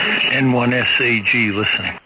N1SAG listening.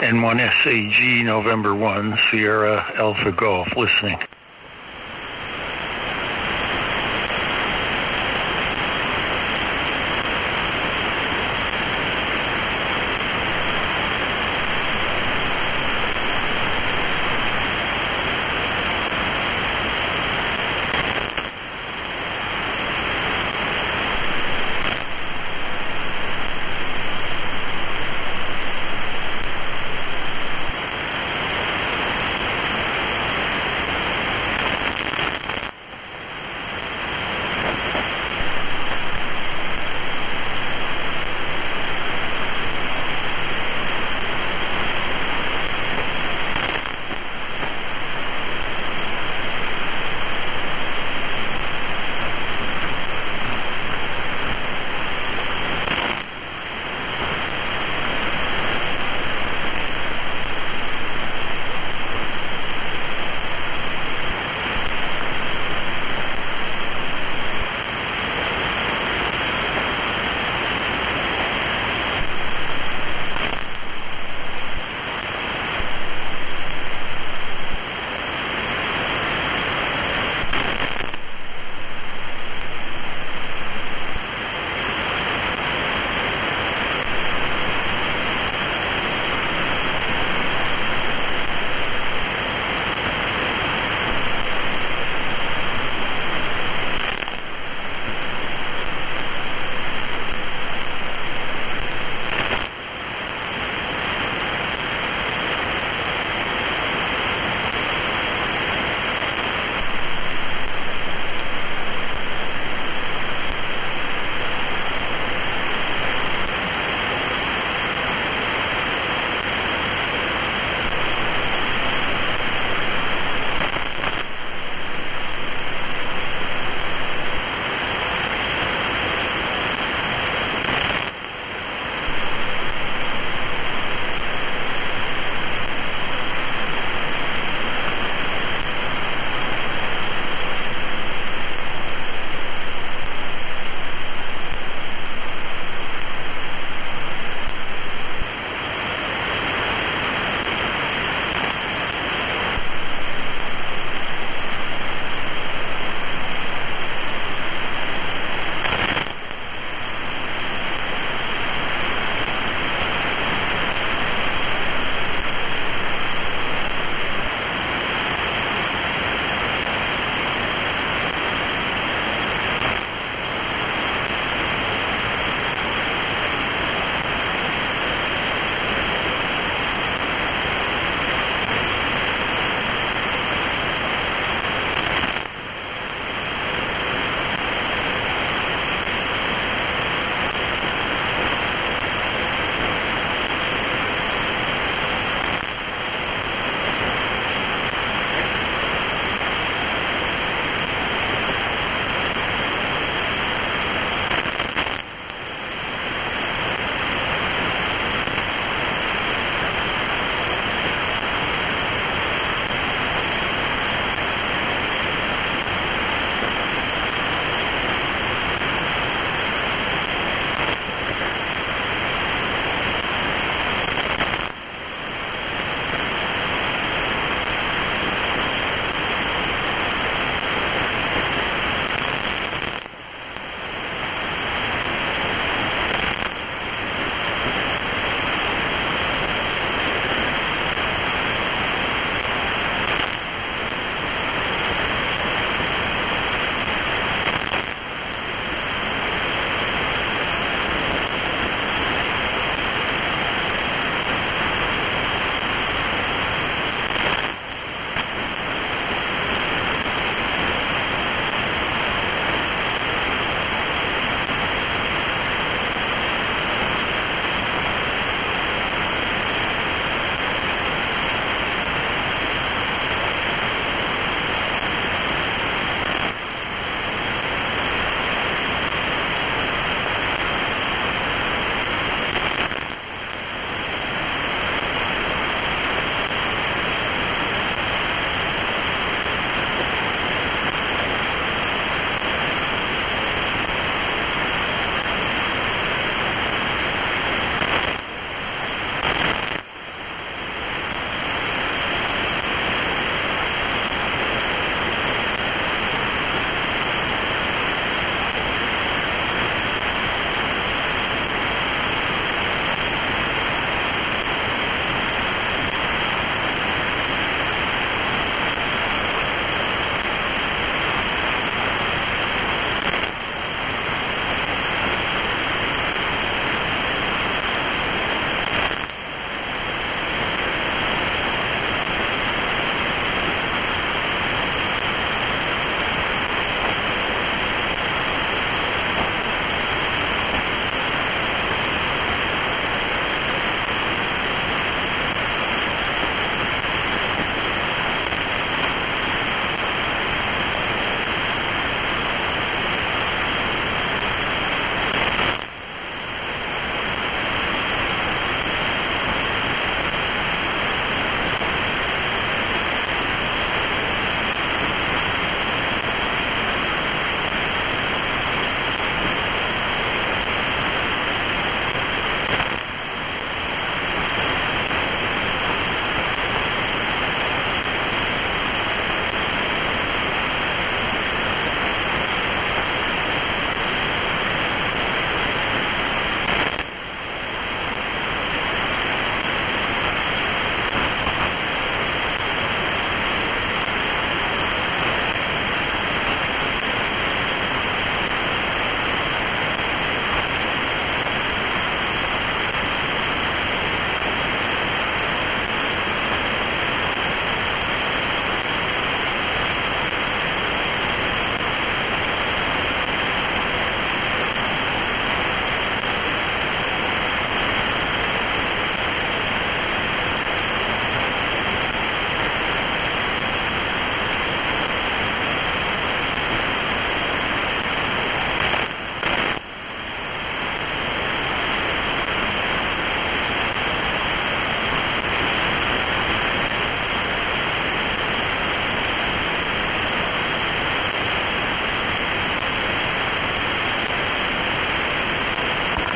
N1SAG November 1 Sierra Alpha Golf listening.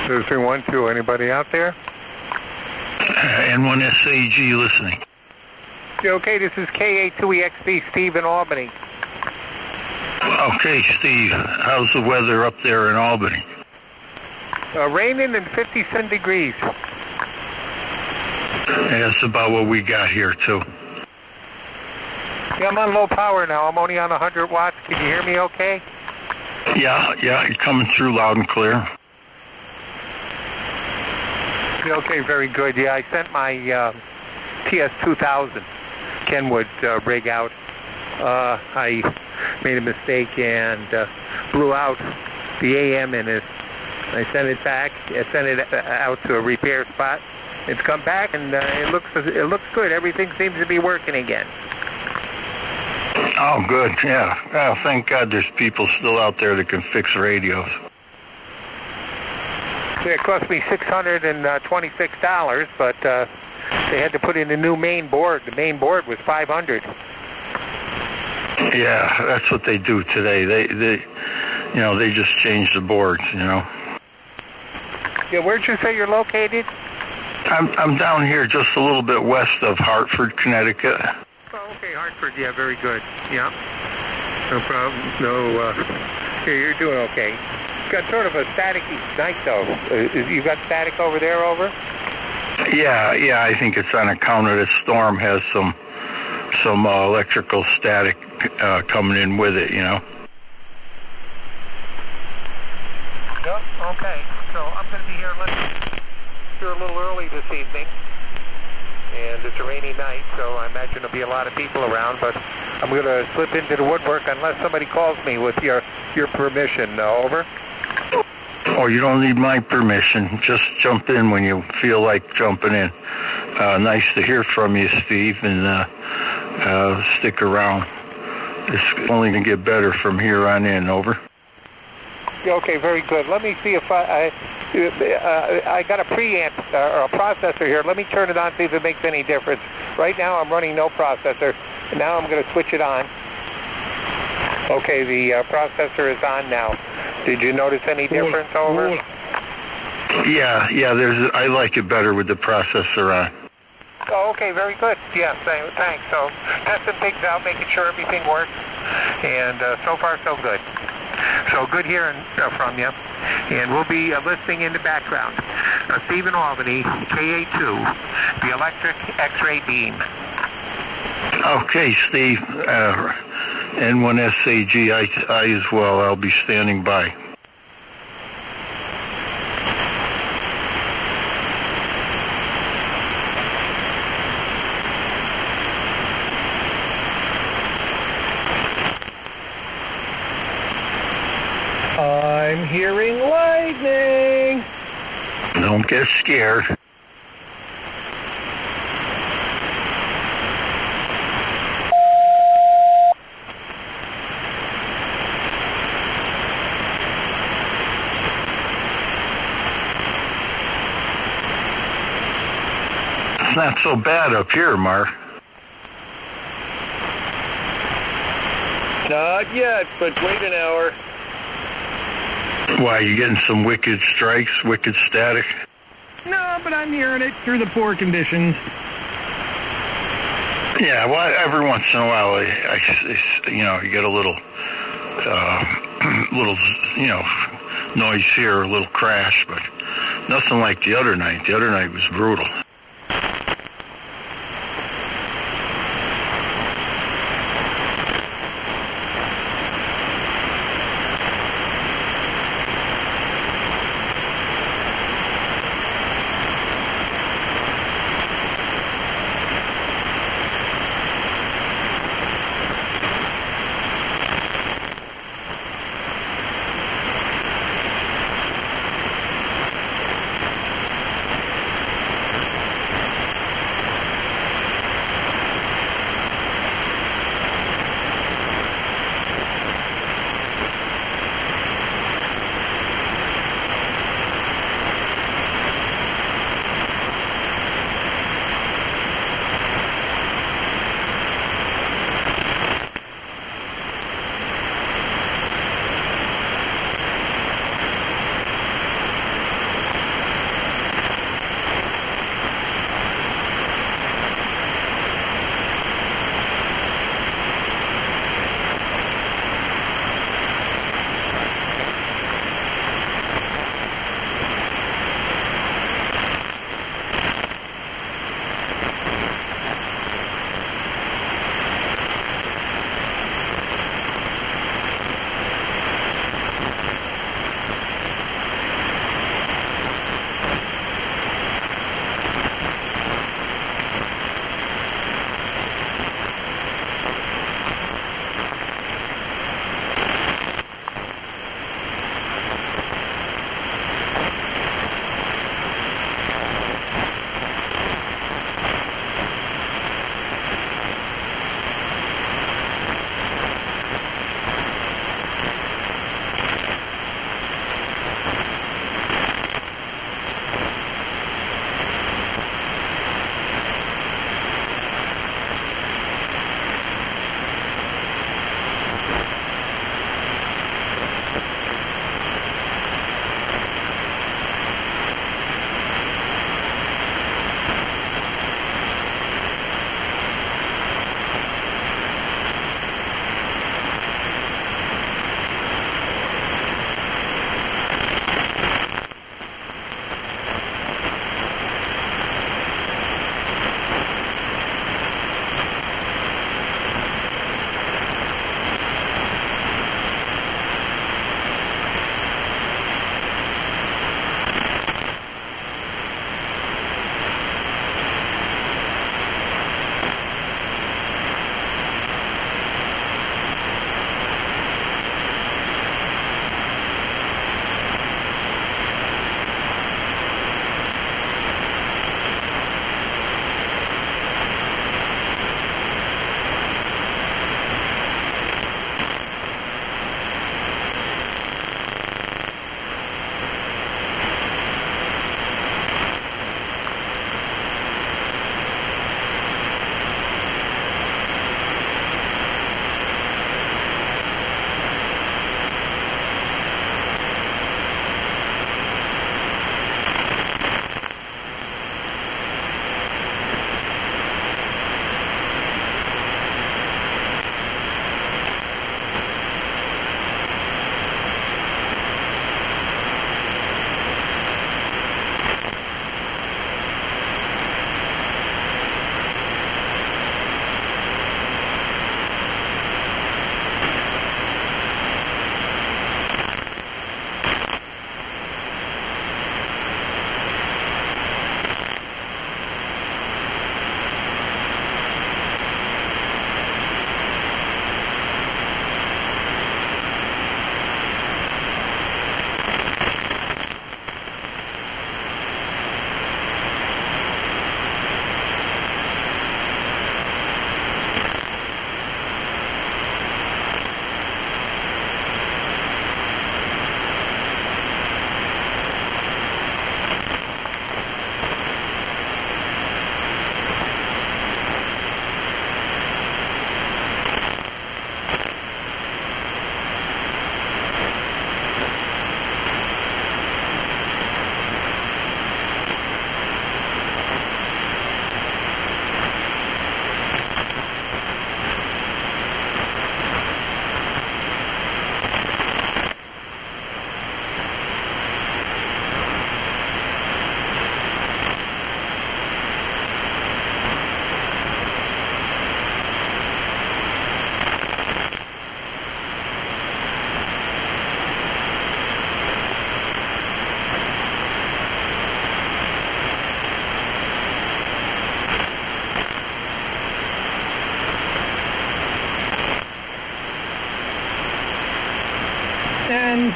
Two, three, 1, 2. Anybody out there? N1SAG listening. Okay, this is KA2EXB, Steve in Albany. Okay, Steve, how's the weather up there in Albany? Raining and 57 degrees. Yeah, that's about what we got here, too. Yeah, I'm on low power now. I'm only on 100 watts. Can you hear me okay? Yeah, you're coming through loud and clear. Yeah, okay, very good. Yeah, I sent my TS2000 Kenwood rig out. I made a mistake and blew out the AM in it. I sent it back. I sent it out to a repair spot. It's come back and it looks good. Everything seems to be working again. Oh, good. Yeah. Well, thank God there's people still out there that can fix radios. It cost me $626, but they had to put in a new main board. The main board was $500. Yeah, that's what they do today. They just change the boards. Yeah, where'd you say you're located? I'm down here just a little bit west of Hartford, Connecticut. Oh, okay, Hartford. Yeah, very good. Yeah, no problem. No, yeah, you're doing okay. It's got sort of a staticky night, though. You got static over there, over? Yeah, I think it's on account of the storm has some electrical static coming in with it, Yep, okay. So I'm going to be here a little early this evening. And it's a rainy night, so I imagine there'll be a lot of people around, but I'm going to slip into the woodwork unless somebody calls me with your permission. Over? Oh, you don't need my permission. Just jump in when you feel like jumping in. Nice to hear from you, Steve, and stick around. It's only going to get better from here on in. Over. Okay, very good. Let me see if I got a preamp or a processor here. Let me turn it on, see if it makes any difference. Right now I'm running no processor. Now I'm going to switch it on. Okay, the processor is on now. Did you notice any difference, over? Yeah, I like it better with the processor on. Oh, okay, very good. Yeah, thanks. So testing things out, making sure everything works, and so far so good. So good hearing from you, and we'll be listening in the background. Stephen Albany, KA2, the electric X-ray beam. Okay, Steve, N1SAG, I as well. I'll be standing by. I'm hearing lightning. Don't get scared. It's not so bad up here, Mark. Not yet, but wait an hour. Why, you getting some wicked strikes, wicked static? No, but I'm hearing it through the poor conditions. Yeah, well, every once in a while, you get a little, noise here, a little crash, but nothing like the other night. The other night was brutal.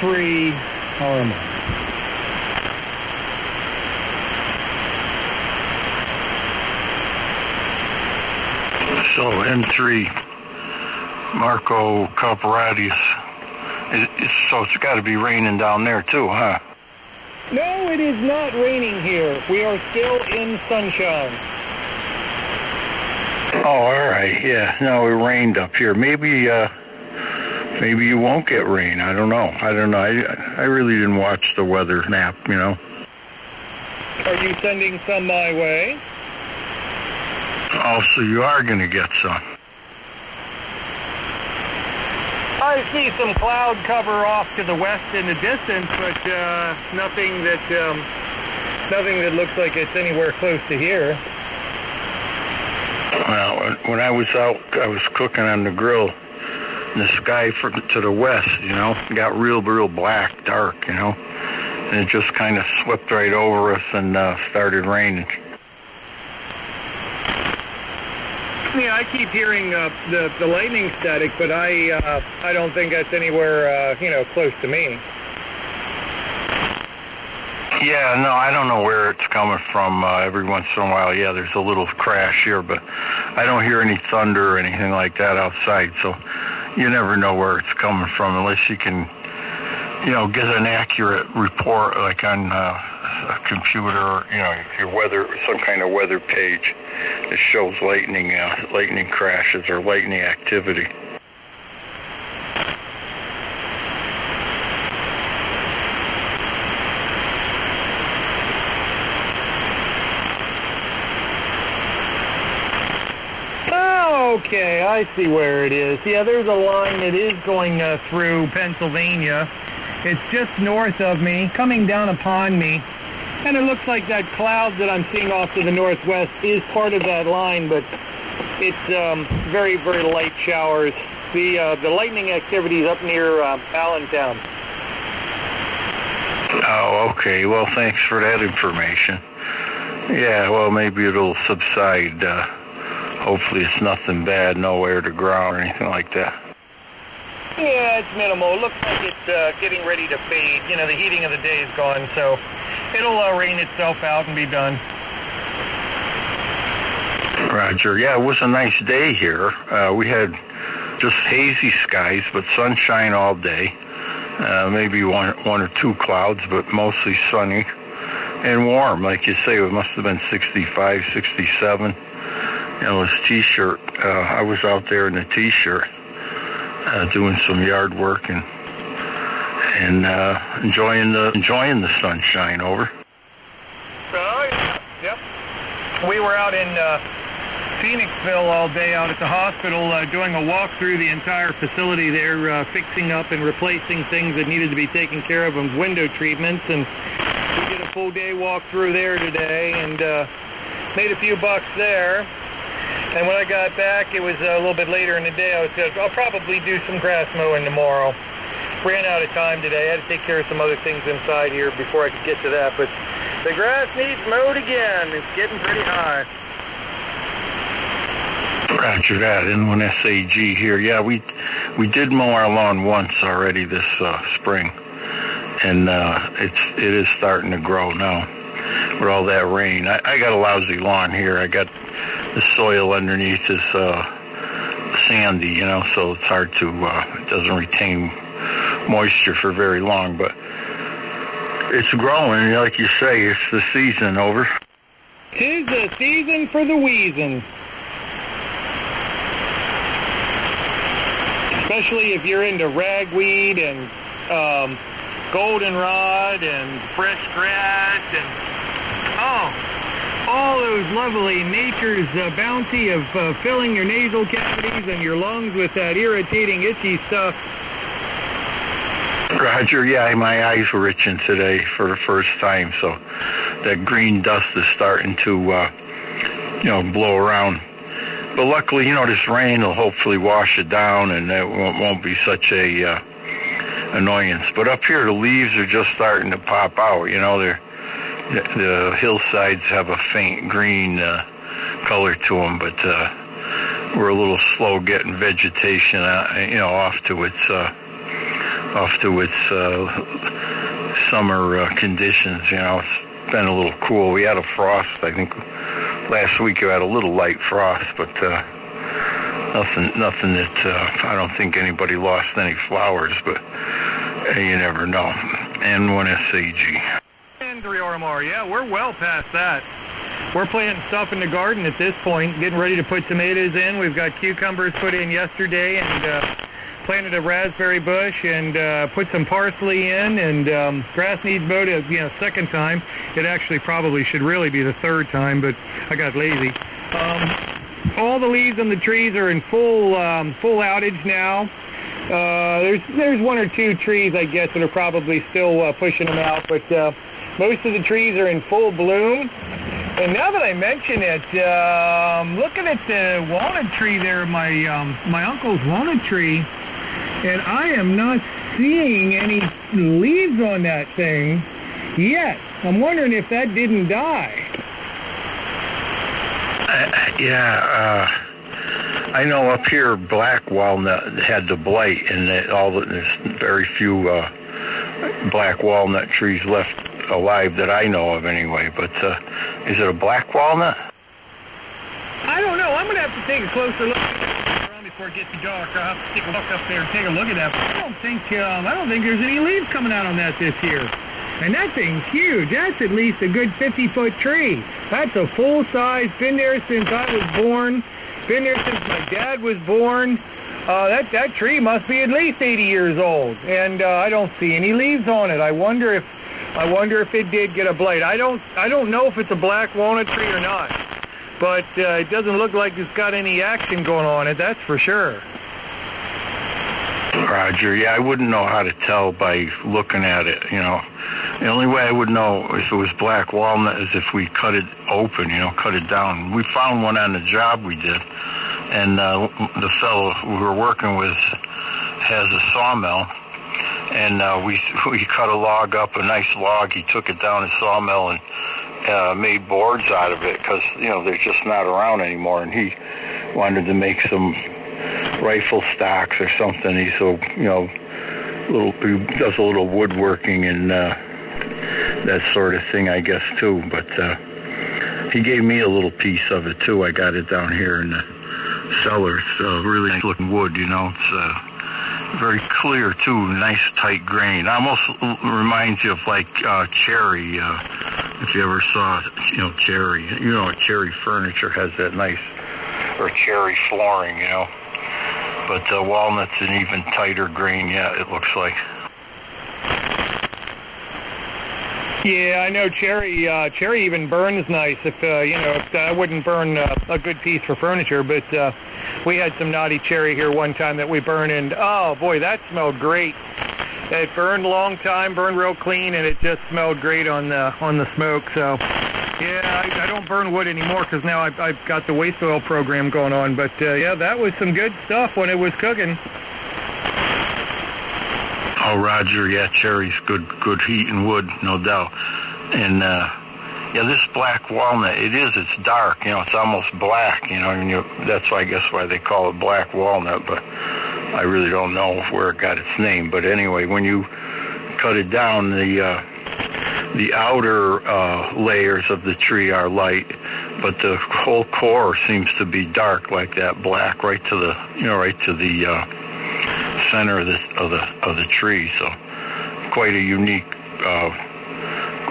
M3 RMR. So M3 Marco Caparatius. So it's got to be raining down there too, huh? No, it is not raining here. We are still in sunshine. Oh, all right. Yeah. No, it rained up here. Maybe you won't get rain. I don't know. I really didn't watch the weather map, you know. Are you sending some my way? Oh, so you are going to get some. I see some cloud cover off to the west in the distance, but nothing that looks like it's anywhere close to here. Well, when I was out, I was cooking on the grill, and the sky to the west, you know, got real black, dark, you know, and it just kind of swept right over us and started raining. Yeah, I keep hearing the lightning static, but I don't think that's anywhere close to me. Yeah, no, I don't know where it's coming from. Every once in a while, yeah, there's a little crash here, but I don't hear any thunder or anything like that outside, so you never know where it's coming from unless you can, get an accurate report, like on a computer, or, your weather, some kind of weather page that shows lightning crashes or lightning activity. Okay, I see where it is. Yeah, there's a line that is going through Pennsylvania. It's just north of me, coming down upon me. And it looks like that cloud that I'm seeing off to the northwest is part of that line, but it's very, very light showers. The lightning activity is up near Allentown. Oh, okay. Well, thanks for that information. Yeah, well, maybe it'll subside. Hopefully it's nothing bad, no air to ground or anything like that. Yeah, it's minimal. It looks like it's getting ready to fade. The heating of the day is gone, so it'll rain itself out and be done. Roger. Yeah, it was a nice day here. We had just hazy skies, but sunshine all day. Maybe one or two clouds, but mostly sunny and warm. Like you say, it must have been 65, 67. His T-shirt. I was out there in a T-shirt doing some yard work and enjoying the sunshine. Over. Oh, yeah. Yep. We were out in Phoenixville all day out at the hospital doing a walk through the entire facility there, fixing up and replacing things that needed to be taken care of and window treatments. And we did a full day walk through there today and made a few bucks there. And when I got back, it was a little bit later in the day. I said, I'll probably do some grass mowing tomorrow. Ran out of time today. I had to take care of some other things inside here before I could get to that. But the grass needs mowed again. It's getting pretty high. Roger that. And when SAG here, yeah, we did mow our lawn once already this spring, and it is starting to grow now with all that rain. I got a lousy lawn here. I got the soil underneath is sandy, so it's hard to, it doesn't retain moisture for very long, but it's growing, like you say, it's the season. Over. 'Tis the season for the wheezing. Especially if you're into ragweed and goldenrod and fresh grass and, all those lovely nature's bounty of filling your nasal cavities and your lungs with that irritating, itchy stuff. Roger, yeah, my eyes were itching today for the first time, so that green dust is starting to, blow around. But luckily, this rain will hopefully wash it down, and it won't be such a annoyance. But up here, the leaves are just starting to pop out. The hillsides have a faint green color to them, but we're a little slow getting vegetation, off to its off to its summer conditions. You know, it's been a little cool. We had a frost, I think, last week. We had a little light frost, but nothing that I don't think anybody lost any flowers, but you never know. N1SAG. Andrew Ormore, yeah, we're well past that. We're planting stuff in the garden at this point, getting ready to put tomatoes in. We've got cucumbers put in yesterday, and planted a raspberry bush, and put some parsley in, and grass needs mowed a second time. It actually probably should really be the third time, but I got lazy. All the leaves on the trees are in full outage now. There's one or two trees, I guess, that are probably still pushing them out, but most of the trees are in full bloom. And now that I mention it, looking at the walnut tree there, my uncle's walnut tree, and I am not seeing any leaves on that thing yet. I'm wondering if that didn't die. I know up here black walnut had the blight, and there's very few black walnut trees left alive that I know of anyway. But is it a black walnut? I don't know. I'm going to have to take a closer look before it gets dark. I'll have to take a walk up there and take a look at that. But I don't think there's any leaves coming out on that this year. And that thing's huge. That's at least a good 50-foot tree. That's a full size. Been there since I was born. Been there since my dad was born. That tree must be at least 80 years old, and I don't see any leaves on it. I wonder if it did get a blight. I don't know if it's a black walnut tree or not, but it doesn't look like it's got any action going on it. That's for sure. Roger, yeah, I wouldn't know how to tell by looking at it. You know, the only way I would know if it was black walnut is if we cut it open. You know, cut it down. We found one on the job we did. And the fellow we were working with has a sawmill, and we cut a log up, a nice log. He took it down his sawmill and made boards out of it because, you know, they're just not around anymore. And he wanted to make some rifle stocks or something. He he does a little woodworking and that sort of thing, I guess, too. But he gave me a little piece of it too. I got it down here in the cellar. It's really nice looking wood, you know. It's very clear too, nice tight grain. Almost reminds you of like cherry. If you ever saw, cherry. Cherry furniture has that nice, or cherry flooring, you know. But walnut's an even tighter grain. Yeah, it looks like. Yeah, I know cherry even burns nice. If I wouldn't burn a good piece for furniture, but we had some naughty cherry here one time that we burned, and oh boy, that smelled great. It burned a long time, burned real clean, and it just smelled great on the smoke. So yeah, I don't burn wood anymore because now I've got the waste oil program going on. But yeah, that was some good stuff when it was cooking. Oh, Roger, yeah, cherry's good heat and wood, no doubt. And, yeah, this black walnut, it's dark, it's almost black, and that's why I guess why they call it black walnut, but I really don't know where it got its name. But anyway, when you cut it down, the outer layers of the tree are light, but the whole core seems to be dark, like that black, right to the center of the tree. So quite a unique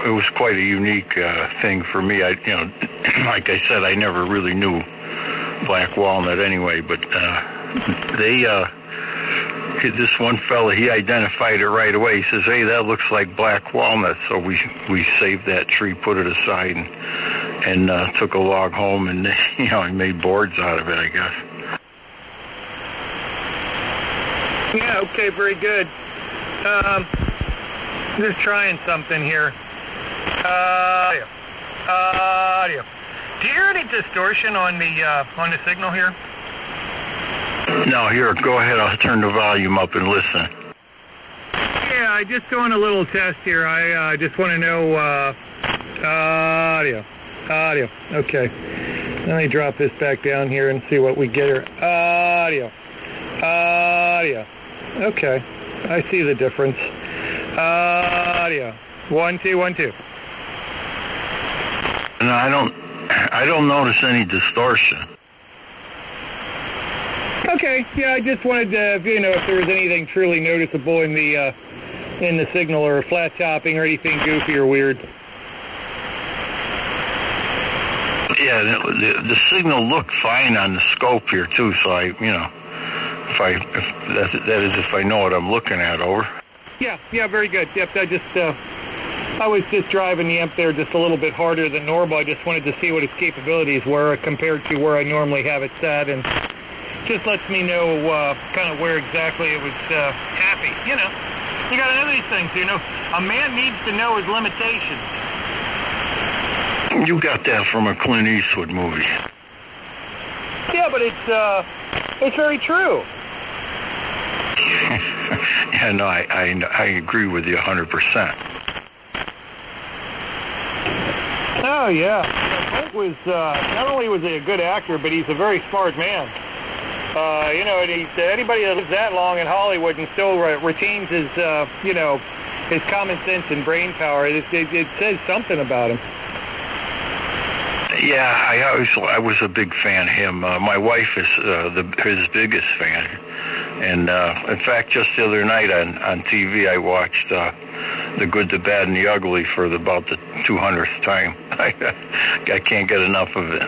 it was quite a unique thing for me. Like I said, I never really knew black walnut anyway, but this one fella, he identified it right away. He says, hey, that looks like black walnut. So we saved that tree, put it aside, and took a log home, and he made boards out of it, I guess. Yeah, okay, very good. Just trying something here. Audio. Do you hear any distortion on the signal here? No, here, go ahead. I'll turn the volume up and listen. Yeah, I just doing a little test here. I just want to know audio. Okay. Let me drop this back down here and see what we get here. Audio. Okay. I see the difference. Audio. 1, 2, 1, 2. No, I don't notice any distortion. Okay, yeah, I just wanted to, if there was anything truly noticeable in the signal, or flat topping, or anything goofy or weird. Yeah, the signal looked fine on the scope here too. So if I know what I'm looking at. Over. Yeah, very good. Yep, I was just driving the amp there just a little bit harder than normal. I just wanted to see what its capabilities were compared to where I normally have it set, and just lets me know kind of where exactly it was happy. You got to know these things. A man needs to know his limitations. You got that from a Clint Eastwood movie. Yeah, but it's very true. Yeah, no, I agree with you 100%. Oh yeah, Clint was not only was he a good actor, but he's a very smart man. And anybody that lives that long in Hollywood and still retains his his common sense and brain power, it says something about him. Yeah, I was a big fan of him. My wife is his biggest fan, and in fact, just the other night on TV, I watched The Good, the Bad, and the Ugly for about the 200th time. I can't get enough of it.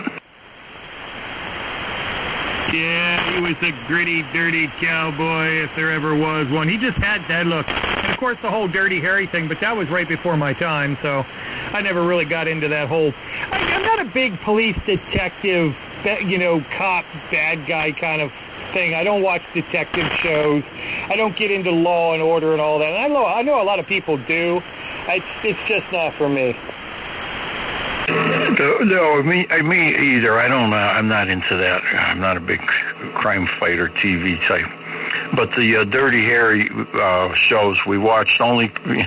Yeah, he was a gritty, dirty cowboy if there ever was one. He just had that look. And of course the whole Dirty Harry thing, but that was right before my time, so I never really got into that whole... I'm not a big police detective, cop, bad guy kind of thing. I don't watch detective shows. I don't get into Law and Order and all that. And I know a lot of people do. It's just not for me. No, me either. I'm not into that. I'm not a big crime fighter TV type. But the Dirty Harry shows we watched only, we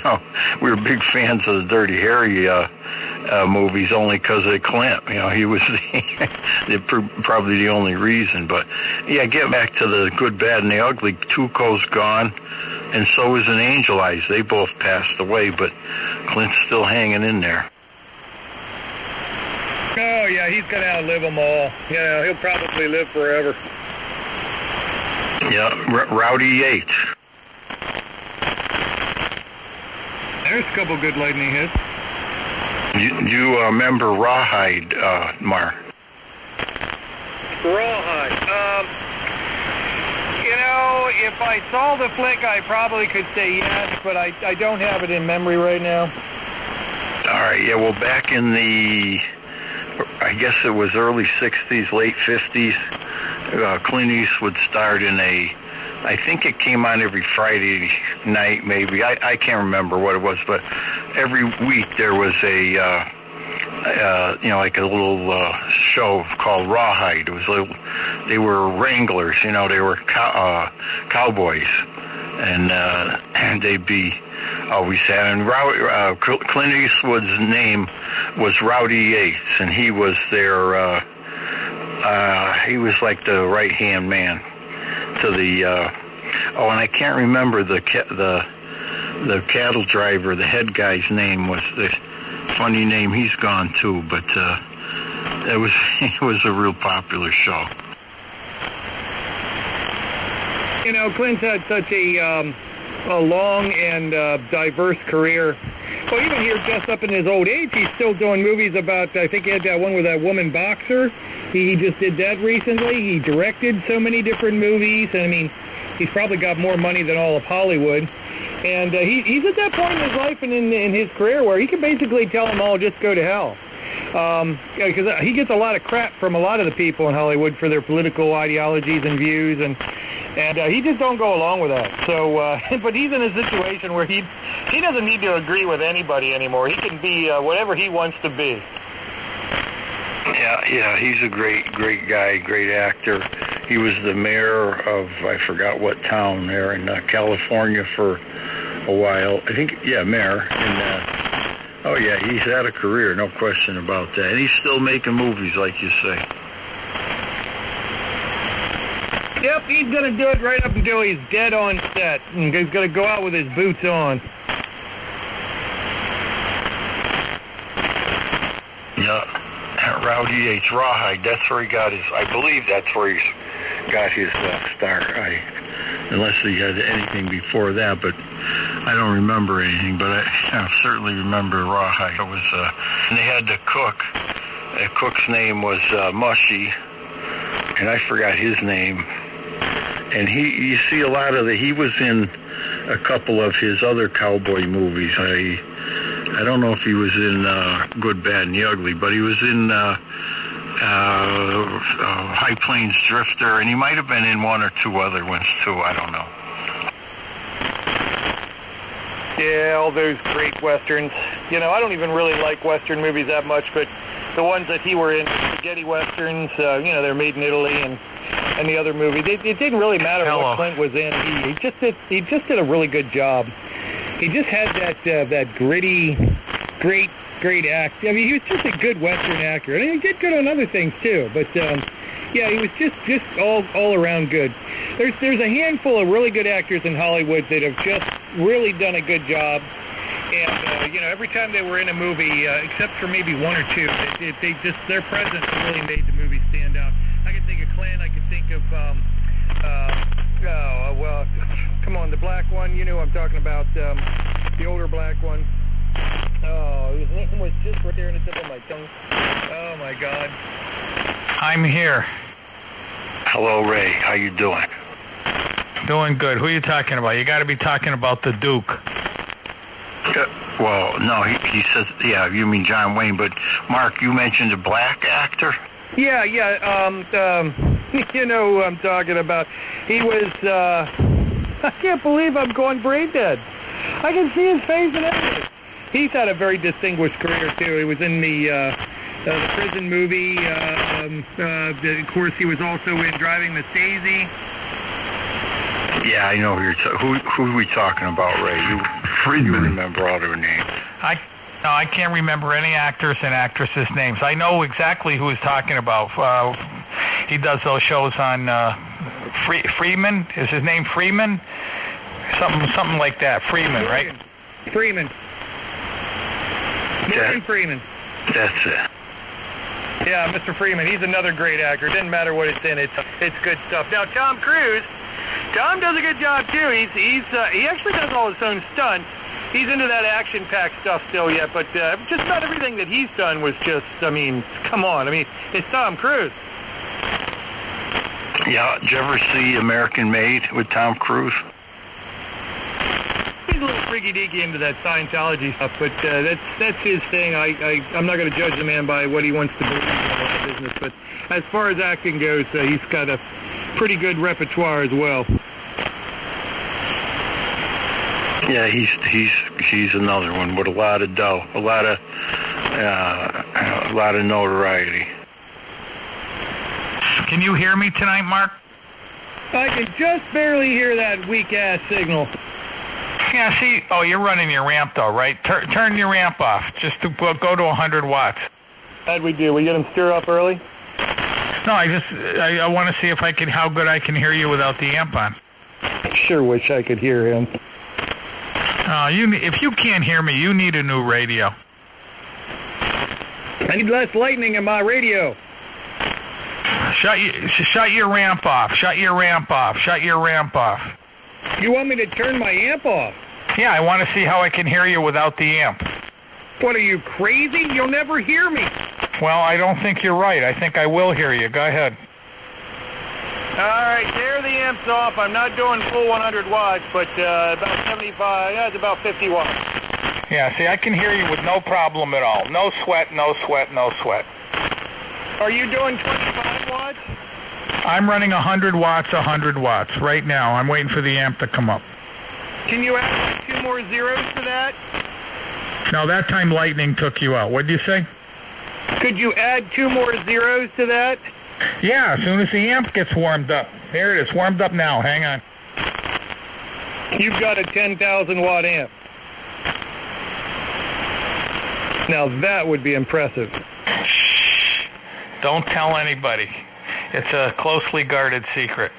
were big fans of the Dirty Harry movies only because of Clint. He was probably the only reason. But yeah, get back to The Good, Bad, and the Ugly. Tuco's gone, and so is an Angel Eyes. They both passed away, but Clint's still hanging in there. Oh, yeah, he's going to outlive them all. He'll probably live forever. Yeah, Rowdy Yates. There's a couple good lightning hits. You remember Rawhide, Mar? Rawhide. If I saw the flick, I probably could say yes, but I don't have it in memory right now. All right, yeah, well, back in I guess it was early 60s, late 50s, Clint Eastwood starred in I think it came on every Friday night, maybe. I can't remember what it was, but every week there was like a little show called Rawhide. It was they were wranglers, they were cowboys, and they'd be always had. And Clint Eastwood's name was Rowdy Yates, and he was their he was like the right-hand man to the and I can't remember the cattle driver, the head guy's name. Was the funny name. He's gone too, but it was a real popular show. Clint's had such a long and diverse career. Well, even here, just up in his old age, he's still doing movies about, I think he had that one with that woman boxer. He just did that recently. He directed so many different movies, and I mean, he's probably got more money than all of Hollywood. And he's at that point in his life and in his career where he can basically tell them all just go to hell. Because he gets a lot of crap from a lot of the people in Hollywood for their political ideologies and views, and he just don't go along with that. So, but he's in a situation where he doesn't need to agree with anybody anymore. He can be whatever he wants to be. Yeah, he's a great guy, great actor. He was the mayor of, I forgot what town there in California for a while. I think, mayor. And he's had a career, no question about that. And he's still making movies, like you say. Yep, he's going to do it right up until he's dead on set. And he's going to go out with his boots on. Yeah. Rowdy H. Rawhide, that's where he got his, I believe that's where he's got his start. Unless he had anything before that, but I don't remember anything, but I certainly remember Rawhide. It was, and they had the cook. The cook's name was Mushy, and I forgot his name. And you see a lot of he was in a couple of his other cowboy movies. I don't know if he was in Good, Bad, and the Ugly, but he was in High Plains Drifter, and he might have been in one or two other ones too. I don't know. Yeah, all those great westerns. You know, I don't even really like western movies that much, but the ones that he were in, spaghetti westerns, you know, they're made in Italy, and the other movies, it didn't really matter what Clint was in. He just did a really good job. He just had that gritty, great act. I mean, he was just a good western actor, and he did good on other things too. But yeah, he was just all around good. There's a handful of really good actors in Hollywood that have just really done a good job. And you know, every time they were in a movie, except for maybe one or two, their presence really made the movie stand out. I can think of Clint. I can think of come on, the black one. You know who I'm talking about, the older black one. Oh, his name was just right there in the tip of my tongue. Oh my God. I'm here. Hello, Ray. How you doing? Doing good. Who are you talking about? You got to be talking about the Duke. Well, no, he says, yeah, you mean John Wayne, but Mark, you mentioned a black actor? Yeah, you know who I'm talking about. He was, I can't believe I'm going brain dead. I can see his face and everything. He's had a very distinguished career, too. He was in the prison movie. Of course, he was also in Driving Miss Daisy. Yeah, I know who are we talking about, Ray? You remember all their names. I can't remember any actors and actresses' names. I know exactly who he's talking about. He does those shows on Freeman. Is his name Freeman? Something like that. Freeman, right? Freeman. Morgan Freeman. That's it. Yeah, Mr. Freeman. He's another great actor. It doesn't matter what it's in. It's good stuff. Now, Tom Cruise. Tom does a good job too. He actually does all his own stunts. He's into that action-packed stuff still yet, but just about everything that he's done was just, I mean, come on. I mean, it's Tom Cruise. Yeah, did you ever see American Made with Tom Cruise? He's a little freaky-deaky into that Scientology stuff, but that's his thing. I'm not going to judge the man by what he wants to believe in all the business, but as far as acting goes, he's got a pretty good repertoire as well. Yeah, he's another one with a lot of dough, a lot of notoriety. Can you hear me tonight, Mark? I can just barely hear that weak-ass signal. Yeah, see, oh, you're running your ramp though, right? Turn your ramp off, just to go to 100 watts. How'd we do? We get him stir up early? No, I want to see how good I can hear you without the amp on. Sure wish I could hear him. If you can't hear me, you need a new radio. I need less lightning in my radio. Shut your ramp off. Shut your ramp off. Shut your ramp off. You want me to turn my amp off? Yeah, I want to see how I can hear you without the amp. What, are you crazy? You'll never hear me. Well, I don't think you're right. I think I will hear you. Go ahead. All right, there the amp's off. I'm not doing full 100 watts, but about 75, it's about 50 watts. Yeah, see, I can hear you with no problem at all. No sweat, no sweat, no sweat. Are you doing 25 watts? I'm running 100 watts right now. I'm waiting for the amp to come up. Can you add like 2 more zeros to that? No, that time lightning took you out. What did you say? Could you add 2 more zeros to that? Yeah, as soon as the amp gets warmed up. Here it is, warmed up now. Hang on. You've got a 10,000 watt amp. Now that would be impressive. Shh. Don't tell anybody. It's a closely guarded secret.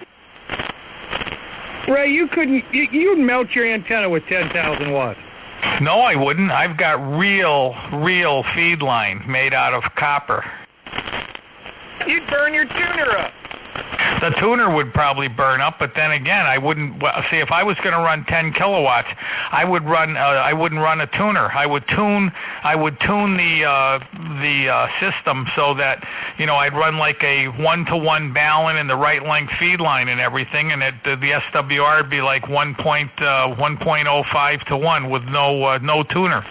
Ray, you'd melt your antenna with 10,000 watts. No, I wouldn't. I've got real feed line made out of copper. You'd burn your tuner up. The tuner would probably burn up, but then again, I wouldn't see if I was going to run 10 kilowatts. I wouldn't run a tuner. I would tune the system so that I'd run like a 1-to-1 Ballon in the right length feed line and everything, and the SWR would be like 1.05 to 1 with no tuner.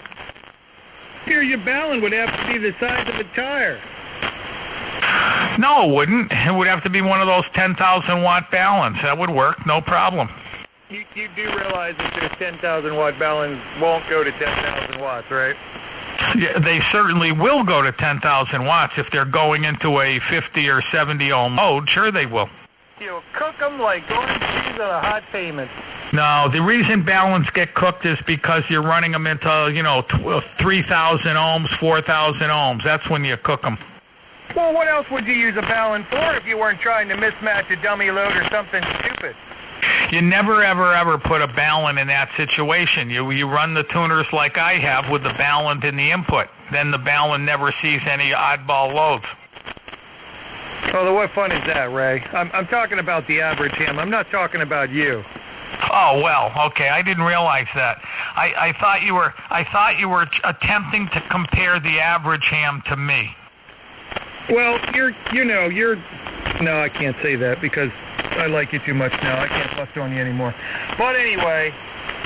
Here, your Ballon would have to be the size of a tire. No, it wouldn't. It would have to be one of those 10,000 watt Ballons. That would work, no problem. You do realize that there's 10,000 watt Ballons won't go to 10,000 watts, right? Yeah, they certainly will go to 10,000 watts if they're going into a 50 or 70 ohm mode. Sure, they will. You'll cook them like orange cheese on a hot pavement. No, the reason Ballons get cooked is because you're running them into 3,000 ohms, 4,000 ohms. That's when you cook them. Well, what else would you use a Ballon for if you weren't trying to mismatch a dummy load or something stupid? You never, ever put a Ballon in that situation. You run the tuners like I have with the Ballon in the input. Then the Ballon never sees any oddball loads. Oh, what fun is that, Ray? I'm talking about the average ham. I'm not talking about you. Oh, well, okay. I didn't realize that. I thought you were attempting to compare the average ham to me. Well, no, I can't say that because I like you too much now. I can't bust on you anymore. But anyway,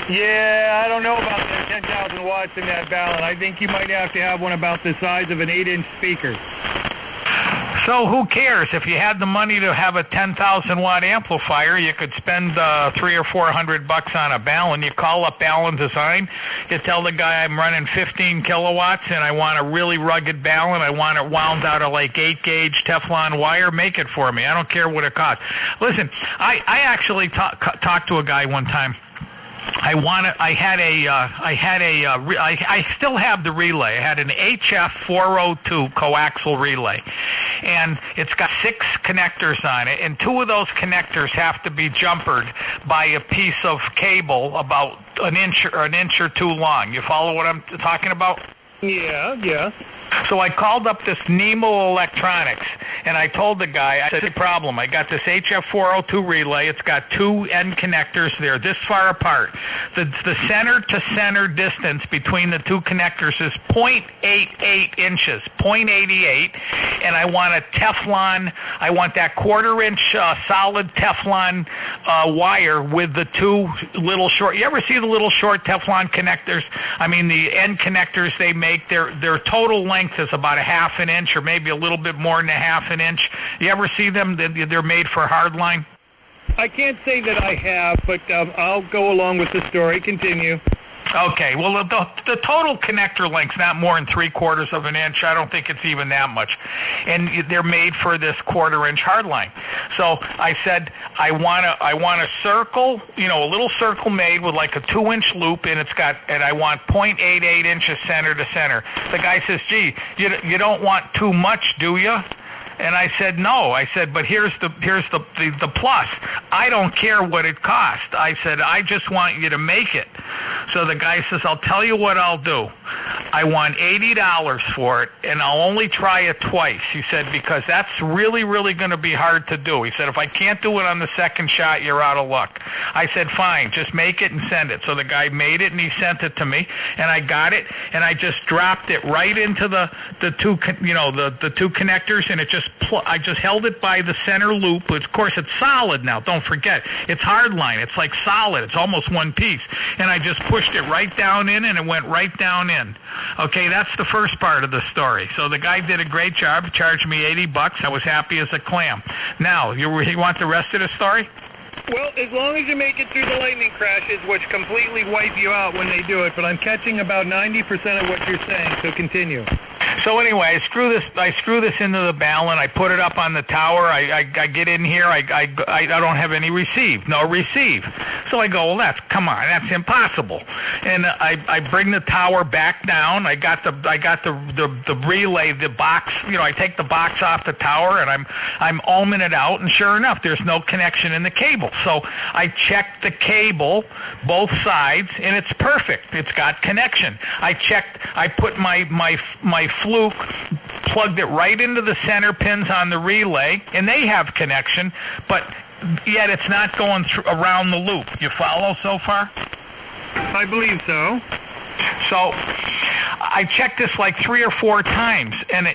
yeah, I don't know about that 10,000 watts in that Ballon. I think you might have to have one about the size of an 8-inch speaker. So who cares? If you had the money to have a 10,000 watt amplifier, you could spend $300 or $400 on a Ballon. You call up Ballon Design. You tell the guy I'm running 15 kilowatts and I want a really rugged Ballon. I want it wound out of like 8-gauge Teflon wire. Make it for me. I don't care what it costs. Listen, I actually talked to a guy one time. I still have the relay. I had an HF402 coaxial relay, and it's got 6 connectors on it, and 2 of those connectors have to be jumpered by a piece of cable about an inch or 2 long. You follow what I'm talking about? Yeah. So I called up this Nemo Electronics, and I told the guy, I said, the problem, I got this HF402 relay. It's got 2 end connectors. They're this far apart. The center-to-center distance between the 2 connectors is 0.88 inches, 0.88, and I want a Teflon, I want that 1/4-inch solid Teflon wire with the 2 little short, you ever see the little short Teflon connectors? I mean, the end connectors they make, their total length is about 1/2 inch or maybe a little bit more than 1/2 inch. You ever see them? They're made for hardline. I can't say that I have, but I'll go along with the story. Continue. Okay, well, the total connector length's not more than 3/4 of an inch. I don't think it's even that much. And they're made for this 1/4-inch hardline. So I said, I want a circle, a little circle made with like a 2-inch loop, and I want 0.88 inches center to center. The guy says, gee, you don't want too much, do you? And I said, no. I said, but here's the plus. I don't care what it costs. I said, I just want you to make it. So the guy says, I'll tell you what I'll do. I want $80 for it, and I'll only try it twice. He said, because that's really, really going to be hard to do. He said, if I can't do it on the second shot, you're out of luck. I said, fine, just make it and send it. So the guy made it, and he sent it to me, and I got it, and I just dropped it right into the 2 connectors, and I just held it by the center loop. Of course, it's solid now. Don't forget, it's hardline. It's like solid. It's almost one piece. And I just pushed it right down in, and it went right down in. Okay, that's the first part of the story. So the guy did a great job. Charged me $80. I was happy as a clam. Now, you want the rest of the story? Well, as long as you make it through the lightning crashes, which completely wipe you out when they do it, but I'm catching about 90% of what you're saying, so continue. So anyway, I screw this into the balun. I put it up on the tower. I get in here. I don't have any receive. No receive. So I go, well, that's impossible. And I bring the tower back down. I got the relay, the box. I take the box off the tower and I'm ohming it out. And sure enough, there's no connection in the cable. So I checked the cable, both sides, and it's perfect. It's got connection. I put my Fluke, plugged it right into the center pins on the relay, and they have connection, but yet it's not going around the loop. You follow so far? I believe so. So I checked this like 3 or 4 times, and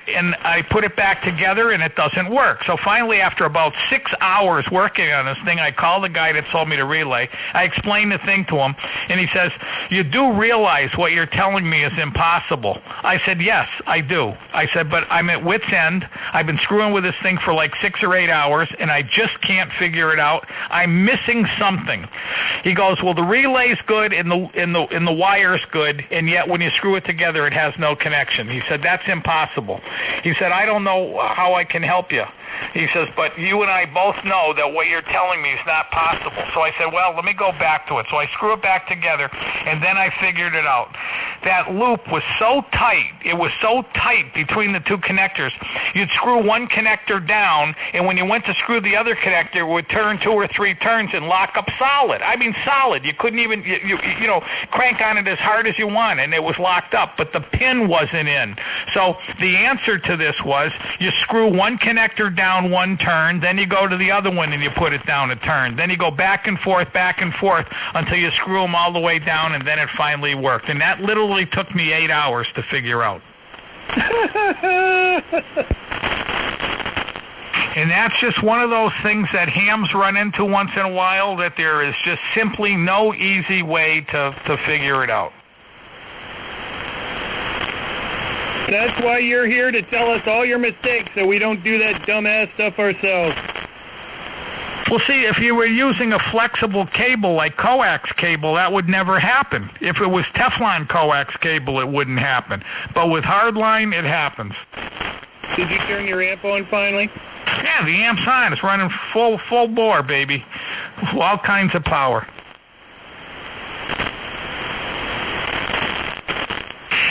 I put it back together, and it doesn't work. So finally, after about 6 hours working on this thing, I called the guy that sold me the relay. I explained the thing to him, and he says, "You do realize what you're telling me is impossible?" I said, "Yes, I do." I said, "But I'm at wit's end. I've been screwing with this thing for like 6 or 8 hours, and I just can't figure it out. I'm missing something." He goes, "Well, the relay's good, and the wire's good, and yet when you screw it together, it has no connection." He said, "That's impossible." He said, "I don't know how I can help you." He says, "But you and I both know that what you're telling me is not possible." So I said, "Well, let me go back to it." So I screw it back together, and then I figured it out. That loop was so tight. It was so tight between the two connectors. You'd screw one connector down, and when you went to screw the other connector, it would turn 2 or 3 turns and lock up solid. I mean, solid. You couldn't even, crank on it as hard as you want, and it was locked up, but the pin wasn't in. So the answer to this was you screw one connector down 1 turn, then you go to the other one and you put it down a turn. Then you go back and forth until you screw them all the way down, and then it finally worked. And that literally took me 8 hours to figure out. And that's just one of those things that hams run into once in a while, that there is just simply no easy way to figure it out. That's why you're here, to tell us all your mistakes so we don't do that dumbass stuff ourselves. Well, see, if you were using a flexible cable like coax cable, that would never happen. If it was Teflon coax cable, it wouldn't happen. But with hardline, it happens. Did you turn your amp on finally? Yeah, the amp's on. It's running full bore, baby. All kinds of power.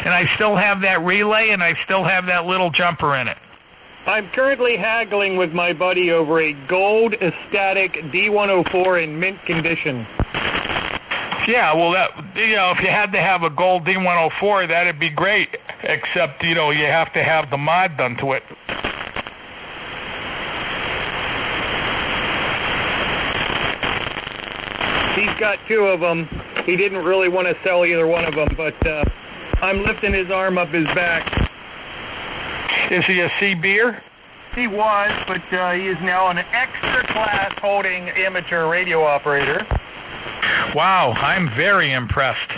And I still have that relay, and I still have that little jumper in it. I'm currently haggling with my buddy over a gold Ecstatic D104 in mint condition. Yeah, well, if you had to have a gold D104, that'd be great. Except, you have to have the mod done to it. He's got 2 of them. He didn't really want to sell either one of them, but I'm lifting his arm up his back. Is he a C-beer? He was, but he is now an extra class holding amateur radio operator. Wow, I'm very impressed.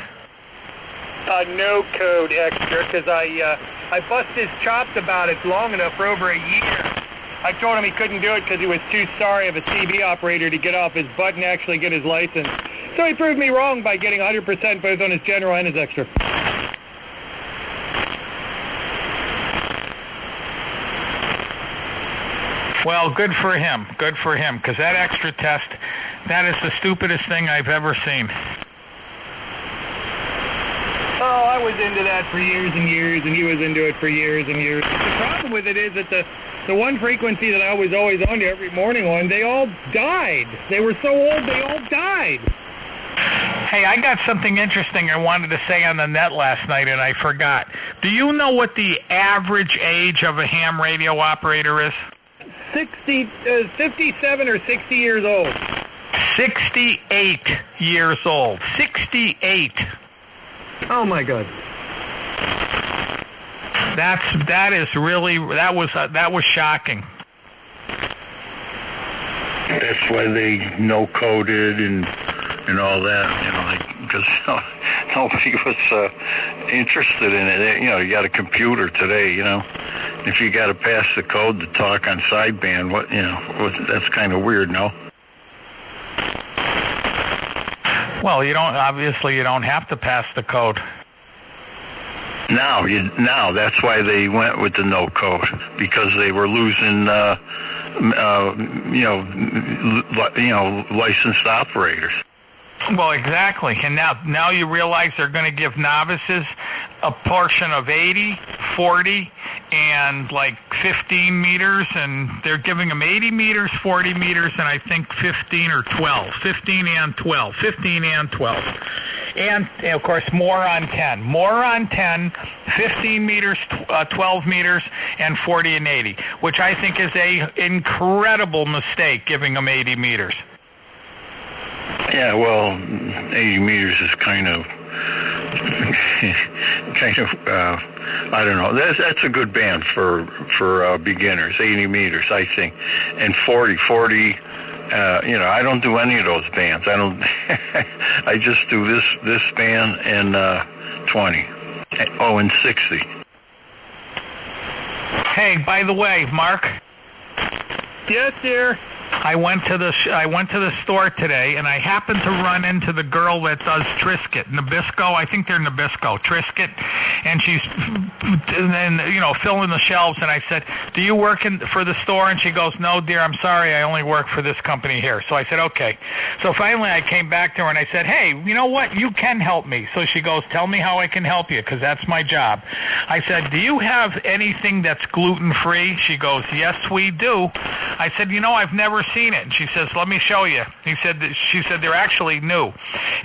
No code extra, because I bust his chops about it long enough for over a year. I told him he couldn't do it because he was too sorry of a CB operator to get off his butt and actually get his license. So he proved me wrong by getting 100% both on his general and his extra. Well, good for him, because that extra test, that is the stupidest thing I've ever seen. Oh, I was into that for years and years, and he was into it for years and years. The problem with it is that the one frequency that I was always on every morning on, they all died. They were so old, they all died. Hey, I got something interesting I wanted to say on the net last night, and I forgot. Do you know what the average age of a ham radio operator is? 57 or 60 years old. 68 years old. 68. Oh my God. That was shocking. That's why they no-coded and all that, because nobody was interested in it. You got a computer today, If you got to pass the code to talk on sideband, that's kind of weird, no? Well, you don't have to pass the code. Now that's why they went with the no code, because they were losing licensed operators. Well, exactly. And now you realize they're going to give novices a portion of 80, 40, and like 15 meters, and they're giving them 80 meters, 40 meters, and I think 15 or 12. 15 and 12. 15 and 12. And, of course, more on 10. More on 10, 15 meters, 12 meters, and 40 and 80, which I think is a incredible mistake, giving them 80 meters. Yeah, well, 80 meters is kind of, I don't know. That's a good band for beginners. 80 meters, I think, and 40. I don't do any of those bands. I don't. I just do this band and 20. Oh, and 60. Hey, by the way, Mark. Yes, dear. I went to the store today, and I happened to run into the girl that does Triscuit, Nabisco. I think they're Nabisco, Triscuit, and she's filling the shelves. And I said, "Do you work for the store?" And she goes, "No, dear, I'm sorry, I only work for this company here." So I said, "Okay." So finally, I came back to her and I said, "Hey, you know what? You can help me." So she goes, "Tell me how I can help you, because that's my job." I said, "Do you have anything that's gluten-free?" She goes, "Yes, we do." I said, "I've never seen it." And she says, "Let me show you." She said they're actually new.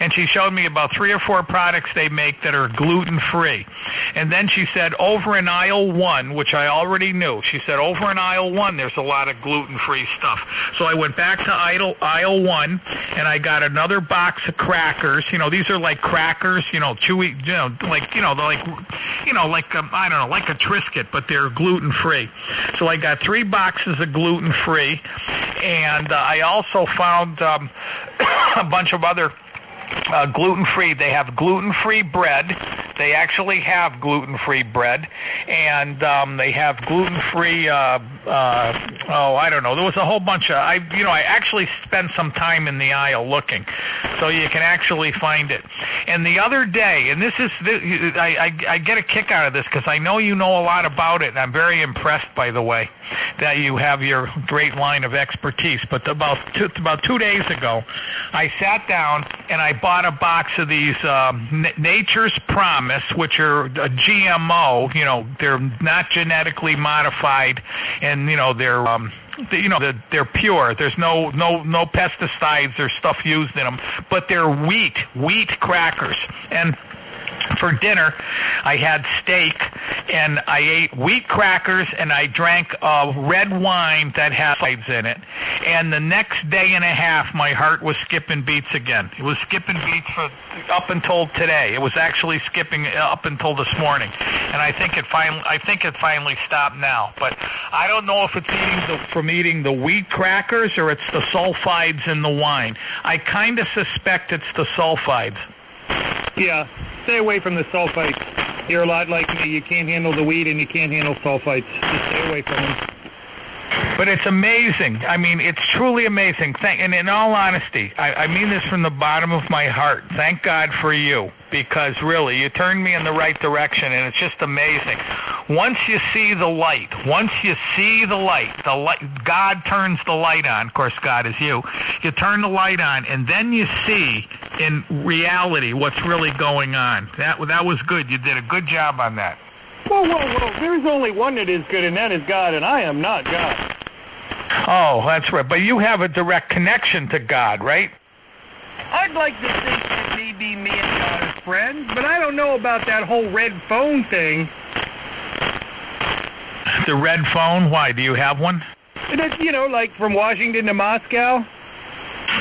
And she showed me about 3 or 4 products they make that are gluten-free. And then she said, over in aisle 1, which I already knew, she said, over in aisle 1, there's a lot of gluten-free stuff. So I went back to aisle 1, and I got another box of crackers. These are like crackers, chewy, I don't know, like a Triscuit, but they're gluten-free. So I got 3 boxes of gluten-free, and I also found a bunch of other gluten-free. They have gluten-free bread. They actually have gluten-free bread, and they have gluten-free. I don't know. There was a whole bunch of. I actually spent some time in the aisle looking, so you can actually find it. And the other day, and I get a kick out of this because I know you know a lot about it, and I'm very impressed, by the way, that you have your great line of expertise. But about 2 days ago, I sat down and I bought a box of these Nature's Promise, which are a GMO. They're not genetically modified, and they're pure. There's no pesticides or stuff used in them, but they're wheat crackers. And for dinner, I had steak, and I ate wheat crackers, and I drank a red wine that has sides in it. And the next day and a half, my heart was skipping beats again. It was skipping beats up until today. It was actually skipping up until this morning, and I think it finally stopped now. But I don't know if it's from eating the wheat crackers or it's the sulfides in the wine. I kind of suspect it's the sulfides. Yeah, stay away from the sulfites. You're a lot like me. You can't handle the wheat and you can't handle sulfites. Just stay away from them. But it's amazing. I mean, it's truly amazing. And in all honesty, I mean this from the bottom of my heart. Thank God for you, because really, you turned me in the right direction, and it's just amazing. Once you see the light, God turns the light on. Of course, God is you. You turn the light on, and then you see in reality what's really going on. That was good. You did a good job on that. Whoa. There's only one that is good, and that is God, and I am not God. Oh, that's right. But you have a direct connection to God, right? I'd like to think that maybe me and God are friends, but I don't know about that whole red phone thing. The red phone? Why? Do you have one? It's, like from Washington to Moscow.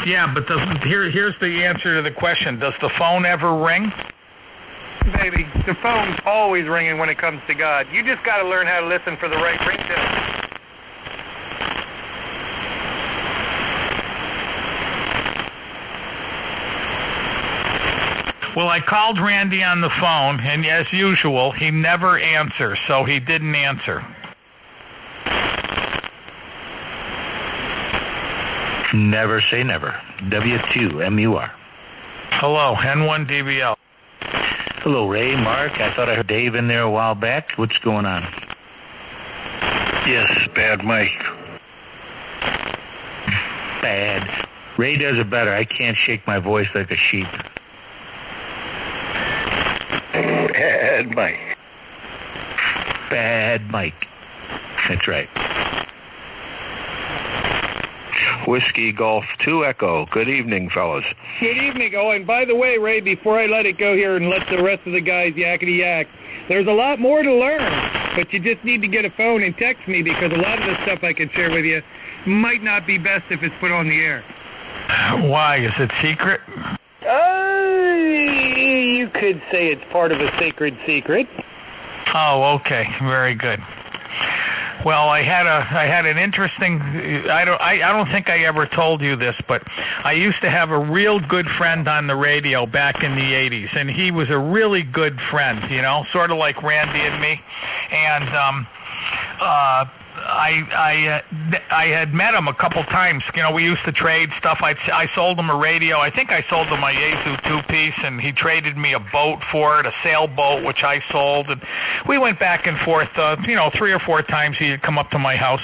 Yeah, but here's the answer to the question. Does the phone ever ring? Baby, the phone's always ringing when it comes to God. You just got to learn how to listen for the right ringtone. Well, I called Randy on the phone, and as usual, he never answers, so he didn't answer. Never say never. W2MUR. Hello, N1DBL. Hello, Ray, Mark. I thought I heard Dave in there a while back. What's going on? Yes, bad Mike. Bad. Ray does it better. I can't shake my voice like a sheep. Bad Mike. Bad Mike. That's right. Whiskey Golf 2 Echo. Good evening, fellas. Good evening. Oh, and by the way, Ray, before I let it go here and let the rest of the guys yakety yak, there's a lot more to learn, but you just need to get a phone and text me because a lot of the stuff I can share with you might not be best if it's put on the air. Why? Is it secret? You could say it's part of a sacred secret. Oh, okay. Very good. Well, I had an interesting. I don't think I ever told you this, but I used to have a real good friend on the radio back in the 80s, and he was a really good friend, you know, sort of like Randy and me, and I had met him a couple times. You know, we used to trade stuff. I sold him a radio. I think I sold him my Yaesu 2-piece, and he traded me a boat for it, a sailboat, which I sold. And we went back and forth, 3 or 4 times he'd come up to my house.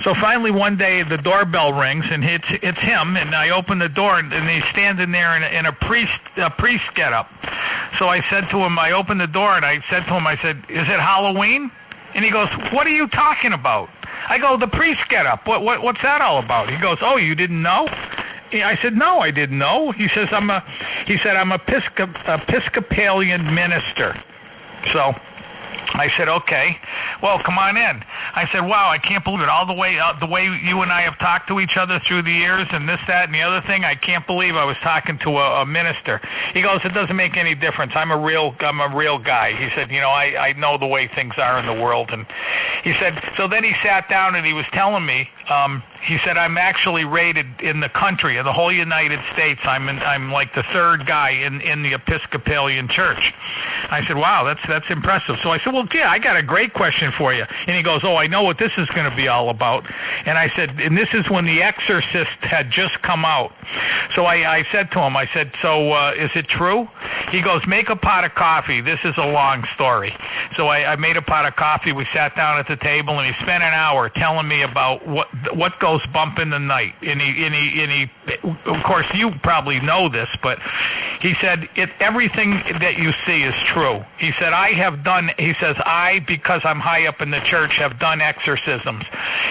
So finally one day the doorbell rings, and it's him, and I open the door, and he's standing there in a priest getup. So I said to him, I opened the door, and I said to him, I said, "Is it Halloween?" And he goes, "What are you talking about?" I go, "The priest getup. What's that all about?" He goes, "Oh, you didn't know?" I said, "No, I didn't know." He said, I'm Episcopalian minister. So I said, "Okay, well, come on in." I said, "Wow, I can't believe it. All the way you and I have talked to each other through the years, and this, that, and the other thing. I can't believe I was talking to a minister." He goes, "It doesn't make any difference. I'm a real guy." He said, I know the way things are in the world." And he said, so then he sat down and he was telling me, he said, "I'm actually rated in the country, in the whole United States. I'm like the 3rd guy in the Episcopalian Church." I said, "Wow, that's impressive." So I said, "Well, yeah, I got a great question for you." And he goes, "Oh, I know what this is going to be all about." And I said, and this is when The Exorcist had just come out. So I said to him, I said, "So is it true?" He goes, "Make a pot of coffee. This is a long story." So I made a pot of coffee. We sat down at the table, and he spent an hour telling me about what goes bump in the night. And he, of course, you probably know this, but he said, everything that you see is true. He said, because I'm high up in the church, have done exorcisms.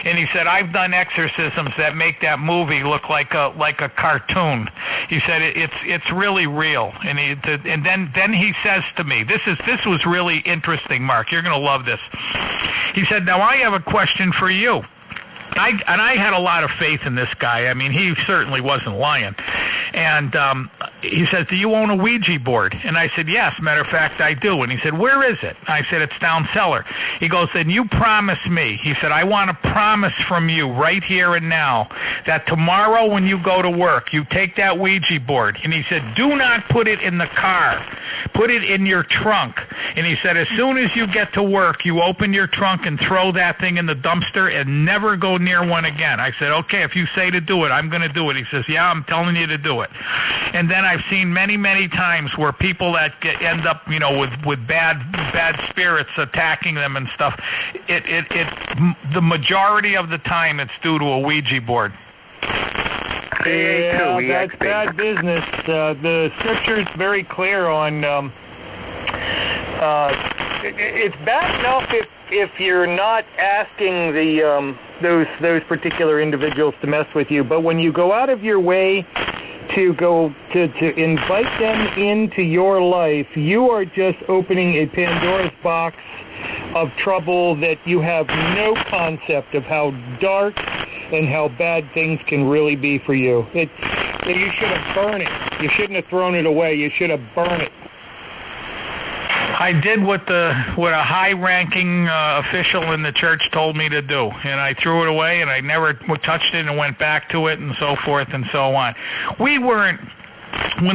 And he said, I've done exorcisms that make that movie look like a cartoon. He said, it's really real. And then he says to me, this was really interesting, Mark. You're going to love this. He said, "Now I have a question for you." I had a lot of faith in this guy. I mean, he certainly wasn't lying. And he says, "Do you own a Ouija board?" And I said, "Yes, matter of fact, I do." And he said, "Where is it?" I said, "It's down cellar." He goes, "Then you promise me," he said, "I want a promise from you right here and now that tomorrow when you go to work, you take that Ouija board." And he said, "Do not put it in the car. Put it in your trunk." And he said, "As soon as you get to work, you open your trunk and throw that thing in the dumpster and never go near one again." I said, "Okay, if you say to do it, I'm going to do it." He says, "Yeah, I'm telling you to do it." And then I've seen many, many times where people that end up, with bad spirits attacking them and stuff. The majority of the time, it's due to a Ouija board. Yeah, that's bad business. The scripture's very clear on. It's bad enough if you're not asking those particular individuals to mess with you, but when you go out of your way to invite them into your life, you are just opening a Pandora's box of trouble that you have no concept of how dark and how bad things can really be for you. You should have burned it. You shouldn't have thrown it away. You should have burned it. I did what a high-ranking official in the church told me to do, and I threw it away, and I never touched it and went back to it and so forth and so on. When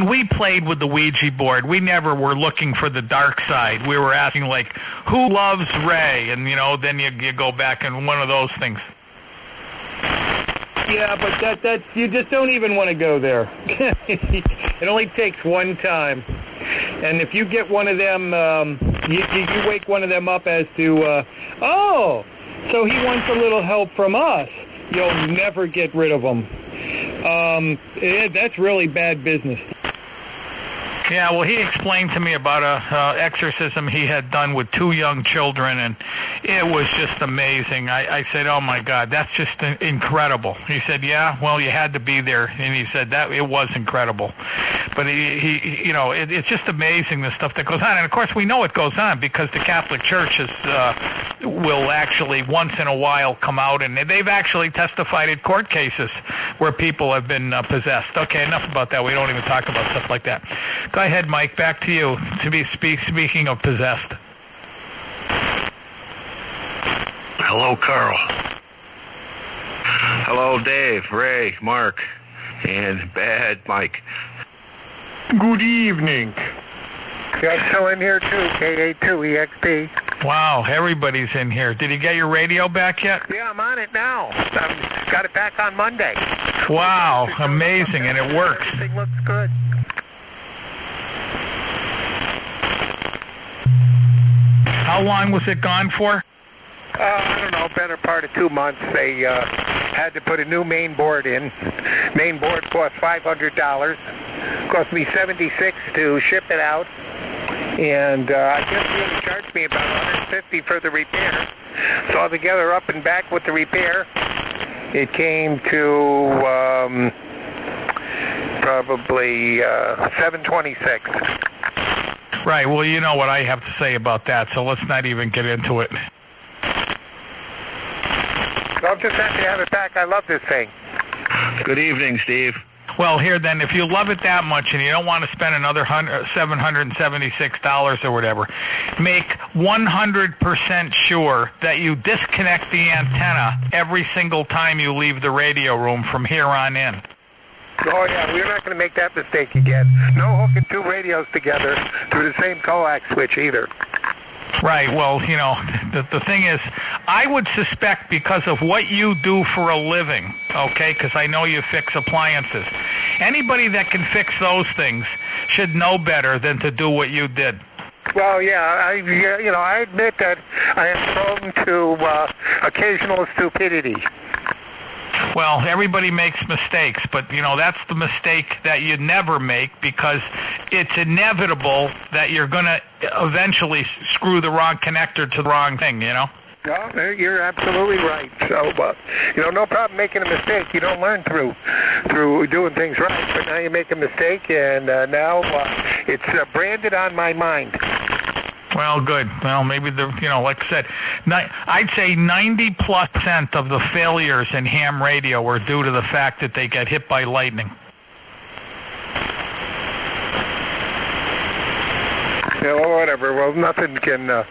we played with the Ouija board, we never were looking for the dark side. We were asking, like, who loves Ray? And, then you go back and one of those things. Yeah, but that you just don't even want to go there. It only takes one time. And if you get one of them, you wake one of them up as to, oh, so he wants a little help from us, you'll never get rid of them. That's really bad business. Yeah, well, he explained to me about a exorcism he had done with 2 young children, and it was just amazing. I said, oh, my God, that's just incredible. He said, yeah, well, you had to be there. And he said that it was incredible. But, it's just amazing, the stuff that goes on. And, of course, we know it goes on because the Catholic Church will actually once in a while come out, and they've actually testified in court cases where people have been possessed. Okay, enough about that. We don't even talk about stuff like that. Go ahead, Mike. Back to you. To be speaking of possessed. Hello, Carl. Hello, Dave, Ray, Mark, and Bad Mike. Good evening. I'm still in here, too, KA2EXP. Wow, everybody's in here. Did you get your radio back yet? Yeah, I'm on it now. I've got it back on Monday. Wow, amazing, and it works. Everything looks good. How long was it gone for? I don't know, better part of 2 months. They had to put a new main board in. Main board cost $500. Cost me $76 to ship it out. And I guess they really charged me about $150 for the repair. So altogether, up and back with the repair, it came to probably $726. Right, well, you know what I have to say about that, so let's not even get into it. I'm just happy to have it back. I love this thing. Good evening, Steve. Well, here then, if you love it that much and you don't want to spend another $776 or whatever, make 100% sure that you disconnect the antenna every single time you leave the radio room from here on in. Oh, yeah, we're not going to make that mistake again. No hooking 2 radios together through the same coax switch either. Right, well, the thing is, I would suspect because of what you do for a living, okay, because I know you fix appliances, anybody that can fix those things should know better than to do what you did. Well, yeah, I admit that I am prone to occasional stupidity. Well, everybody makes mistakes, but, that's the mistake that you never make because it's inevitable that you're going to eventually screw the wrong connector to the wrong thing, No, you're absolutely right. So, no problem making a mistake. You don't learn through doing things right, but now you make a mistake, and now it's branded on my mind. Well, good. Well, maybe like I said, I'd say 90% of the failures in ham radio were due to the fact that they get hit by lightning. Yeah, well, whatever. Well, nothing can. No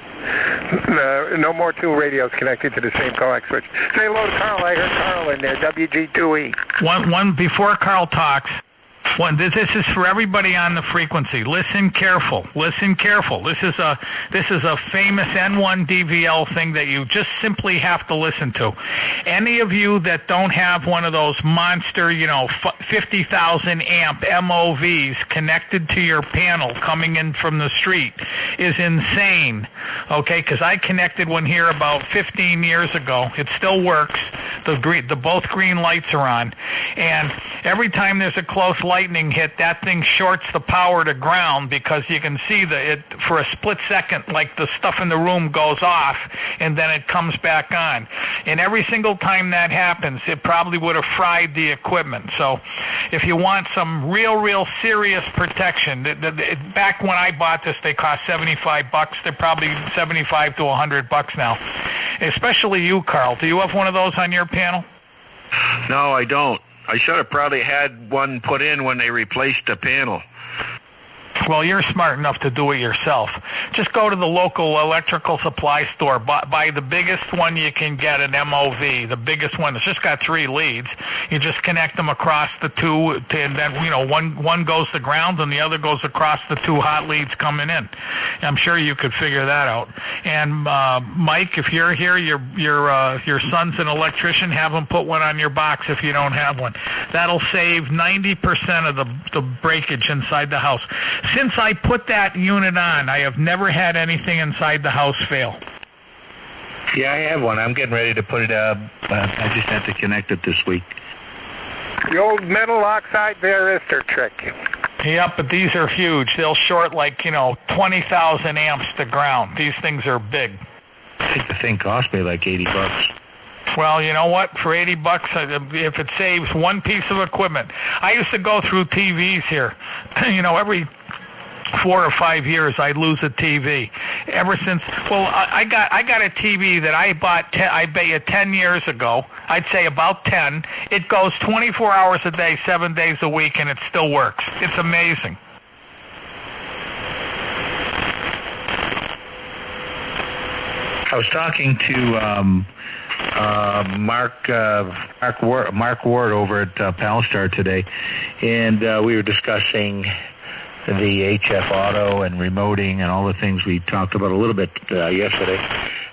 more 2 radios connected to the same coax switch. Say hello to Carl. I heard Carl in there. WG2E. One before Carl talks. This is for everybody on the frequency. Listen careful. Listen careful. This is a famous N1 DVL thing that you just simply have to listen to. Any of you that don't have one of those monster, 50,000 amp MOVs connected to your panel coming in from the street is insane. Okay, because I connected one here about 15 years ago. It still works. The both green lights are on, and every time there's a close lightning hit, that thing shorts the power to ground because you can see it for a split second, like the stuff in the room goes off, and then it comes back on. And every single time that happens, it probably would have fried the equipment. So if you want some real serious protection, back when I bought this, they cost $75. They're probably $75 to $100 now. Especially you, Carl. Do you have one of those on your panel? No, I don't. I should have probably had one put in when they replaced the panel. Well, you're smart enough to do it yourself. Just go to the local electrical supply store, buy the biggest one you can get, an MOV, the biggest one. It's just got 3 leads. You just connect them across the 2, and then one goes to ground and the other goes across the 2 hot leads coming in. I'm sure you could figure that out. And Mike, if you're here, your son's an electrician. Have him put one on your box if you don't have one. That'll save 90% of the breakage inside the house. since I put that unit on, I have never had anything inside the house fail. Yeah, I have one. I'm getting ready to put it up. I just had to connect it this week. The old metal oxide varistor trick. Yep, but these are huge. They'll short 20,000 amps to ground. These things are big. I think the thing cost me like $80. Well, you know what? For $80, if it saves one piece of equipment. I used to go through TVs here. Every 4 or 5 years I'd lose a TV. Ever since, I got a TV that I bought, I bet you 10 years ago. I'd say about 10. It goes 24 hours a day, 7 days a week, and it still works. It's amazing. I was talking to Mark Ward over at Palstar today, and we were discussing the HF Auto and remoting and all the things we talked about a little bit yesterday.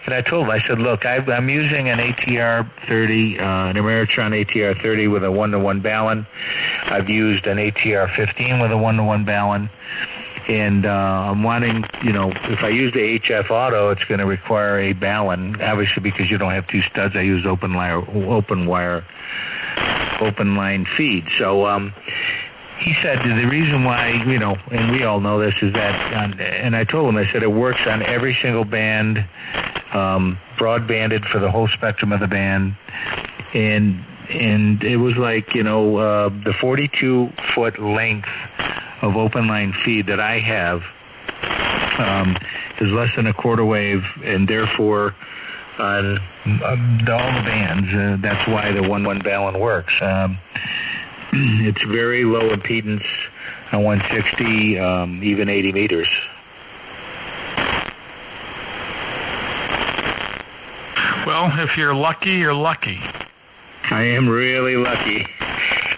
And I told him, I said, look, I'm using an ATR 30, an Ameritron ATR 30 with a 1-to-1 Ballon. I've used an ATR 15 with a 1-to-1 Ballon. And I'm wanting, if I use the HF Auto, it's going to require a Ballon, obviously because you don't have two studs. I used open line feed. So he said the reason why, and we all know this, is that, and I told him, I said it works on every single band, broadbanded for the whole spectrum of the band, and it was like, the 42-foot length of open line feed that I have is less than a quarter wave, and therefore on all the bands, that's why the 1-1 Ballon works. It's very low impedance on 160, even 80 meters. Well, if you're lucky, you're lucky. I am really lucky.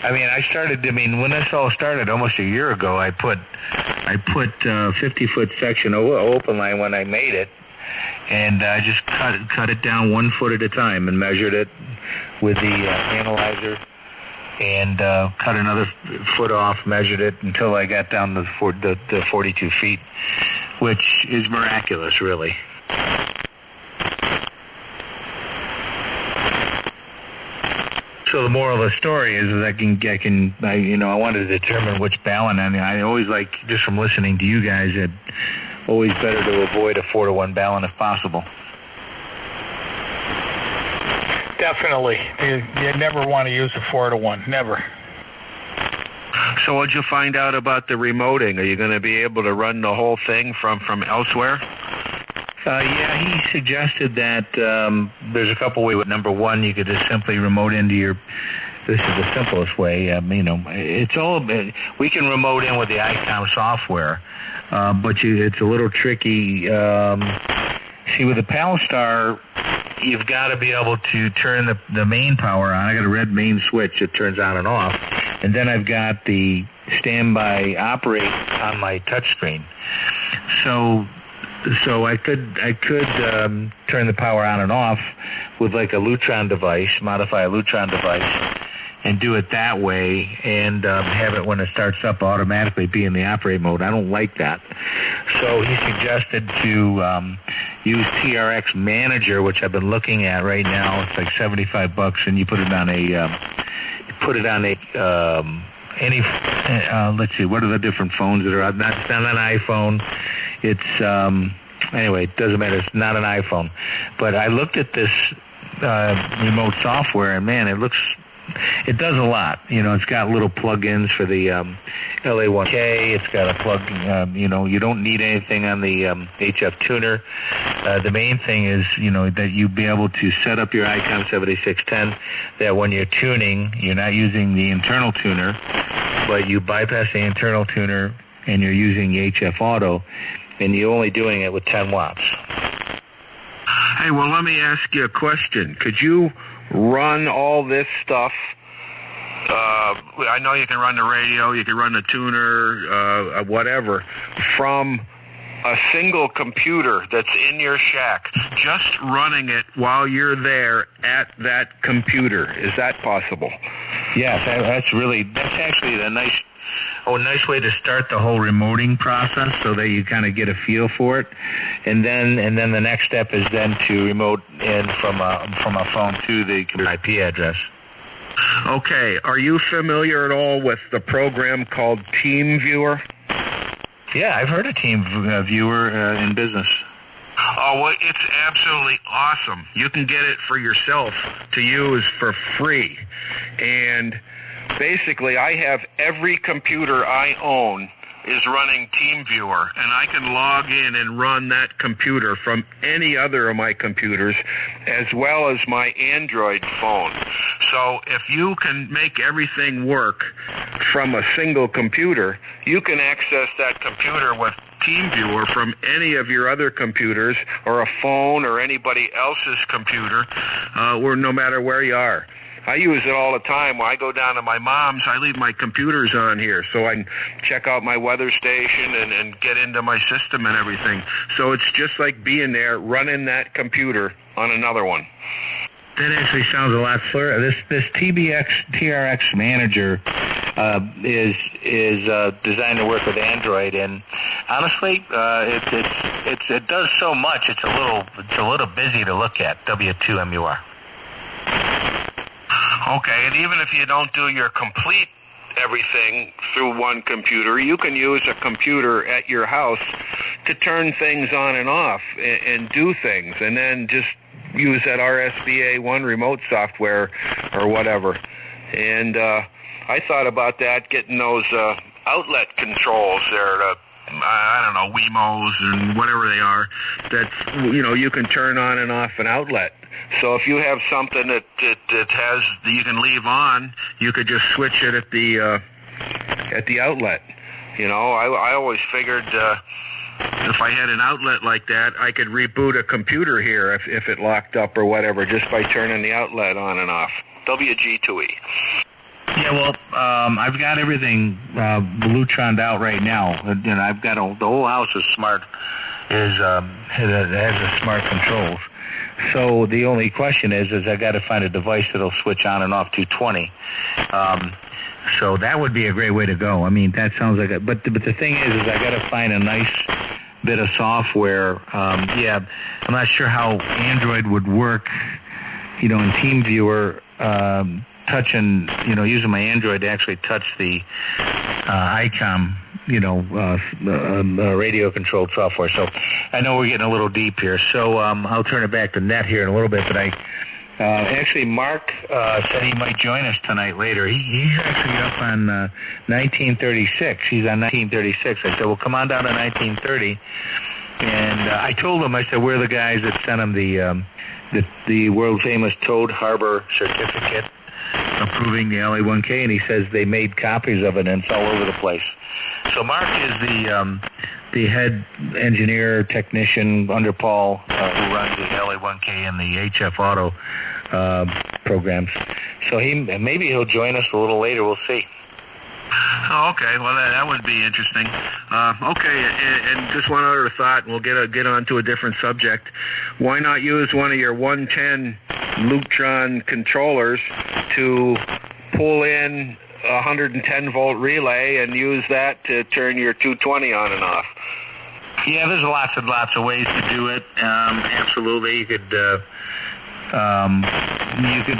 When this all started almost a year ago, I put 50-foot section open line when I made it, and I just cut it down 1 foot at a time and measured it with the analyzer, and cut another foot off, measured it until I got down to the 42 feet, which is miraculous, really. So the moral of the story is that I wanted to determine which Ballon. I always like, just from listening to you guys, it's always better to avoid a 4-to-1 Ballon if possible. Definitely. You never want to use a 4-to-1. Never. So what'd you find out about the remoting? Are you going to be able to run the whole thing from elsewhere? Yeah, he suggested that there's a couple ways. Number one, you could just simply remote into your. This is the simplest way. It's all. We can remote in with the ICOM software, but it's a little tricky. See, with the Palstar, you've got to be able to turn the main power on. I got a red main switch that turns on and off, and then I've got the standby operate on my touchscreen. So I could turn the power on and off with like a Lutron device, modify a Lutron device, and do it that way, and have it when it starts up automatically be in the operate mode. I don't like that. So he suggested to use TRX Manager, which I've been looking at right now. It's like $75, and you put it on let's see, what are the different phones that are out? Not an iPhone. It's anyway, it doesn't matter. It's not an iPhone. But I looked at this remote software, and man, it does a lot. It's got little plug-ins for the LA1K. It's got a plug. You don't need anything on the HF tuner. The main thing is, that you be able to set up your ICOM 7610. That when you're tuning, you're not using the internal tuner, but you bypass the internal tuner and you're using the HF Auto, and you're only doing it with 10 watts. Hey, well, let me ask you a question. Could you run all this stuff? I know you can run the radio, you can run the tuner, whatever, from a single computer that's in your shack, just running it while you're there at that computer. Is that possible? Yes, that's actually the nice a nice way to start the whole remoting process so that you kind of get a feel for it. And then the next step is then to remote in from a phone to the IP address. Okay, are you familiar at all with the program called TeamViewer? Yeah, I've heard of TeamViewer in business. Oh, well, it's absolutely awesome. You can get it for yourself to use for free. And basically, I have every computer I own is running TeamViewer, and I can log in and run that computer from any other of my computers, as well as my Android phone. So if you can make everything work from a single computer, you can access that computer with TeamViewer from any of your other computers or a phone or anybody else's computer, or no matter where you are. I use it all the time. When I go down to my mom's, I leave my computers on here so I can check out my weather station and get into my system and everything. So it's just like being there, running that computer on another one. That actually sounds a lot clearer. This TRX Manager is designed to work with Android, and honestly, it does so much. It's a little busy to look at. W2MUR. Okay, and even if you don't do your complete everything through one computer, you can use a computer at your house to turn things on and off and do things, and then just use that RSBA1 remote software or whatever. And I thought about that, getting those outlet controls there, I don't know, Wemos and whatever they are, that you can turn on and off an outlet. So if you have something that has that you can leave on, you could just switch it at the outlet. I always figured if I had an outlet like that, I could reboot a computer here if it locked up or whatever, just by turning the outlet on and off. WG2E. Yeah, well, I've got everything Lutroned out right now. I've got the whole house is smart. It has a smart controls. So the only question is I got to find a device that'll switch on and off 220. So that would be a great way to go. I mean, that sounds like but the thing is I got to find a nice bit of software. I'm not sure how Android would work, in TeamViewer, touching, using my Android to actually touch the ICOM, radio controlled software. So I know we're getting a little deep here. So I'll turn it back to Ned here in a little bit. But actually, Mark said he might join us tonight later. He's actually up on 1936. He's on 1936. I said, well, come on down to 1930. And I told him, I said, we're the guys that sent him the world famous Toad Harbor certificate approving the LA1K, and he says they made copies of it, and it's all over the place. So Mark is the head engineer, technician under Paul, who runs the LA1K and the HF Auto programs. So maybe he'll join us a little later. We'll see. Oh, okay. Well, that would be interesting. Okay, and just one other thought, and we'll get on to a different subject. Why not use one of your 110 Lutron controllers to pull in a 110-volt relay and use that to turn your 220 on and off? Yeah, there's lots and lots of ways to do it. Absolutely. You could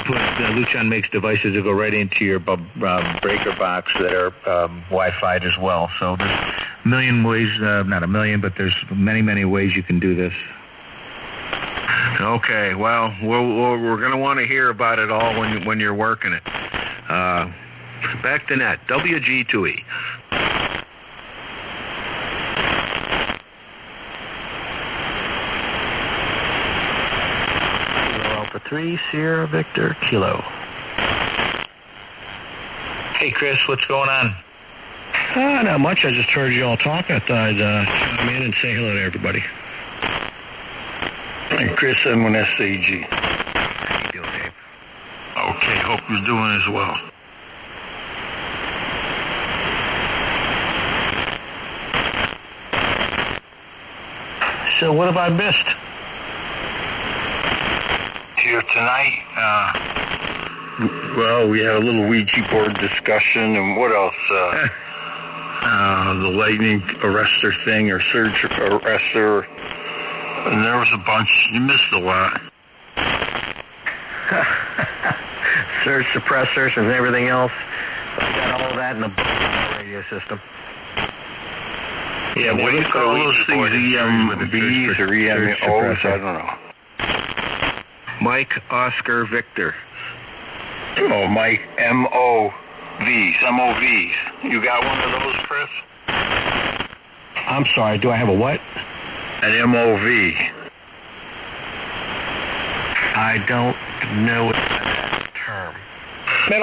put Lutron makes devices that go right into your breaker box that are Wi-Fi'd as well. So there's a million ways, not a million, but there's many, many ways you can do this. Okay, well, we're going to want to hear about it all when you're working it. Back to net, WG2E. Alpha 3, Sierra Victor, Kilo. Hey, Chris, what's going on? Not much. I just heard you all talking. I thought I'd chime in and say hello to everybody. And Chris M1SAG. How you doing, Dave? Okay, hope you're doing as well. So what have I missed? Here tonight, well, we had a little Ouija board discussion, and what else? the lightning arrestor thing or surge arrestor. And there was a bunch. You missed a lot. Surge suppressors and everything else. I got all of that in the radio system. Yeah, what do you call those things? EMBs or EMOs? I don't know. Mike Oscar Victor. Oh, Mike MOVs. MOVs. You got one of those, Chris? I'm sorry, do I have a what? An MOV. I don't know that term. The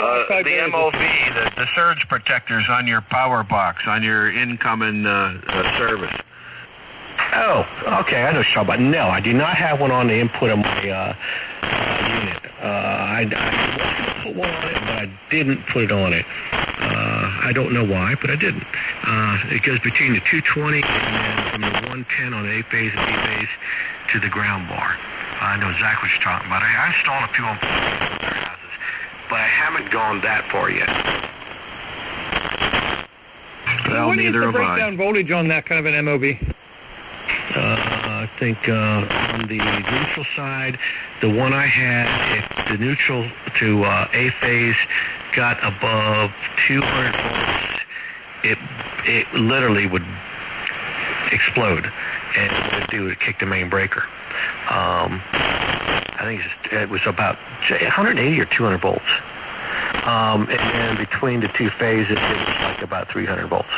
MOV, the surge protectors on your power box, on your incoming service. Oh, okay, I know what you're talking about. No, I do not have one on the input of my unit. I wanted to put one on it, but I didn't put it on it. I don't know why, but I didn't. It goes between the 220 and then from the 110 on the A-phase and B-phase to the ground bar. I know exactly what you're talking about. I installed a few on their houses, but I haven't gone that far yet. Well, what is neither the have I. breakdown voltage on that kind of an MOV? I think on the neutral side, the one I had, if the neutral to A-phase got above 200 volts, it literally would explode, and what it would do is kick the main breaker. I think it was about 180 or 200 volts. And then between the two phases, it was like about 300 volts.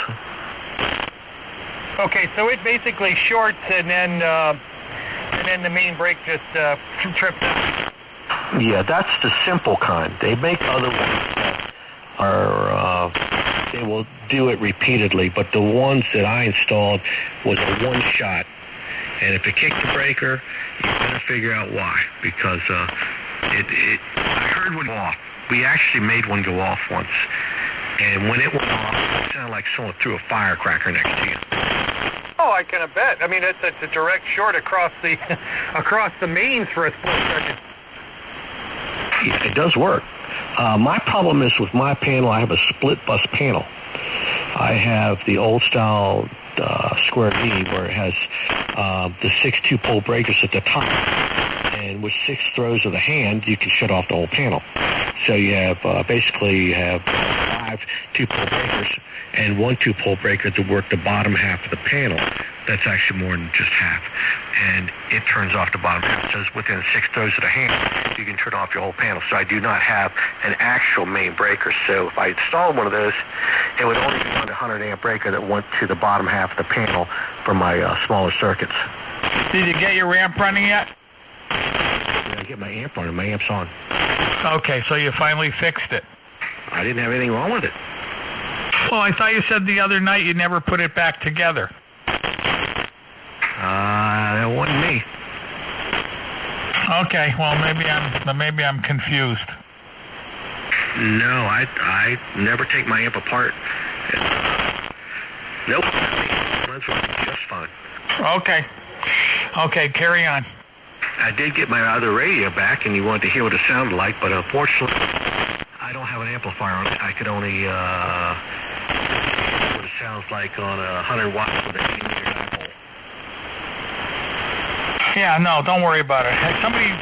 Okay, so it basically shorts and then the main brake just trips out. Yeah, that's the simple kind. They make other ones that are, they will do it repeatedly, but the ones that I installed was a one shot. And if it kicked the breaker, you better figure out why, because I heard one go off. We actually made one go off once. And when it went off, it sounded like someone threw a firecracker next to you. Oh, I can bet. I mean, it's a direct short across the mains for a split second. Yeah, it does work. My problem is with my panel, I have a split bus panel. I have the old style square V where it has the 6 2-pole breakers at the top. And with 6 throws of the hand, you can shut off the whole panel. So you have basically 5 2-pole breakers and 1 2-pole breaker to work the bottom half of the panel. That's actually more than just half. And it turns off the bottom half. So within 6 throws of the hand, you can turn off your whole panel. So I do not have an actual main breaker. So if I installed one of those, it would only be on a 100 amp breaker that went to the bottom half of the panel for my smaller circuits. Did you get your amp running yet? I get my amp on, and my amp's on. Okay, so you finally fixed it. I didn't have anything wrong with it. Well, I thought you said the other night you never put it back together. That wasn't me. Okay, well maybe I'm confused. No, I never take my amp apart. Nope. That's running just fine. Okay, carry on. I did get my other radio back, and you wanted to hear what it sounded like, but unfortunately, I don't have an amplifier on it. I could only hear what it sounds like on 100 watts with an 80-meter dipole. Yeah, no, don't worry about it.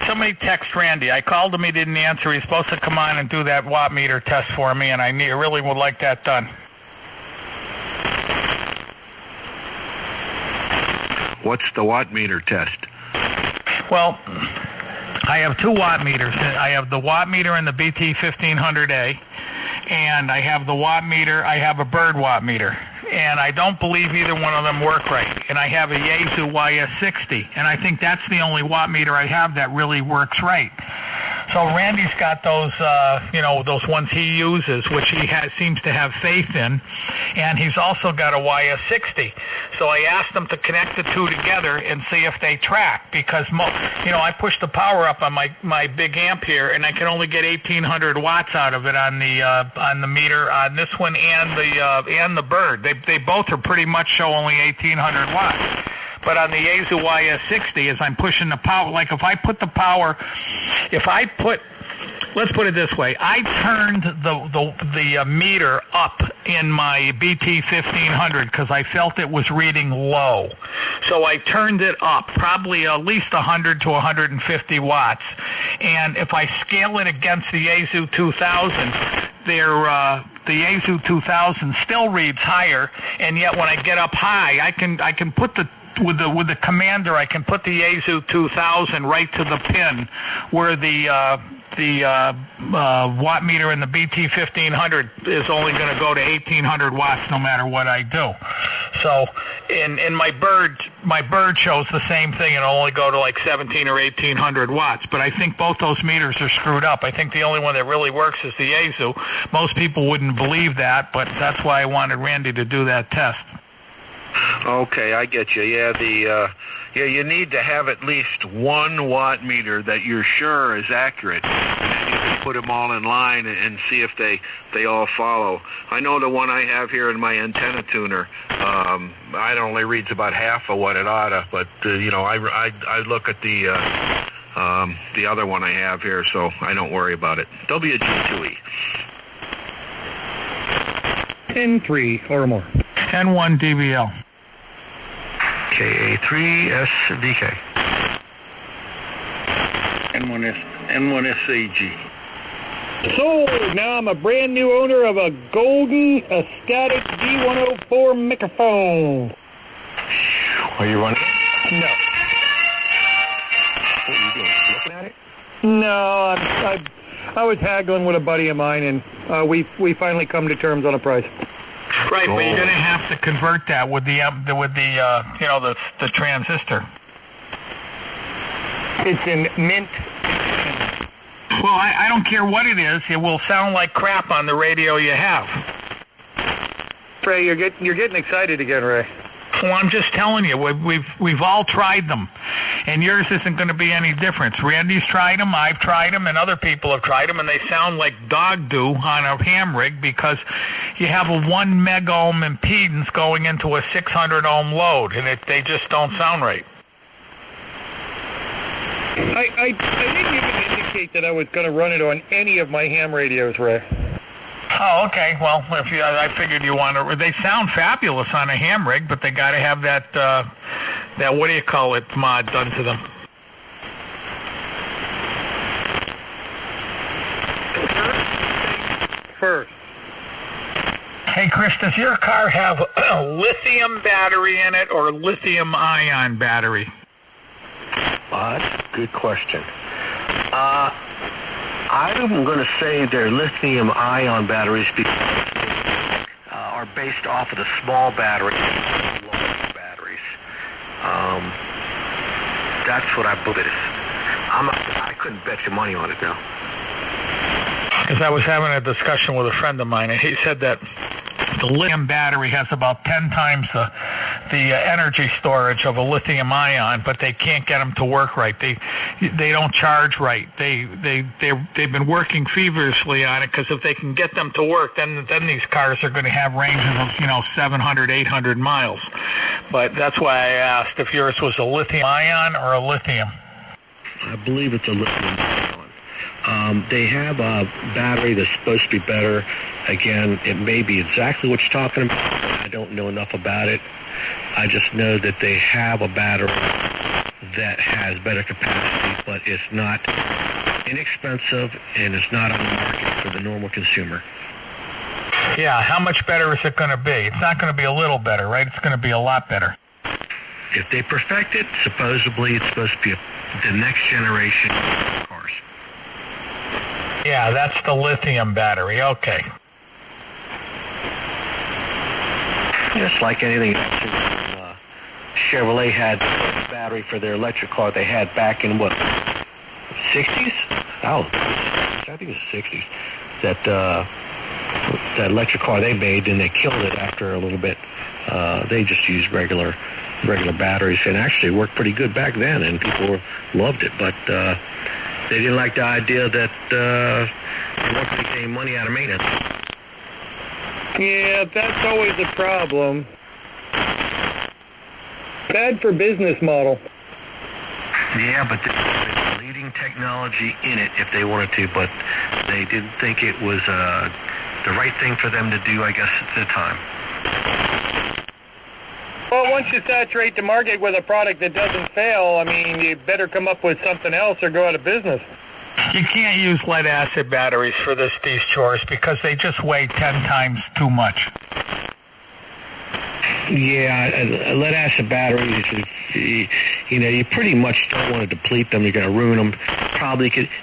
Somebody text Randy. I called him, he didn't answer. He's supposed to come on and do that watt meter test for me, and I really would like that done. What's the watt meter test? Well, I have 2 watt meters. I have the watt meter in the BT1500A, and I have the watt meter. I have a Bird watt meter, and I don't believe either one of them work right. And I have a Yaesu YS60, and I think that's the only watt meter I have that really works right. So Randy's got those, those ones he uses, which he seems to have faith in, and he's also got a YS60. So I asked him to connect the two together and see if they track, because I push the power up on my big amp here, and I can only get 1,800 watts out of it on the meter on this one and the Bird. They both are pretty much show only 1,800 watts. But on the Yaesu YS60, as I'm pushing the power, like if I put let's put it this way. I turned the meter up in my BT 1500 because I felt it was reading low. So I turned it up, probably at least 100 to 150 watts. And if I scale it against the Yaesu 2000, the Yaesu 2000 still reads higher, and yet when I get up high, I can put with the commander, I can put the Yaesu 2000 right to the pin where the watt meter in the BT 1500 is only going to go to 1800 watts no matter what I do. So in my bird shows the same thing, and it'll only go to like 17 or 1800 watts. But I think both those meters are screwed up. I think the only one that really works is the Yaesu. Most people wouldn't believe that, but that's why I wanted Randy to do that test. Okay, I get you. Yeah, you need to have at least 1 watt meter that you're sure is accurate. And then you can put them all in line and see if they all follow. I know the one I have here in my antenna tuner, it only reads about half of what it oughta, but I look at the other one I have here, so I don't worry about it. WG2E. N3 or more. N1 DBL. KA3SDK. N1SAG. So, now I'm a brand new owner of a Golden Astatic D104 microphone. Are you running? No. What are you doing? Looking at it? No, I was haggling with a buddy of mine, and we finally come to terms on a price. Right, but you're going to have to convert that with the transistor. It's in mint. Well, I don't care what it is. It will sound like crap on the radio you have. Ray, you're getting excited again, Ray. Well, I'm just telling you, we've all tried them, and yours isn't going to be any different. Randy's tried them, I've tried them, and other people have tried them, and they sound like dog do on a ham rig because you have a 1 meg ohm impedance going into a 600 ohm load, and they just don't sound right. I didn't even indicate that I was going to run it on any of my ham radios, Ray. Oh, okay. Well, I figured you want to. They sound fabulous on a ham rig, but they got to have that what do you call it mod done to them. First. Hey, Chris, does your car have a lithium battery in it or lithium-ion battery? That's a good question. I'm going to say they're lithium-ion batteries because they are based off of the small batteries, large batteries. That's what I believe it is. I couldn't bet you money on it now. Because I was having a discussion with a friend of mine, and he said that the lithium battery has about 10 times the energy storage of a lithium ion, but they can't get them to work right. They don't charge right. They've been working feverishly on it because if they can get them to work, then these cars are going to have ranges of 700, 800 miles. But that's why I asked if yours was a lithium ion or a lithium. I believe it's a lithium ion. They have a battery that's supposed to be better. Again, it may be exactly what you're talking about. I don't know enough about it. I just know that they have a battery that has better capacity, but it's not inexpensive and it's not on the market for the normal consumer. Yeah, how much better is it going to be? It's not going to be a little better, right? It's going to be a lot better. If they perfect it, supposedly it's supposed to be the next generation of cars. Yeah, that's the lithium battery. Okay. Just like anything else, Chevrolet had a battery for their electric car they had back in, 60s? Oh, I think it was the 60s. That electric car they made, and they killed it after a little bit. They just used regular batteries, and actually it worked pretty good back then, and people loved it. But they didn't like the idea that they weren't going to get any money out of maintenance. Yeah, that's always a problem. Bad for business model. Yeah, but this is a leading putting technology in it if they wanted to, but they didn't think it was the right thing for them to do, I guess, at the time. Well, once you saturate the market with a product that doesn't fail, I mean, you better come up with something else or go out of business. You can't use lead-acid batteries for these chores because they just weigh 10 times too much. Yeah, lead-acid batteries, you pretty much don't want to deplete them. You're going to ruin them.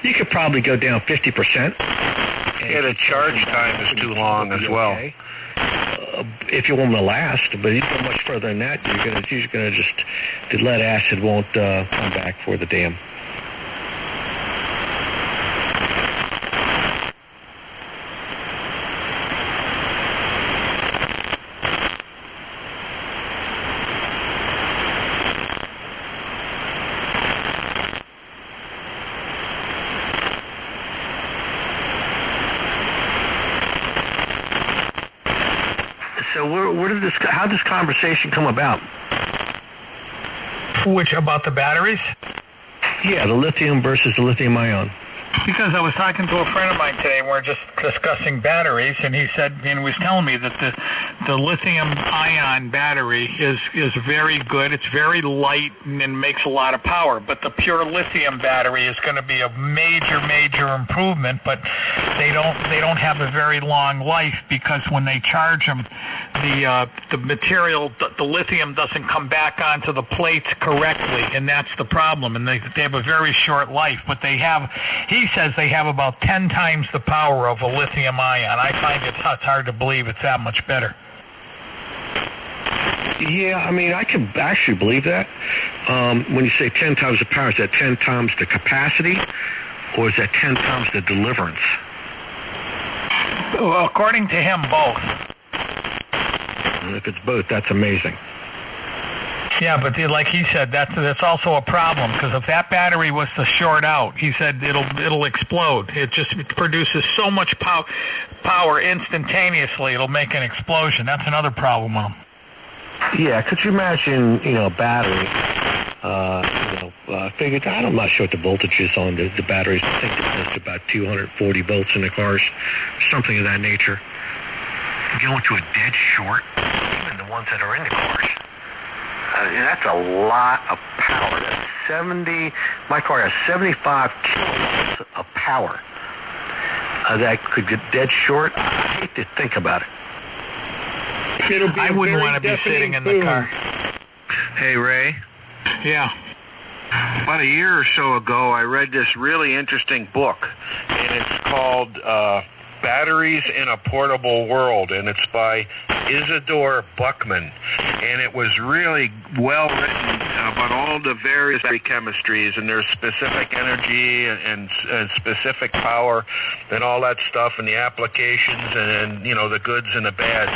You could probably go down 50%. Yeah, the charge time is too long as well. Okay. If you want them to last, but if you go much further than that, you're going to just, the lead acid won't come back for the dam. So how did this conversation come about? Which, about the batteries? Yeah, the lithium versus the lithium ion. Because I was talking to a friend of mine today, and we're just discussing batteries, and he was telling me that the lithium-ion battery is very good. It's very light and makes a lot of power. But the pure lithium battery is going to be a major improvement. But they don't have a very long life because when they charge them, the material, the lithium doesn't come back onto the plates correctly, and that's the problem. And they have a very short life. But he says they have about 10 times the power of a lithium ion. I find it's hard to believe it's that much better. Yeah, I mean, I can actually believe that. When you say 10 times the power, is that 10 times the capacity, or is that 10 times the deliverance? Well, according to him, both. And if it's both, that's amazing. Yeah, but like he said, that's also a problem, because if that battery was to short out, he said it'll explode. It produces so much power instantaneously, it'll make an explosion. That's another problem with them. Yeah, could you imagine, a battery, figured, I'm not sure what the voltage is on the batteries. I think it's about 240 volts in the cars, something of that nature. Going to a dead short, even the ones that are in the cars. That's a lot of power. My car has 75 kilowatts of power. That could get dead short. I hate to think about it. I wouldn't want to be sitting in the car. Hey, Ray. Yeah. About a year or so ago, I read this really interesting book, and it's called Batteries in a Portable World, and it's by Isidore Buckman, and it was really well written about all the various chemistries and their specific energy and specific power and all that stuff, and the applications and the goods and the bads.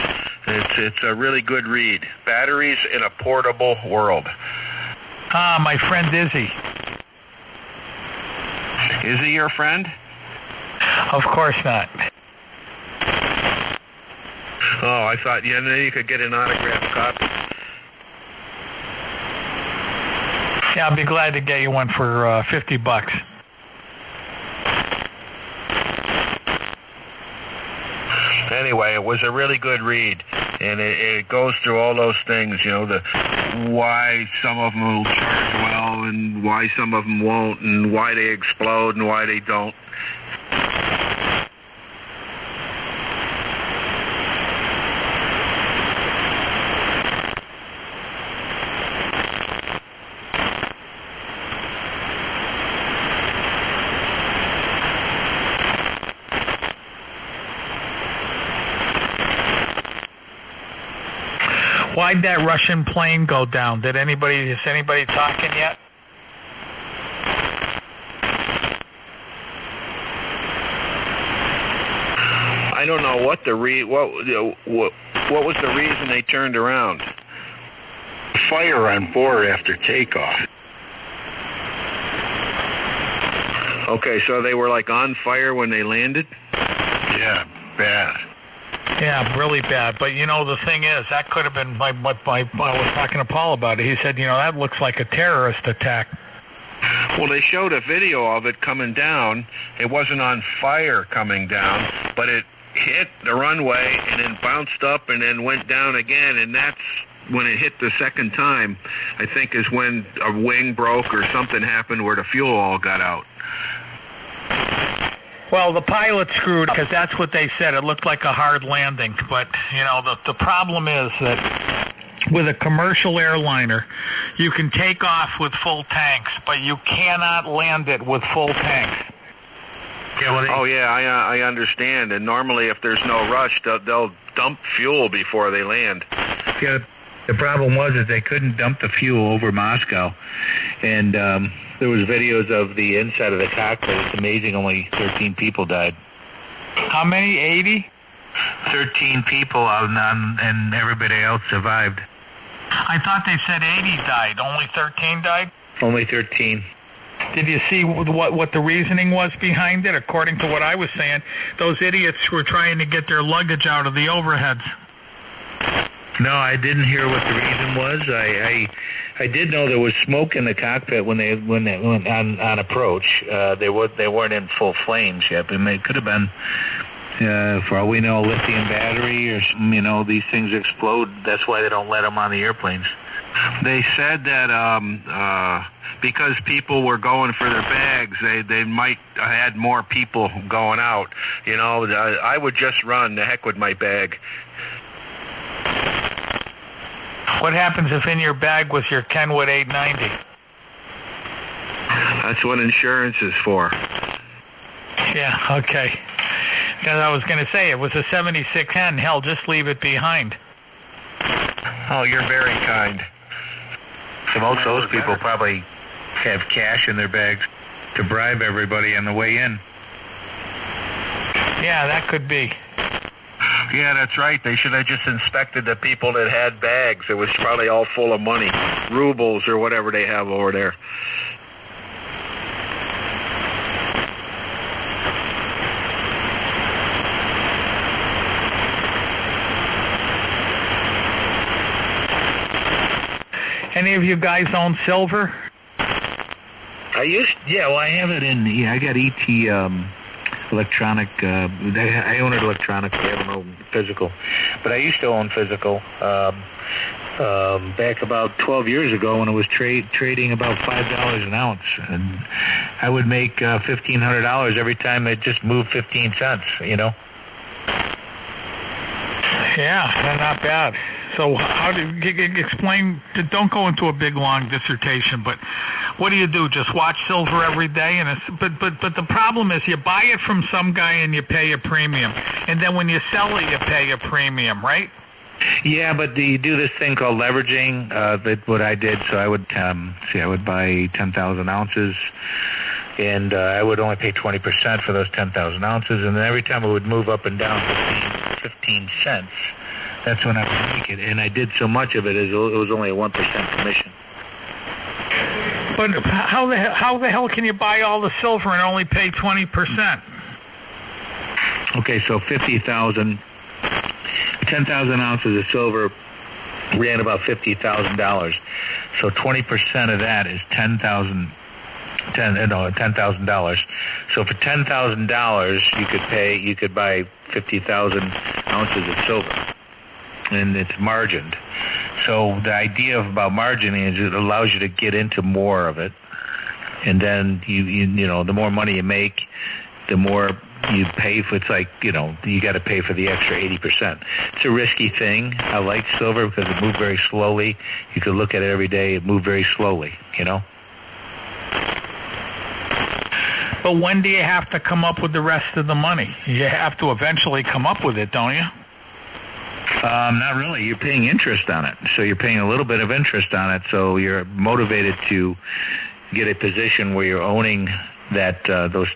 It's a really good read. Batteries in a Portable World. My friend Izzy. Is he your friend? Of course not. Oh, I thought you could get an autographed copy. Yeah, I'll be glad to get you one for $50. Anyway, it was a really good read, and it goes through all those things, why some of them will charge well and why some of them won't, and why they explode and why they don't. Why'd that Russian plane go down? Is anybody talking yet? I don't know what was the reason they turned around. Fire on board after takeoff. Okay, so they were like on fire when they landed? Yeah, bad. Yeah, really bad. But, the thing is, that could have been I was talking to Paul about it. He said, that looks like a terrorist attack. Well, they showed a video of it coming down. It wasn't on fire coming down, but it hit the runway and then bounced up and then went down again, and that's when it hit the second time, I think, is when a wing broke or something happened where the fuel all got out. Well, the pilot screwed because that's what they said. It looked like a hard landing. But, you know, the problem is that with a commercial airliner, you can take off with full tanks, but you cannot land it with full tanks. Yeah, well, I understand. And normally if there's no rush, they'll dump fuel before they land. Yeah, the problem was that they couldn't dump the fuel over Moscow. And there was videos of the inside of the cockpit. It's amazing, only 13 people died. How many? 80? 13 people, and everybody else survived. I thought they said 80 died. Only 13 died? Only 13. Did you see what the reasoning was behind it? According to what I was saying, those idiots were trying to get their luggage out of the overheads. No, I didn't hear what the reason was. I did know there was smoke in the cockpit when they went on approach. They weren't in full flames yet, but it could have been, for all we know, a lithium battery or something. You know, these things explode. That's why they don't let them on the airplanes. They said that because people were going for their bags, they might have had more people going out. You know, I would just run. The heck with my bag. What happens if in your bag was your Kenwood 890? That's what insurance is for. Yeah, okay. Because I was going to say, it was a 7610. Hell, just leave it behind. Oh, you're very kind. So most of those people probably have cash in their bags to bribe everybody on the way in. Yeah, that could be. Yeah, that's right. They should have just inspected the people that had bags. It was probably all full of money, rubles or whatever they have over there. Any of you guys own silver? I have it in. Yeah, I got ET. Electronic, I own it electronically. I don't own physical, but I used to own physical back about 12 years ago when it was trading about $5 an ounce, and I would make $1,500 every time it just moved 15 cents. You know. Yeah, not bad. So how do you explain? Don't go into a big long dissertation, but what do you do? Just watch silver every day, but the problem is you buy it from some guy and you pay a premium, and then when you sell it, you pay a premium, right? Yeah, but you do this thing called leveraging. That's what I did. So I would I would buy 10,000 ounces. And I would only pay 20% for those 10,000 ounces, and then every time it would move up and down 15 cents, that's when I would make it. And I did so much of it, it was only a 1% commission. But how the hell can you buy all the silver and only pay 20%? Okay, so 10,000 ounces of silver ran about $50,000. So 20% of that is $10,000. So for $10,000, you could buy 50,000 ounces of silver, and it's margined. So the idea about margining is it allows you to get into more of it, and then you know the more money you make, the more you pay for. It's like, you know, you got to pay for the extra 80%. It's a risky thing. I like silver because it moved very slowly. You could look at it every day. It moved very slowly, you know. But when do you have to come up with the rest of the money? You have to eventually come up with it, don't you? Not really. You're paying interest on it. So you're paying a little bit of interest on it. So you're motivated to get a position where you're owning those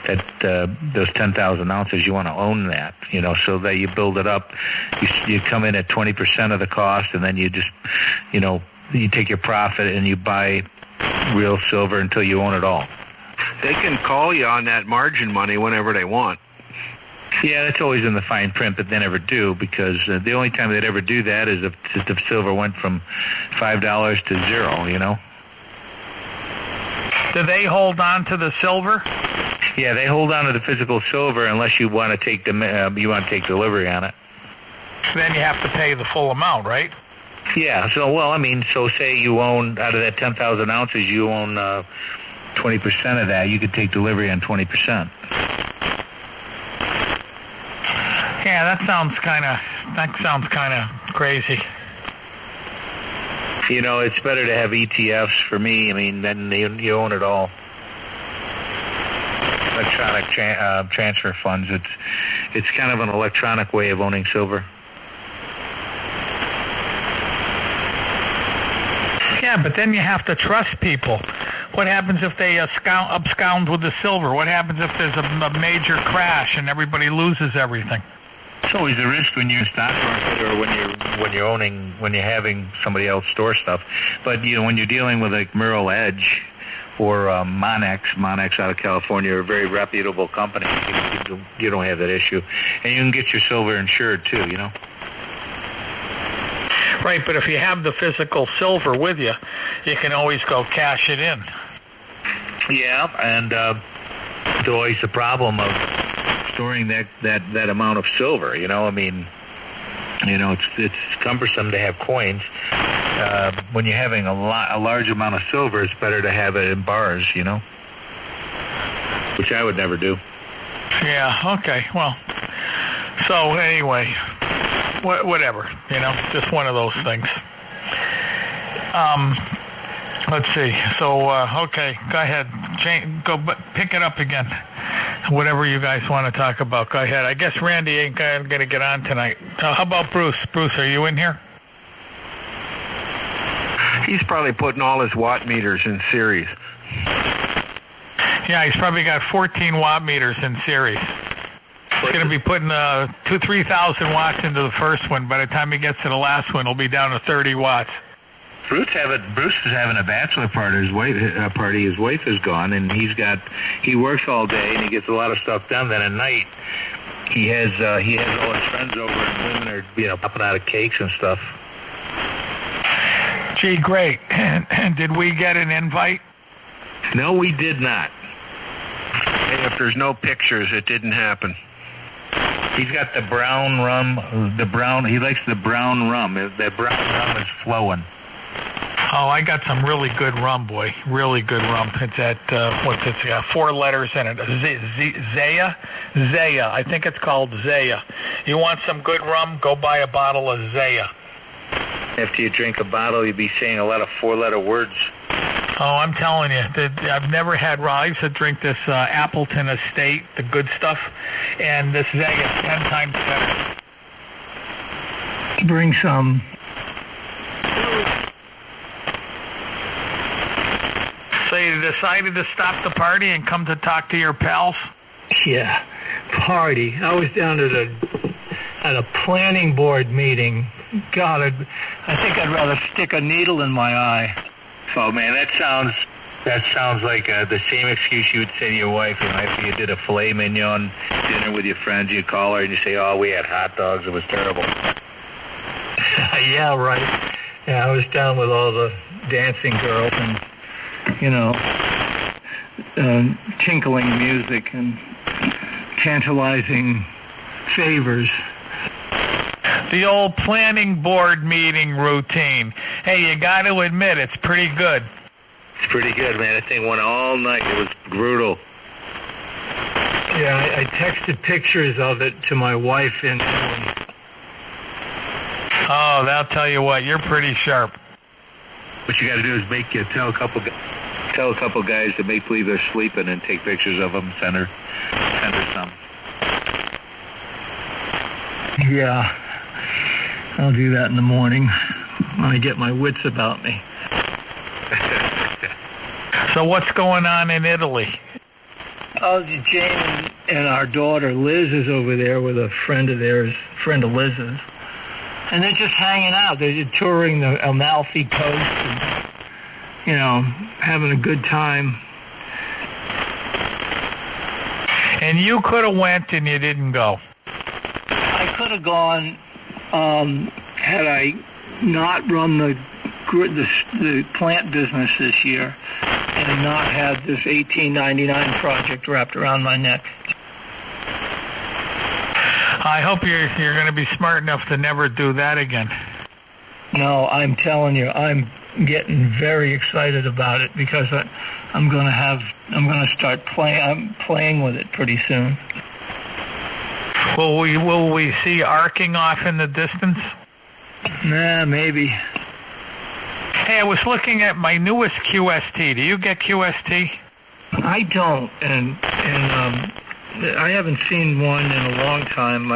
10,000 ounces. You want to own that, you know, so that you build it up. You come in at 20% of the cost, and then you just, you know, you take your profit and you buy real silver until you own it all. They can call you on that margin money whenever they want. Yeah, that's always in the fine print, but they never do, because the only time they'd ever do that is if the silver went from $5 to $0, you know? Do they hold on to the silver? Yeah, they hold on to the physical silver unless you want to take delivery on it. Then you have to pay the full amount, right? Yeah. So say you own, out of that 10,000 ounces, you own 20% of that. You could take delivery on 20%. Yeah, that sounds kind of crazy. You know, it's better to have ETFs for me. I mean, then you own it all. Electronic transfer funds. It's kind of an electronic way of owning silver. Yeah, but then you have to trust people. What happens if they abscond with the silver? What happens if there's a major crash and everybody loses everything? It's always a risk when you're a stock market or when you're having somebody else store stuff. But when you're dealing with like Merrill Edge or Monex out of California, are a very reputable company, you don't have that issue, and you can get your silver insured too. Right, but if you have the physical silver with you, you can always go cash it in. Yeah, and there's always the problem of storing that amount of silver. I mean, it's cumbersome to have coins. When you're having a large amount of silver, it's better to have it in bars. Which I would never do. Yeah. Okay. Well. So anyway, whatever. Just one of those things. Let's see. So okay, go ahead. Pick it up again. Whatever you guys want to talk about, go ahead. I guess Randy ain't going to get on tonight. How about Bruce? Bruce, are you in here? He's probably putting all his watt meters in series. Yeah, he's probably got 14 watt meters in series. He's going to be putting 3,000 watts into the first one. By the time he gets to the last one, he'll be down to 30 watts. Bruce is having a bachelor party. His wife is gone, and he works all day, and he gets a lot of stuff done. Then at night, he has all his friends over, and women are popping out of cakes and stuff. Gee, great. And did we get an invite? No, we did not. And if there's no pictures, it didn't happen. He's got the brown rum. He likes the brown rum. That brown rum is flowing. Oh, I got some really good rum, boy. Really good rum. It's at, what's it? It's got 4 letters in it. Zaya? Zaya. I think it's called Zaya. You want some good rum? Go buy a bottle of Zaya. After you drink a bottle, you'd be saying a lot of 4-letter words. Oh, I'm telling you, I've never had rum. I used to drink this Appleton Estate, the good stuff, and this Zaya is 10 times better. Bring some. So you decided to stop the party and come to talk to your pals? Yeah, party. I was down at a planning board meeting. God, I think I'd rather stick a needle in my eye. Oh man, that sounds like the same excuse you would say to your wife. After you did a filet mignon dinner with your friends, you call her and you say, "Oh, we had hot dogs. It was terrible." Yeah, right. Yeah, I was down with all the dancing girls and, tinkling music and tantalizing favors. The old planning board meeting routine. Hey, you got to admit, it's pretty good. It's pretty good, man. That thing went all night. It was brutal. Yeah, I texted pictures of it to my wife in Italy. Oh, that'll tell you what. You're pretty sharp. What you got to do is tell a couple guys to make believe they're sleeping and take pictures of them. Send her some. Yeah, I'll do that in the morning when I get my wits about me. So what's going on in Italy? Oh, Jane and our daughter Liz is over there with a friend of Liz's. And they're just hanging out. They're just touring the Amalfi Coast and, having a good time. And you could have went and you didn't go. I could have gone had I not run the plant business this year. and not have this 1899 project wrapped around my neck. I hope you're going to be smart enough to never do that again. No, I'm telling you, I'm getting very excited about it because I'm going to start playing. I'm playing with it pretty soon. Will we see arcing off in the distance? Nah, maybe. Hey, I was looking at my newest QST. Do you get QST? I don't, and I haven't seen one in a long time.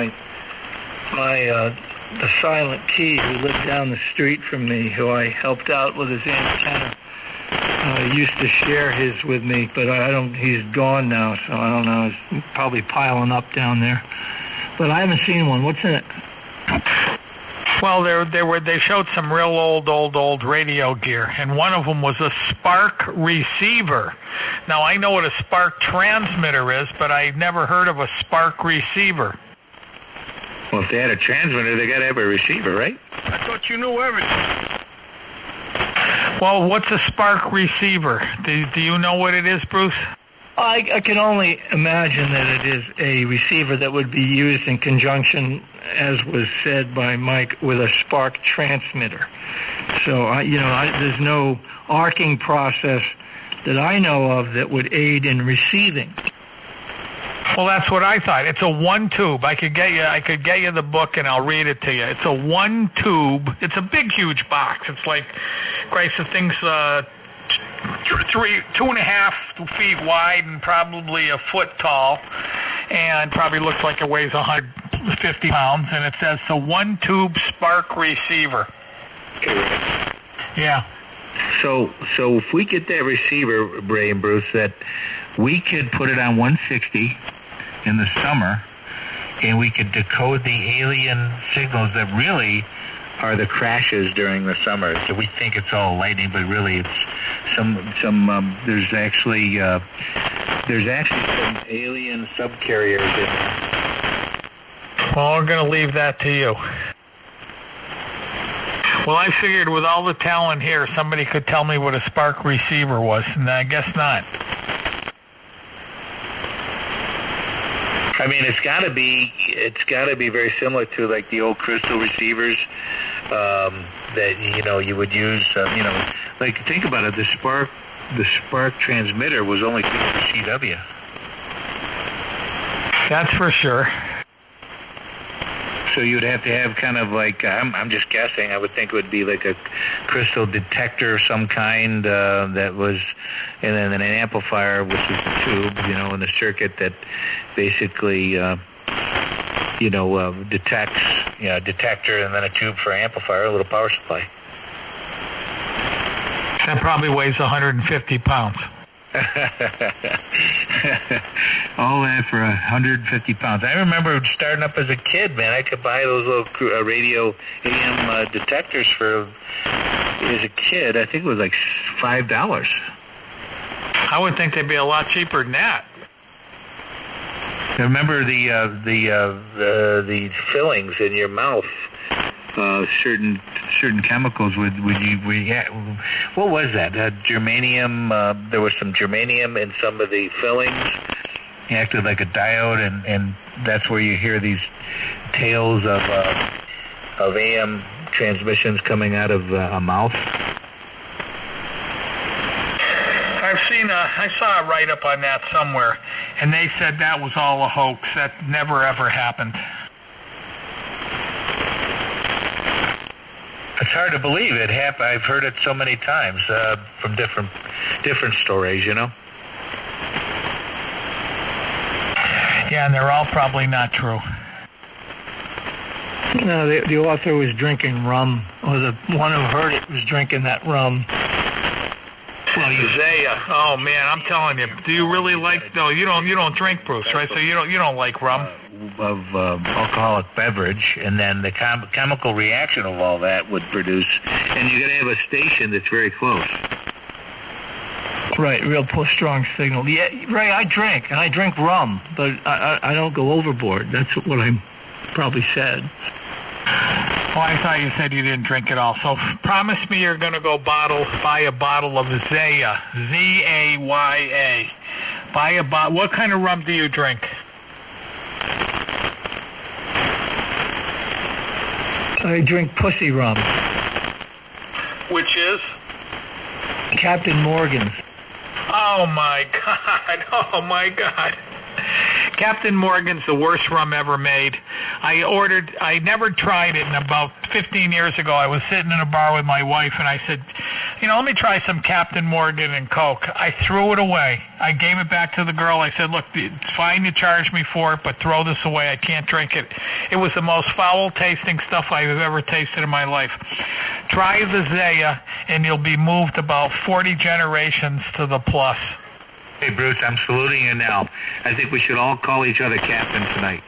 The Silent T, who lived down the street from me, who I helped out with his antenna, used to share his with me, but he's gone now, so I don't know. It's probably piling up down there. But I haven't seen one. What's in it? Well, they showed some real old radio gear, and one of them was a Spark receiver. Now, I know what a Spark transmitter is, but I've never heard of a Spark receiver. Well, if they had a transmitter, they got to have a receiver, right? I thought you knew everything. Well, what's a Spark receiver? Do you know what it is, Bruce? I can only imagine that it is a receiver that would be used in conjunction, as was said by Mike, with a Spark transmitter. So, there's no arcing process that I know of that would aid in receiving. Well, that's what I thought. It's a one tube. I could get you the book and I'll read it to you. It's a one tube. It's a big, huge box. It's like, Christ, the thing's 2.5 feet wide and probably a foot tall, and probably looks like it weighs 150 pounds. And it says the one tube Spark receiver. Yeah. So if we get that receiver, Ray and Bruce, that we could put it on 160 in the summer, and we could decode the alien signals that really are the crashes during the summer. So we think it's all lightning, but really it's there's actually some alien subcarriers in there. Well, we're going to leave that to you. Well, I figured with all the talent here, somebody could tell me what a Spark receiver was, and I guess not. I mean, it's got to be very similar to like the old crystal receivers that you would use. Like think about it, the Spark transmitter was only good for CW. That's for sure. So you'd have to have kind of like, I'm just guessing, I would think it would be like a crystal detector of some kind that was, and then an amplifier, which is a tube, in a circuit that basically, detects, a detector and then a tube for amplifier, a little power supply. That probably weighs 150 pounds. All that for 150 pounds. I remember starting up as a kid, man. I could buy those little radio AM detectors as a kid. I think it was like $5. I would think they'd be a lot cheaper than that. I remember the fillings in your mouth. Certain chemicals what was that? Germanium. There was some germanium in some of the fillings. It acted like a diode, and that's where you hear these tales of AM transmissions coming out of a mouth. I saw a write-up on that somewhere, and they said that was all a hoax. That never ever happened. It's hard to believe it happened. I've heard it so many times from different stories, Yeah, and they're all probably not true. No, the author was drinking rum, or the one who heard it was drinking that rum. Well, Isaiah. Oh man, I'm telling you. Do you really like? No, you don't drink, Bruce, right? So you don't like rum. Of alcoholic beverage, and then the chemical reaction of all that would produce, and you're going to have a station that's very close. Right, real strong signal. Yeah, Ray, I drink, and I drink rum, but I don't go overboard. That's what I probably said. Oh, I thought you said you didn't drink at all. So promise me you're going to go buy a bottle of Zaya, Z-A-Y-A. Buy a bottle. What kind of rum do you drink? I drink pussy rum. Which is? Captain Morgan's. Oh, my God. Oh, my God. Captain Morgan's the worst rum ever made. I never tried it, and about 15 years ago, I was sitting in a bar with my wife, and I said, let me try some Captain Morgan and Coke. I threw it away. I gave it back to the girl. I said, look, it's fine you charge me for it, but throw this away. I can't drink it. It was the most foul-tasting stuff I've ever tasted in my life. Try the Zaya, and you'll be moved about 40 generations to the plus. Hey, Bruce, I'm saluting you now. I think we should all call each other Captain tonight.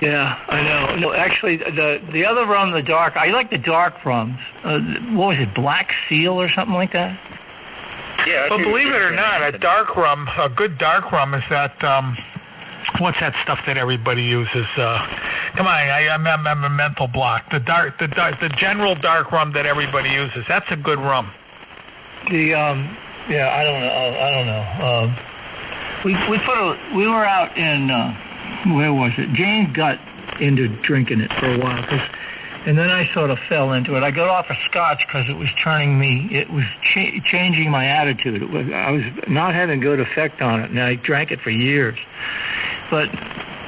Yeah, I know. No, actually, the other rum, the dark, I like the dark rums. What was it, Black Seal or something like that? Yeah. But believe it or not, a dark rum, a good dark rum is that, what's that stuff that everybody uses? Come on, I'm a mental block. The general dark rum that everybody uses, that's a good rum. Yeah, I don't know. We were out in where was it? Jane got into drinking it for a while, and then I sort of fell into it. I got off of scotch because it was turning me. It was changing my attitude. I was not having good effect on it, and I drank it for years. But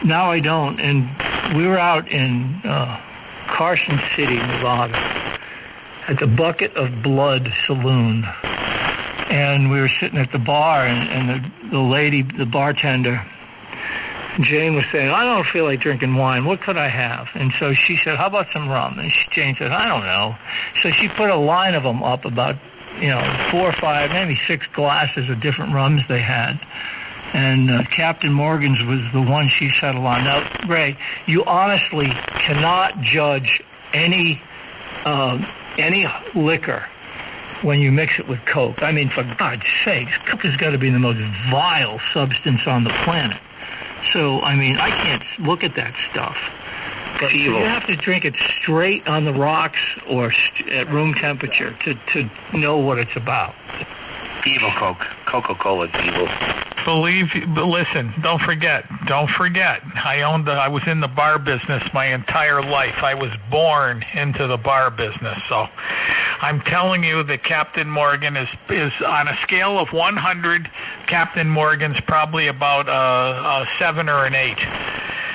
now I don't. And we were out in Carson City, Nevada, at the Bucket of Blood Saloon. And we were sitting at the bar, and the lady, the bartender, Jane was saying, I don't feel like drinking wine. What could I have? And so she said, how about some rum? And Jane said, I don't know. So she put a line of them up, about 4 or 5, maybe 6 glasses of different rums they had. And Captain Morgan's was the one she settled on. Now, Ray, you honestly cannot judge any liquor when you mix it with Coke. I mean, for God's sakes, Coke has got to be the most vile substance on the planet. So, I mean, I can't look at that stuff. But you have to drink it straight on the rocks or at room temperature to know what it's about. Evil Coke. Coca-Cola's evil. But listen, don't forget. I was in the bar business my entire life. I was born into the bar business. So I'm telling you that Captain Morgan is on a scale of 100, Captain Morgan's probably about a 7 or an 8.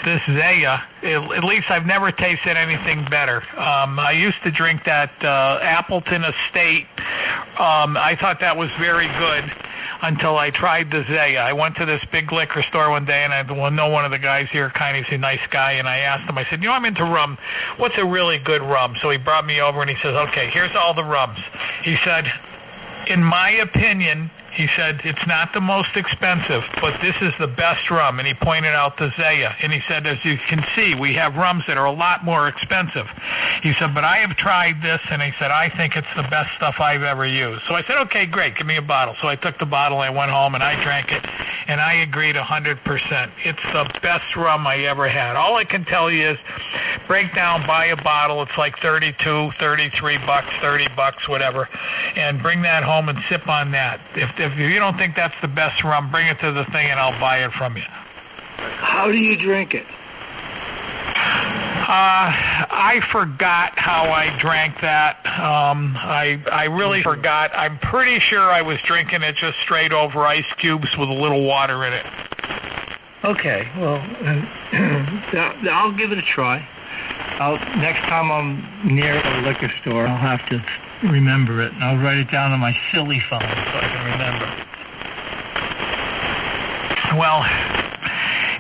This Zaya, at least I've never tasted anything better. I used to drink that Appleton Estate. I thought that was very good until I tried the Zaya. I went to this big liquor store one day, and I know one of the guys here, he's a nice guy, and I asked him, I said, I'm into rum. What's a really good rum? So he brought me over, and he says, okay, here's all the rums. He said, in my opinion, he said, it's not the most expensive, but this is the best rum. And he pointed out the Zaya. And he said, as you can see, we have rums that are a lot more expensive. He said, but I have tried this, and he said, I think it's the best stuff I've ever used. So I said, okay, great, give me a bottle. So I took the bottle, I went home, and I drank it, and I agreed 100%. It's the best rum I ever had. All I can tell you is, break down, buy a bottle. It's like $32, $33, $30, whatever, and bring that home and sip on that. If you don't think that's the best rum, bring it to the thing and I'll buy it from you. How do you drink it? I forgot how I drank that. I really forgot. I'm pretty sure I was drinking it just straight over ice cubes with a little water in it. Okay, well, I'll give it a try. Next time I'm near a liquor store, I'll have to remember it, and I'll write it down on my silly phone so I can remember. Well,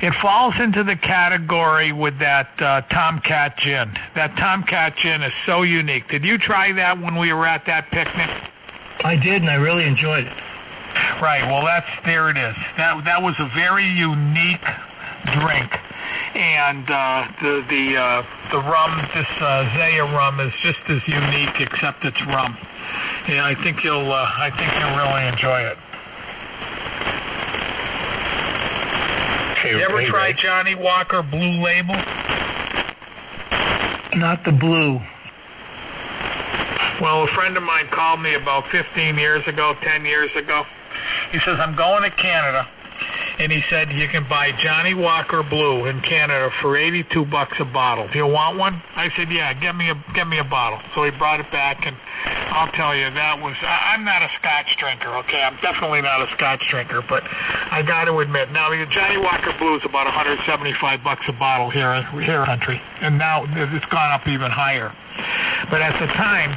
it falls into the category with that Tomcat Gin. That Tomcat Gin is so unique. Did you try that when we were at that picnic? I did, and I really enjoyed it. Right, well, there it is. That was a very unique drink. And the rum, this Zaya rum, is just as unique, except it's rum. Yeah, I think you'll really enjoy it. You ever tried Johnny Walker Blue Label? Not the blue. Well, a friend of mine called me about 15 years ago, 10 years ago. He says, I'm going to Canada. And he said, you can buy Johnny Walker Blue in Canada for $82 a bottle. Do you want one? I said, yeah, get me a bottle. So he brought it back, and I'll tell you, I'm not a Scotch drinker, okay? I'm definitely not a Scotch drinker, but I got to admit, now the Johnny Walker Blue is about $175 a bottle here in the country, and now it's gone up even higher. But at the time,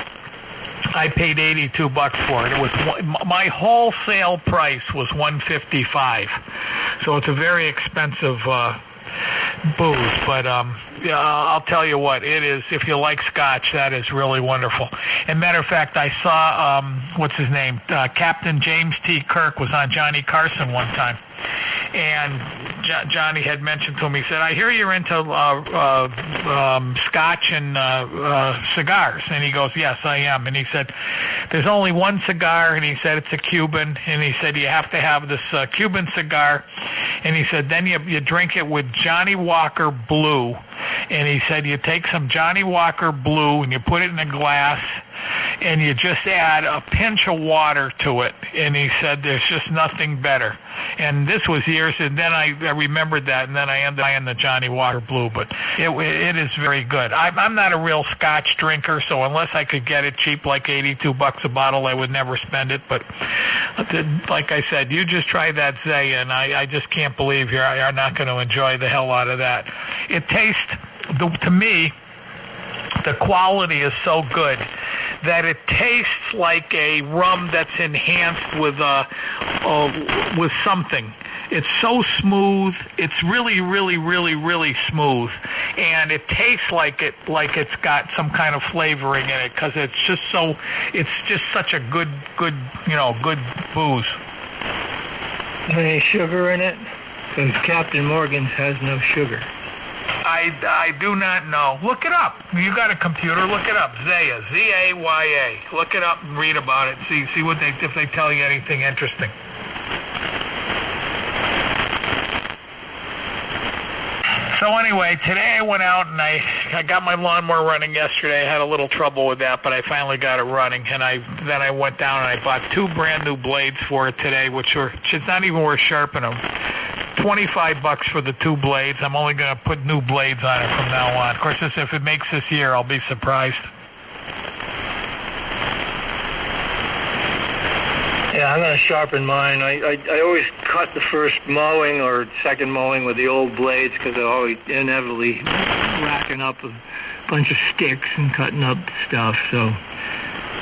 I paid $82 for it. It was my wholesale price was $155, so it's a very expensive booze. But yeah, I'll tell you what, it is. If you like Scotch, that is really wonderful. And matter of fact, I saw what's his name, Captain James T. Kirk was on Johnny Carson one time. And Johnny had mentioned to him, he said, I hear you're into Scotch and cigars. And he goes, yes, I am. And he said, there's only one cigar, and he said it's a Cuban. And he said, you have to have this Cuban cigar. And he said, then you drink it with Johnny Walker Blue. And he said, you take some Johnny Walker Blue and you put it in a glass, and you just add a pinch of water to it. And he said, there's just nothing better. And this was years, and then I remembered that, and then I ended up buying the Johnny Walker Blue. But it is very good. I'm not a real Scotch drinker, so unless I could get it cheap, like $82 a bottle, I would never spend it. But like I said, you just try that Zaya, and I just can't believe you're not going to enjoy the hell out of that. It tastes, to me, the quality is so good that it tastes like a rum that's enhanced with something. It's so smooth. It's really, really, really, really smooth, and it tastes like it's got some kind of flavoring in it, because it's just such a good booze. Any sugar in it? Because Captain Morgan's has no sugar. I do not know. Look it up. You got a computer, look it up. Zaya, Z-A-Y-A. Look it up and read about it. See if they tell you anything interesting. So anyway, today I went out and I got my lawnmower running yesterday. I had a little trouble with that, but I finally got it running. And then I went down and I bought 2 brand new blades for it today, which it's not even worth sharpening them. $25 for the 2 blades. I'm only going to put new blades on it from now on. Of course, if it makes this year, I'll be surprised. Yeah, I'm going to sharpen mine. I always cut the first mowing or second mowing with the old blades, because they're always inevitably racking up a bunch of sticks and cutting up stuff. So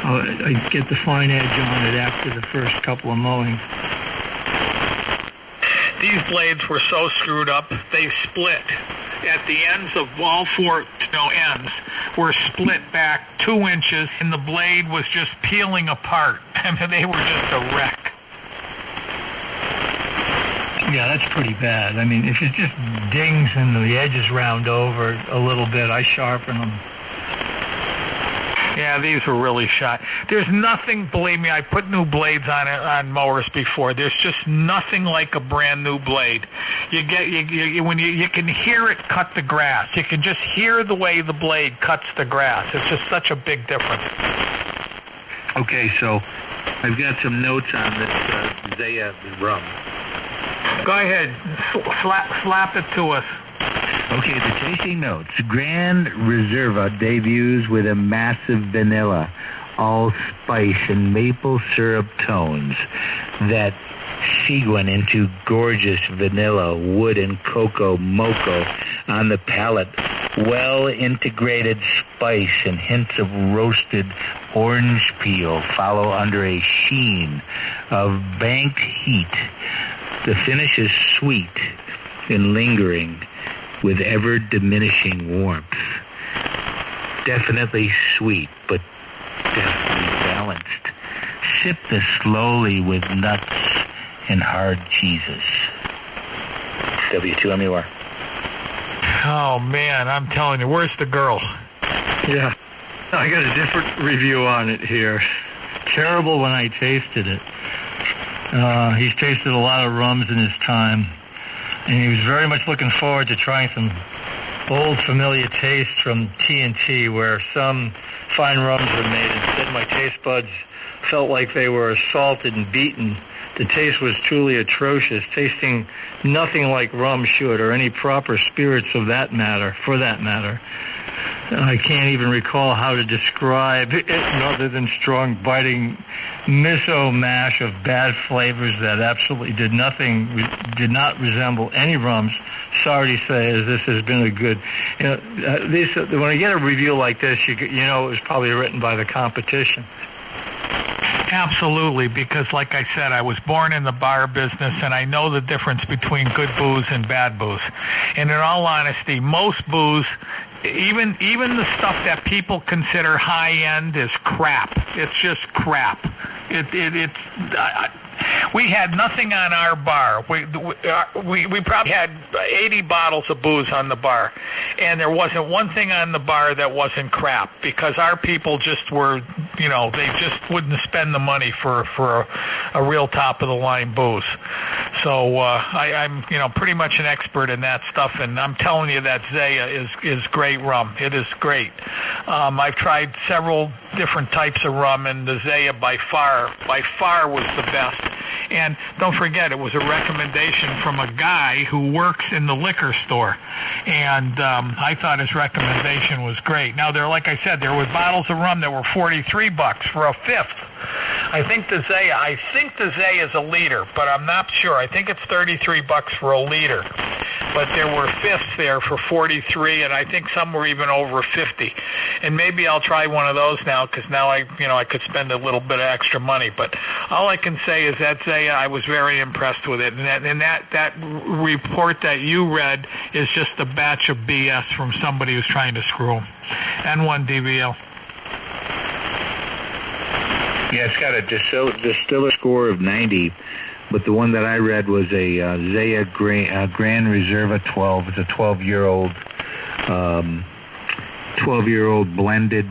I get the fine edge on it after the first couple of mowings. These blades were so screwed up, they split. At the ends of all 4 ends were split back 2 inches, and the blade was just peeling apart. I mean, they were just a wreck. Yeah, that's pretty bad. I mean, if it just dings and the edges round over a little bit, I sharpen them. Yeah, these were really shot. There's nothing, believe me, I put new blades on mowers before. There's just nothing like a brand new blade. You can hear it cut the grass. You can just hear the way the blade cuts the grass. It's just such a big difference. Okay, so I've got some notes on this Zaya rum. Go ahead, slap it to us. Okay, the tasting notes. Grand Reserva debuts with a massive vanilla, allspice, and maple syrup tones that sequin into gorgeous vanilla, wood, and cocoa mocha on the palate. Well-integrated spice and hints of roasted orange peel follow under a sheen of banked heat. The finish is sweet and lingering, with ever-diminishing warmth. Definitely sweet, but definitely balanced. Sip this slowly with nuts and hard cheeses. W2MUR. Oh, man, I'm telling you, where's the girl? Yeah, I got a different review on it here. Terrible when I tasted it. He's tasted a lot of rums in his time, and he was very much looking forward to trying some old familiar taste from T&T, where some fine rums were made. Instead, my taste buds felt like they were assaulted and beaten. The taste was truly atrocious, tasting nothing like rum should, or any proper spirits for that matter. I can't even recall how to describe it other than strong, biting miso mash of bad flavors that absolutely did not resemble any rums. Sorry to say, as this has been a good, when I get a review like this, you know it was probably written by the competition. Absolutely, because like I said, I was born in the bar business, and I know the difference between good booze and bad booze. And in all honesty, most booze, even the stuff that people consider high-end, is crap. It's just crap. We had nothing on our bar. We probably had 80 bottles of booze on the bar, and there wasn't one thing on the bar that wasn't crap, because our people just were, they just wouldn't spend the money for a real top-of-the-line booze. So I'm pretty much an expert in that stuff, and I'm telling you that Zaya is great rum. It is great. I've tried several different types of rum, and the Zaya by far was the best. And don't forget, it was a recommendation from a guy who works in the liquor store. And I thought his recommendation was great. Now, like I said, there were bottles of rum that were $43 for a fifth. I think the Zaya is a liter, but I'm not sure. I think it's $33 for a liter. But there were fifths there for $43, and I think some were even over $50. And maybe I'll try one of those now, because now I could spend a little bit of extra money. But all I can say is that Zaya, I was very impressed with it. And that report that you read is just a batch of BS from somebody who's trying to screw them. N1DVL. Yeah, it's got a distiller score of 90, but the one that I read was a Zaya Grand Reserva 12. It's a 12-year-old blended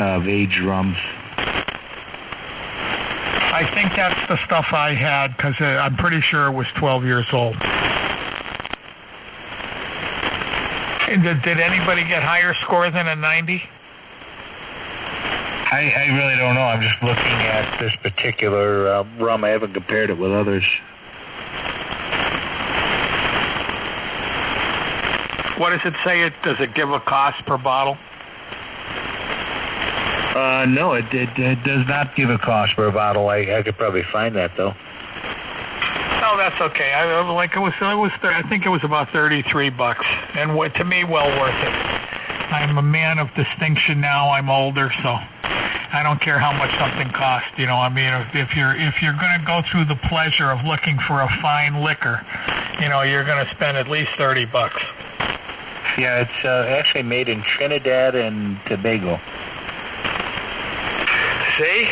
of aged rums. I think that's the stuff I had, because I'm pretty sure it was 12 years old. And did anybody get higher score than a 90? I really don't know. I'm just looking at this particular rum. I haven't compared it with others. What does it say? Does it give a cost per bottle? No, it does not give a cost per bottle. I could probably find that, though. Oh, that's okay. I think it was about $33, and to me, well worth it. I'm a man of distinction now. I'm older, so I don't care how much something costs. If you're going to go through the pleasure of looking for a fine liquor, you're going to spend at least $30. Yeah, it's actually made in Trinidad and Tobago. See?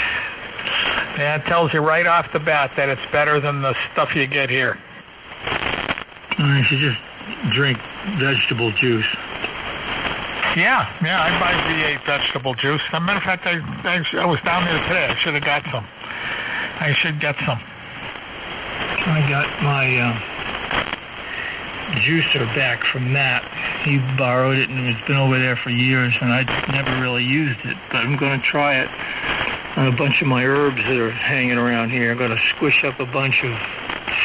That tells you right off the bat that it's better than the stuff you get here. You should just drink vegetable juice. Yeah, I buy V8 vegetable juice. As a matter of fact, I was down there today. I should have got some. I should get some. I got my juicer back from Matt. He borrowed it, and it's been over there for years, and I never really used it. But I'm going to try it on a bunch of my herbs that are hanging around here. I'm going to squish up a bunch of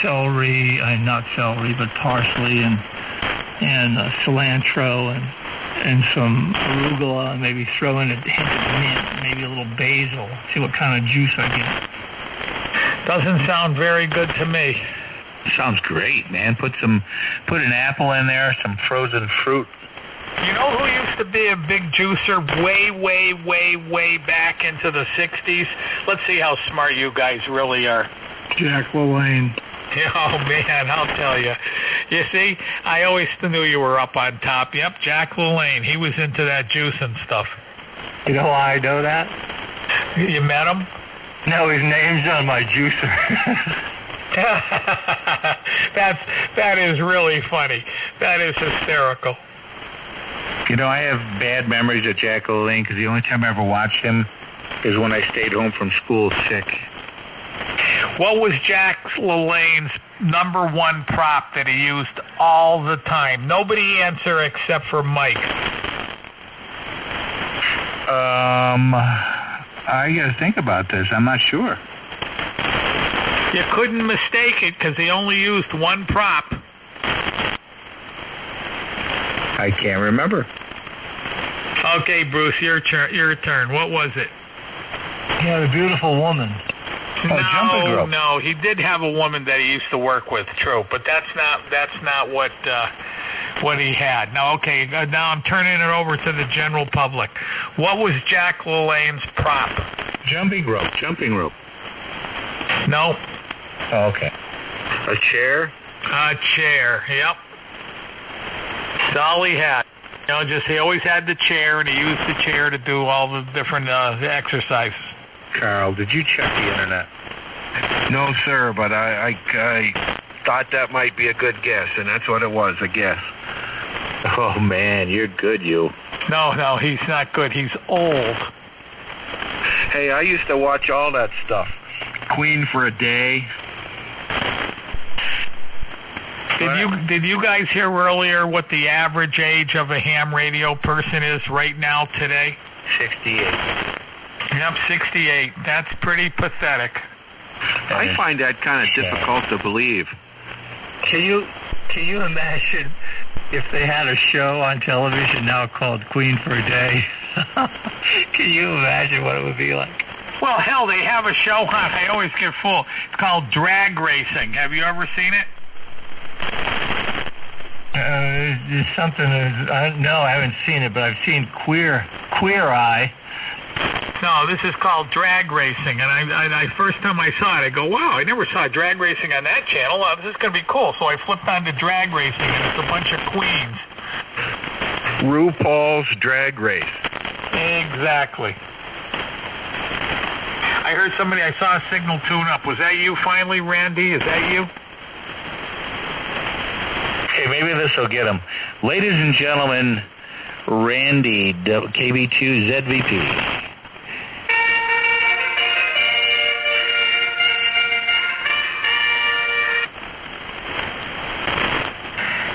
celery, not celery, but parsley and cilantro and some arugula, and maybe throw in a hint of mint, maybe a little basil, see what kind of juice I get. Doesn't sound very good to me. Sounds great, man. Put an apple in there, some frozen fruit. You know who used to be a big juicer way back into the 60s? Let's see how smart you guys really are. Jack LaLanne. Oh, man, I'll tell you. You see, I always knew you were up on top. Yep, Jack LaLanne. He was into that juicing stuff. You know why I know that? You met him? No, his name's on my juicer. That is really funny. That is hysterical. I have bad memories of Jack LaLanne because the only time I ever watched him is when I stayed home from school sick. What was Jack LaLanne's number one prop that he used all the time? Nobody answer except for Mike. I got to think about this. I'm not sure. You couldn't mistake it because he only used one prop. I can't remember. Okay, Bruce, your turn. What was it? He had a beautiful woman. Jumping rope. No, he did have a woman that he used to work with, true, but that's not what he had. Now, okay, now I'm turning it over to the general public. What was Jack LaLanne's prop? Jumping rope. No. Oh, okay. A chair? A chair, yep. That's all he had. You know, just he always had the chair, and he used the chair to do all the different exercises. Carl, did you check the internet? No, sir, but I thought that might be a good guess, and that's what it was, a guess. Oh, man, you're good, you. No, he's not good. He's old. Hey, I used to watch all that stuff. Queen for a Day. Did you guys hear earlier what the average age of a ham radio person is right now today? 68. Yep, 68. That's pretty pathetic. I find that kind of difficult to believe. Can you imagine if they had a show on television now called Queen for a Day? Can you imagine what it would be like? Well, hell, they have a show on. I always get full. It's called Drag Racing. Have you ever seen it? It's something. No, I haven't seen it, but I've seen Queer Eye. No, this is called Drag Racing, and I first time I saw it, I go, wow, I never saw drag racing on that channel. This is going to be cool. So I flipped on to Drag Racing, and it's a bunch of queens. RuPaul's Drag Race. Exactly. I heard I saw a signal tune up. Was that you finally, Randy? Is that you? Okay, maybe this will get him. Ladies and gentlemen, Randy, KB2 ZVP.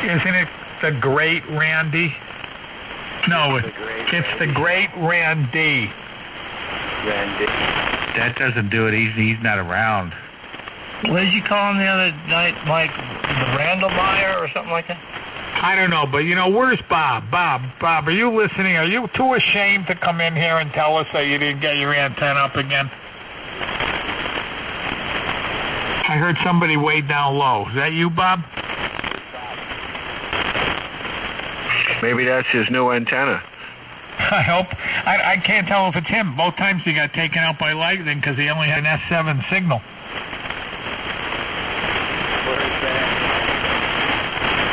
Isn't it the great Randy? No, it's the great Randy. That doesn't do it. He's not around. What did you call him the other night, Mike? The Randall Meyer or something like that? I don't know, but where's Bob? Bob, are you listening? Are you too ashamed to come in here and tell us that you didn't get your antenna up again? I heard somebody way down low. Is that you, Bob? Maybe that's his new antenna. I hope. I can't tell if it's him. Both times he got taken out by lightning because he only had an S7 signal.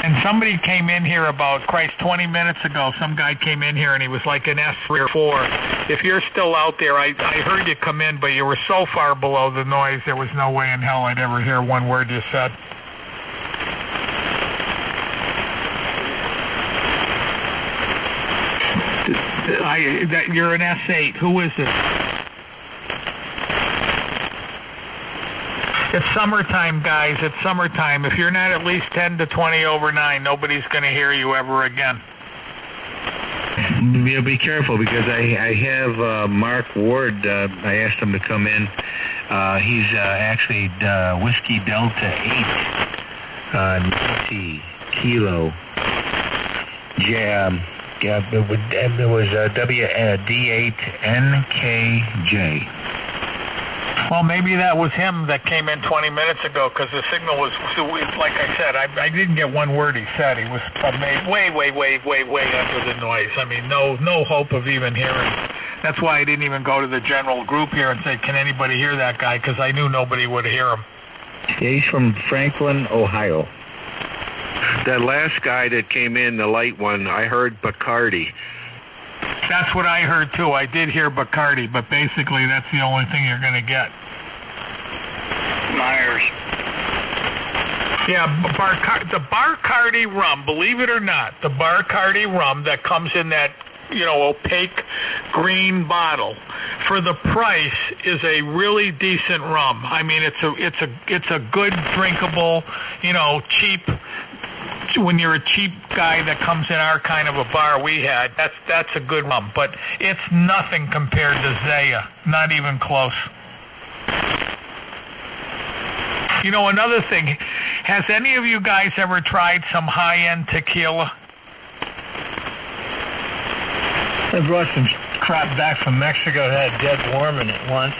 And somebody came in here about, 20 minutes ago. Some guy came in here and he was like an S3 or 4. If you're still out there, I heard you come in, but you were so far below the noise, there was no way in hell I'd ever hear one word you said. You're an S8. Who is it? It's summertime, guys. It's summertime. If you're not at least 10 to 20 over 9, nobody's going to hear you ever again. Be careful because I have Mark Ward. I asked him to come in. He's actually Whiskey Delta 8, Nancy Kilo Jam. Yeah, it was D8NKJ. Well, maybe that was him that came in 20 minutes ago because the signal was, like I said, I didn't get one word he said. He was way under the noise. I mean, no hope of even hearing. That's why I didn't even go to the general group here and say, can anybody hear that guy? Because I knew nobody would hear him. Yeah, he's from Franklin, Ohio. That last guy that came in, the light one, I heard Bacardi. That's what I heard, too. I did hear Bacardi, but basically that's the only thing you're going to get. Myers. Yeah, the Bacardi rum, believe it or not, the Bacardi rum that comes in that opaque green bottle for the price is a really decent rum. I mean, it's a good drinkable, cheap. When you're a cheap guy that comes in our kind of a bar we had, that's a good rum. But it's nothing compared to Zaya, not even close. Another thing, has any of you guys ever tried some high-end tequila? I brought some crap back from Mexico that had dead worm in it once.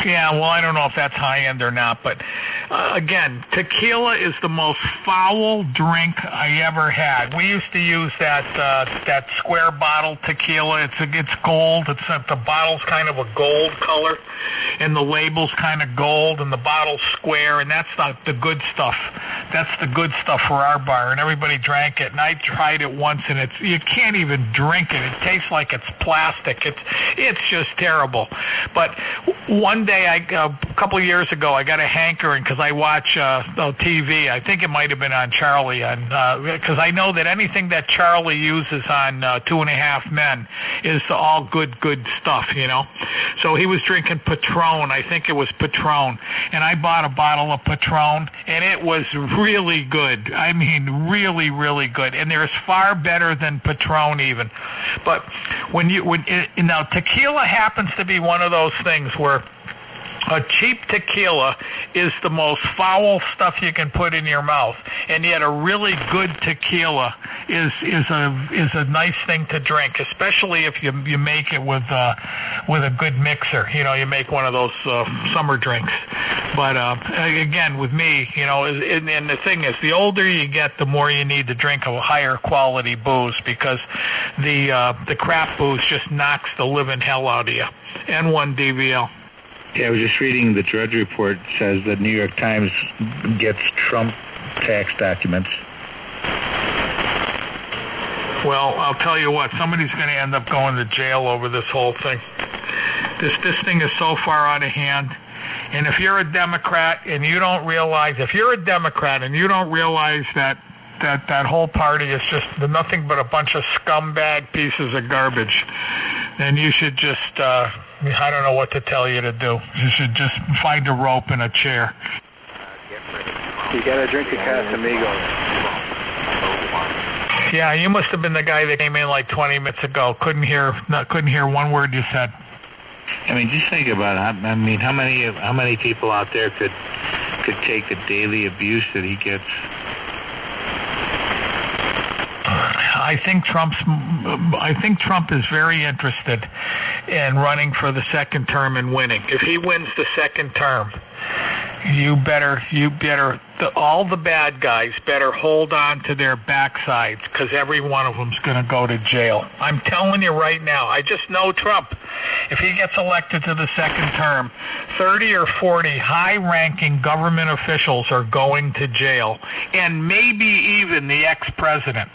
Yeah, well, I don't know if that's high-end or not, but again, tequila is the most foul drink I ever had. We used to use that square bottle tequila. It's gold. The bottle's kind of a gold color, and the label's kind of gold, and the bottle's square, and that's not the good stuff. That's the good stuff for our bar, and everybody drank it. And I tried it once, and you can't even drink it. It tastes like it's plastic. It's just terrible. But one day, a couple of years ago, I got a hankering because I watch TV. I think it might have been on Charlie, because I know that anything that Charlie uses on 2.5 Men is all good stuff, So he was drinking Patron. I think it was Patron. And I bought a bottle of Patron, and it was really good. I mean, really, really good. And there's far better than Patron even. But now tequila happens to be one of those things where a cheap tequila is the most foul stuff you can put in your mouth, and yet a really good tequila is a nice thing to drink, especially if you make it with a good mixer. You make one of those summer drinks. But again, with me, and the thing is, the older you get, the more you need to drink a higher quality booze, because the crap booze just knocks the living hell out of you. N1 DVL. Yeah, I was just reading the Drudge Report says the New York Times gets Trump tax documents. Well, I'll tell you what, somebody's going to end up going to jail over this whole thing. This thing is so far out of hand. And if you're a Democrat and you don't realize that whole party is just nothing but a bunch of scumbag pieces of garbage, then you should just, I don't know what to tell you to do. You should just find a rope and a chair. You got to drink a Casamigos. Yeah, you must have been the guy that came in like 20 minutes ago. Couldn't hear one word you said. I mean, just think about it. I mean, how many people out there could take the daily abuse that he gets? I think Trump is very interested in running for the second term and winning. If he wins the second term, all the bad guys better hold on to their backsides, because every one of them's going to go to jail. I'm telling you right now. I just know Trump. If he gets elected to the second term, 30 or 40 high-ranking government officials are going to jail, and maybe even the ex-president.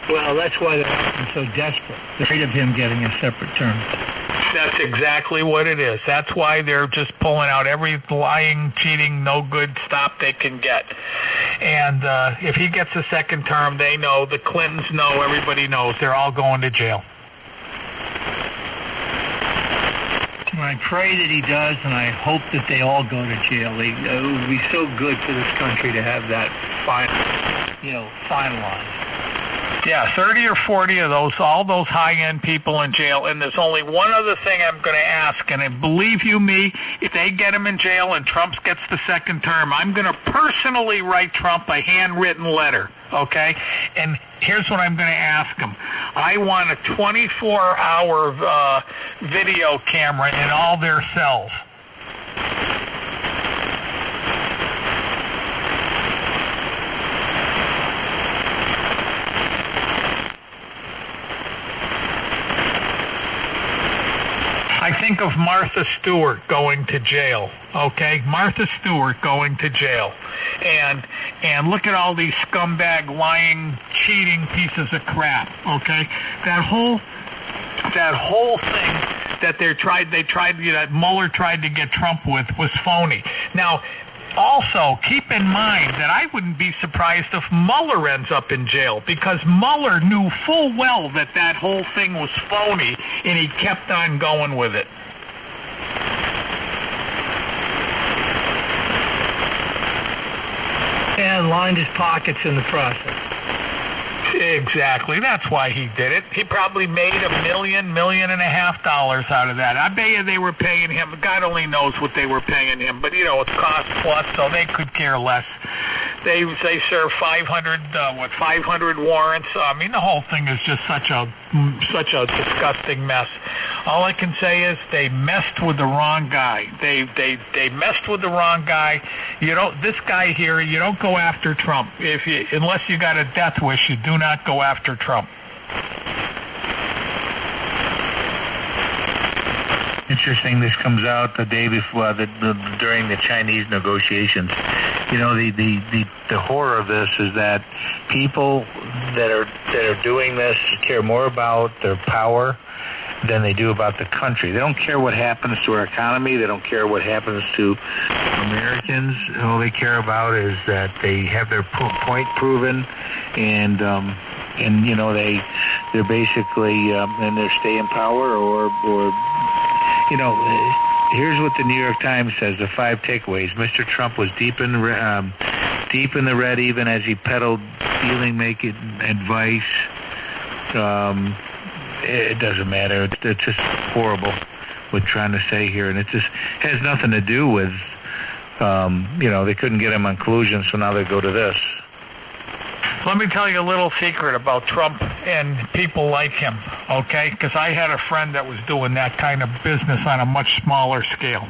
Well, that's why they're acting so desperate. They're afraid of him getting a separate term. That's exactly what it is. That's why they're just pulling out every lying, cheating, no good stop they can get. And if he gets a second term, they know, the Clintons know, everybody knows, they're all going to jail. I pray that he does, and I hope that they all go to jail. It would be so good for this country to have that finalized. Yeah, 30 or 40 of all those high-end people in jail. And there's only one other thing I'm going to ask, and believe you me, if they get him in jail and Trump gets the second term, I'm going to personally write Trump a handwritten letter, okay? And here's what I'm going to ask him. I want a 24-hour video camera in all their cells. I think of Martha Stewart going to jail, okay? Martha Stewart going to jail. And look at all these scumbag, lying, cheating pieces of crap, okay? That whole thing that that Mueller tried to get Trump with was phony. Now, Also, keep in mind that I wouldn't be surprised if Mueller ends up in jail, because Mueller knew full well that that whole thing was phony, and he kept on going with it. And lined his pockets in the process. Exactly. That's why he did it. He probably made $1 million, $1.5 million out of that. I bet you they were paying him. God only knows what they were paying him. But, it's cost plus, so they could care less. They serve 500 warrants. I mean, the whole thing is just such a disgusting mess. All I can say is they messed with the wrong guy. They messed with the wrong guy. This guy here, you don't go after Trump. Unless you got a death wish, you do not go after Trump. Interesting. This comes out the day before, during the Chinese negotiations. The horror of this is that people that are doing this care more about their power than they do about the country. They don't care what happens to our economy. They don't care what happens to Americans. All they care about is that they have their point proven, and they're basically and they stay in power or. Here's what the New York Times says, the 5 takeaways. Mr. Trump was deep in the red even as he peddled feeling-making advice. It doesn't matter. It's just horrible what we're trying to say here. And it just has nothing to do with, they couldn't get him on collusion, so now they go to this. Let me tell you a little secret about Trump and people like him, okay? Because I had a friend that was doing that kind of business on a much smaller scale.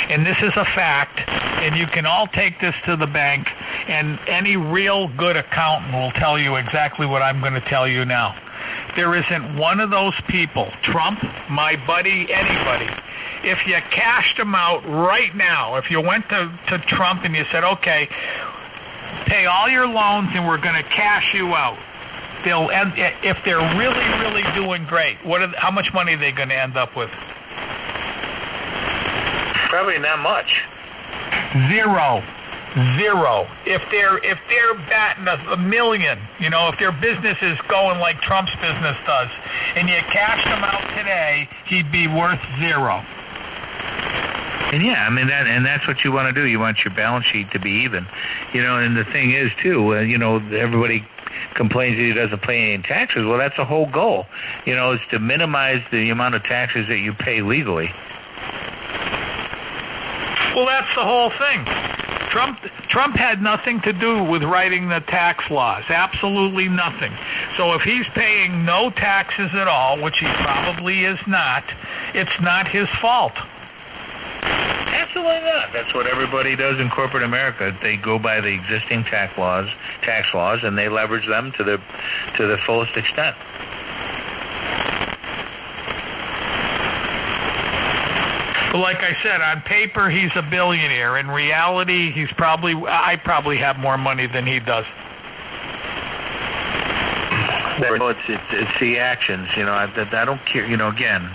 And this is a fact, and you can all take this to the bank, and any real good accountant will tell you exactly what I'm going to tell you now. There isn't one of those people, Trump, my buddy, anybody, if you cashed them out right now, if you went to Trump and you said, okay, pay all your loans and we're going to cash you out, they'll end, if they're really, really doing great, how much money are they going to end up with? Probably not much. Zero. If they're batting a million, if their business is going like Trump's business does, and you cash them out today, he'd be worth zero. And yeah, I mean that's what you want to do. You want your balance sheet to be even, And the thing is too, everybody complains that he doesn't pay any taxes. Well, that's the whole goal, is to minimize the amount of taxes that you pay legally. Well, that's the whole thing. Trump had nothing to do with writing the tax laws, absolutely nothing. So if he's paying no taxes at all, which he probably is not, it's not his fault. Absolutely not. That's what everybody does in corporate America. They go by the existing tax laws, and they leverage them to the fullest extent. But like I said, on paper he's a billionaire. In reality, I probably have more money than he does. It's the actions. I don't care. Again,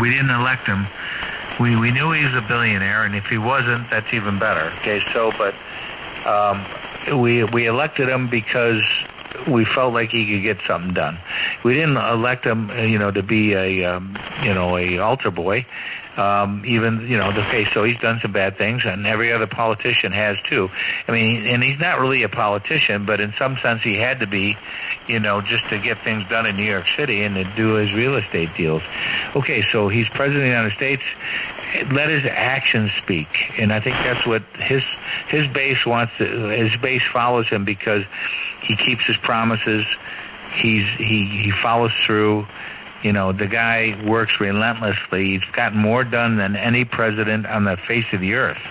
we didn't elect him. We knew he was a billionaire, and if he wasn't, that's even better. Okay, but we elected him because we felt like he could get something done. We didn't elect him, to be a altar boy. So he's done some bad things, and every other politician has too. I mean, and he's not really a politician, but in some sense he had to be, just to get things done in New York City and to do his real estate deals. Okay, so he's president of the United States. Let his actions speak, and I think that's what his base wants. His base follows him because he keeps his promises. He follows through. The guy works relentlessly. He's gotten more done than any president on the face of the earth.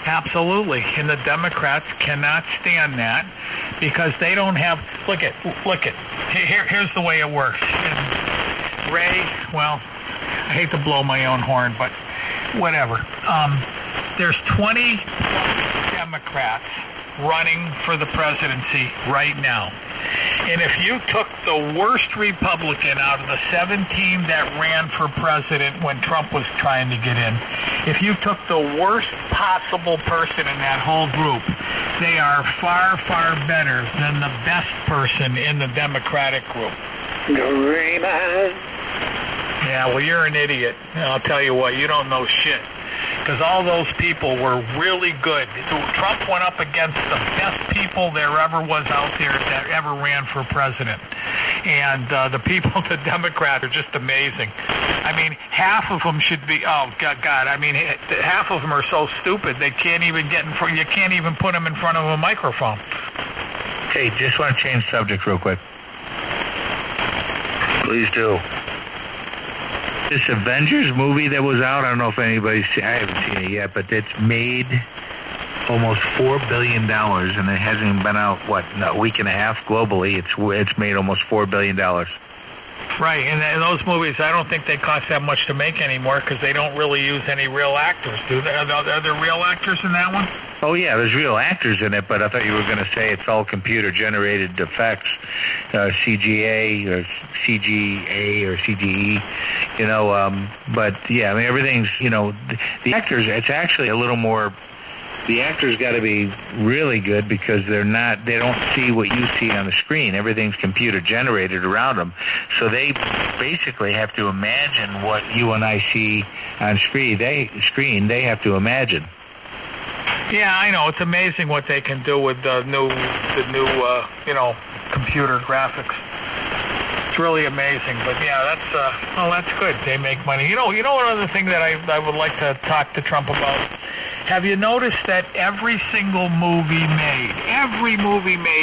Absolutely, and the Democrats cannot stand that because they don't have. Look at. Here's the way it works. And Ray, well, I hate to blow my own horn, but whatever. There's 20 Democrats running for the presidency right now. And if you took the worst Republican out of the 17 that ran for president when Trump was trying to get in, if you took the worst possible person in that whole group, they are far, far better than the best person in the Democratic group. Raymond. Yeah, well, you're an idiot. I'll tell you what, you don't know shit. Because all those people were really good. Trump went up against the best people there ever was out there that ever ran for president. And the people, the Democrats, are just amazing. I mean, half of them should be, oh, God, I mean, half of them are so stupid they can't even get in front, you can't even put them in front of a microphone. Hey, just want to change subject real quick. Please do. This Avengers movie that was out, I don't know if anybody's seen, I haven't seen it yet, but it's made almost $4 billion, and it hasn't even been out, a week and a half globally. It's made almost $4 billion. Right, and those movies, I don't think they cost that much to make anymore because they don't really use any real actors, do they? Are there real actors in that one? Oh, yeah, there's real actors in it, but I thought you were going to say it's all computer-generated effects, CGA or CGA or CGE, but, yeah, I mean, everything's, the actors, it's actually a little more, the actors got to be really good because they don't see what you see on the screen. Everything's computer-generated around them, so they basically have to imagine what you and I see on screen. They have to imagine. Yeah, I know. It's amazing what they can do with the new computer graphics. It's really amazing. But yeah, that's good. They make money. You know, another thing that I would like to talk to Trump about. Have you noticed that every single movie made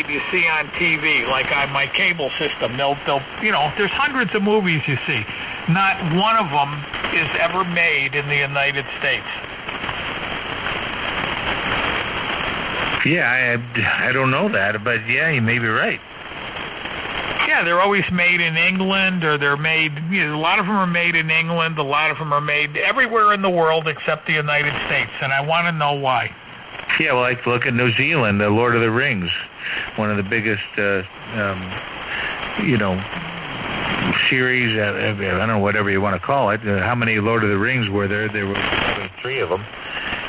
you see on TV, like on my cable system, they'll there's hundreds of movies you see. Not one of them is ever made in the United States. Yeah, I don't know that, but yeah, you may be right. Yeah, they're always made in England, or they're made, a lot of them are made in England, a lot of them are made everywhere in the world except the United States, and I want to know why. Yeah, well, like look at New Zealand, the Lord of the Rings, one of the biggest, series, I don't know, whatever you want to call it. How many Lord of the Rings were there? There were 3 of them.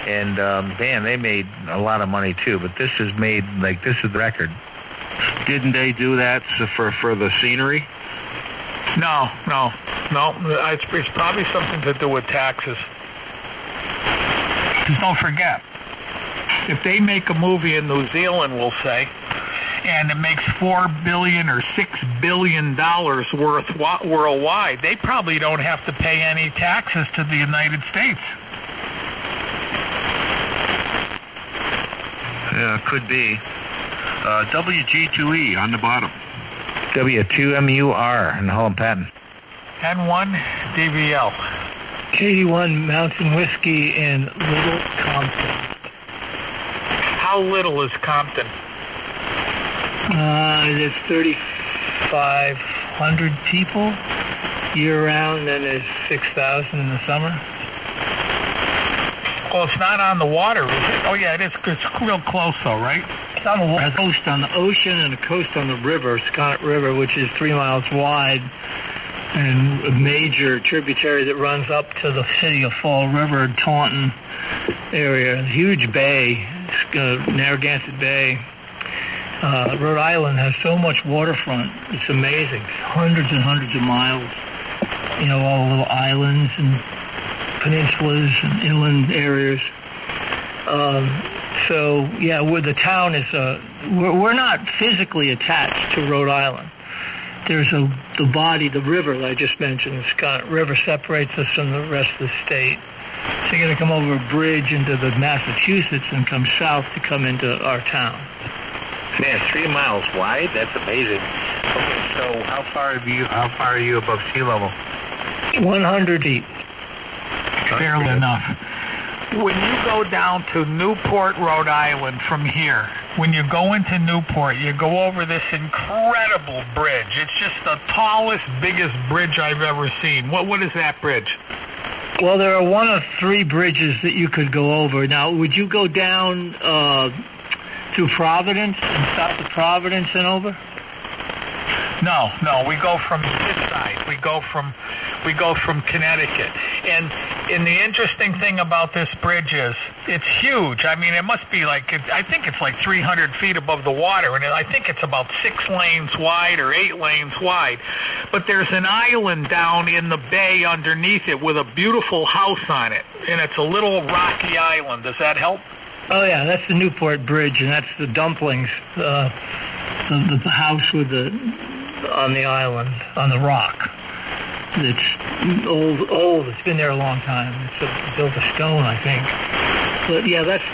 And, man, they made a lot of money, too. But this is made, this is the record. Didn't they do that for the scenery? No. It's probably something to do with taxes. Because don't forget, if they make a movie in New Zealand, we'll say, and it makes $4 billion or $6 billion worth worldwide, they probably don't have to pay any taxes to the United States. Yeah, could be. WG2E on the bottom. W2MUR in Holland Patent. N1 DVL. KD1 Mountain Whiskey in Little Compton. How little is Compton? There's 3,500 people year-round, and there's 6,000 in the summer. Well, it's not on the water, is it? Oh, yeah, it is. It's real close, though, right? It's on the water. A coast on the ocean and a coast on the river, Scott River, which is 3 miles wide, and a major tributary that runs up to the city of Fall River, Taunton area. Huge bay, Narragansett Bay. Rhode Island has so much waterfront. It's amazing. Hundreds and hundreds of miles. All the little islands and peninsulas and inland areas. Where the town is, we're not physically attached to Rhode Island. There's the river that I just mentioned, the Scott River, separates us from the rest of the state. So you got to come over a bridge into the Massachusetts and come south to come into our town. Man, 3 miles wide? That's amazing. Okay, so how far are you above sea level? 100 feet. Barely enough. When you go down to Newport, Rhode Island from here, when you go into Newport, you go over this incredible bridge. It's just the tallest, biggest bridge I've ever seen. What is that bridge? Well, there are 1 of 3 bridges that you could go over. Now, would you go down through Providence and south of Providence and over? No, we go from this side. We go from Connecticut. And the interesting thing about this bridge is it's huge. I mean, it must be I think it's like 300 feet above the water, and I think it's about 6 lanes wide or 8 lanes wide. But there's an island down in the bay underneath it with a beautiful house on it, and it's a little rocky island. Does that help? Oh, yeah, that's the Newport Bridge, and that's the Dumplings, the house with on the island, on the rock. It's old. It's been there a long time. It's built of stone, I think. But yeah, that's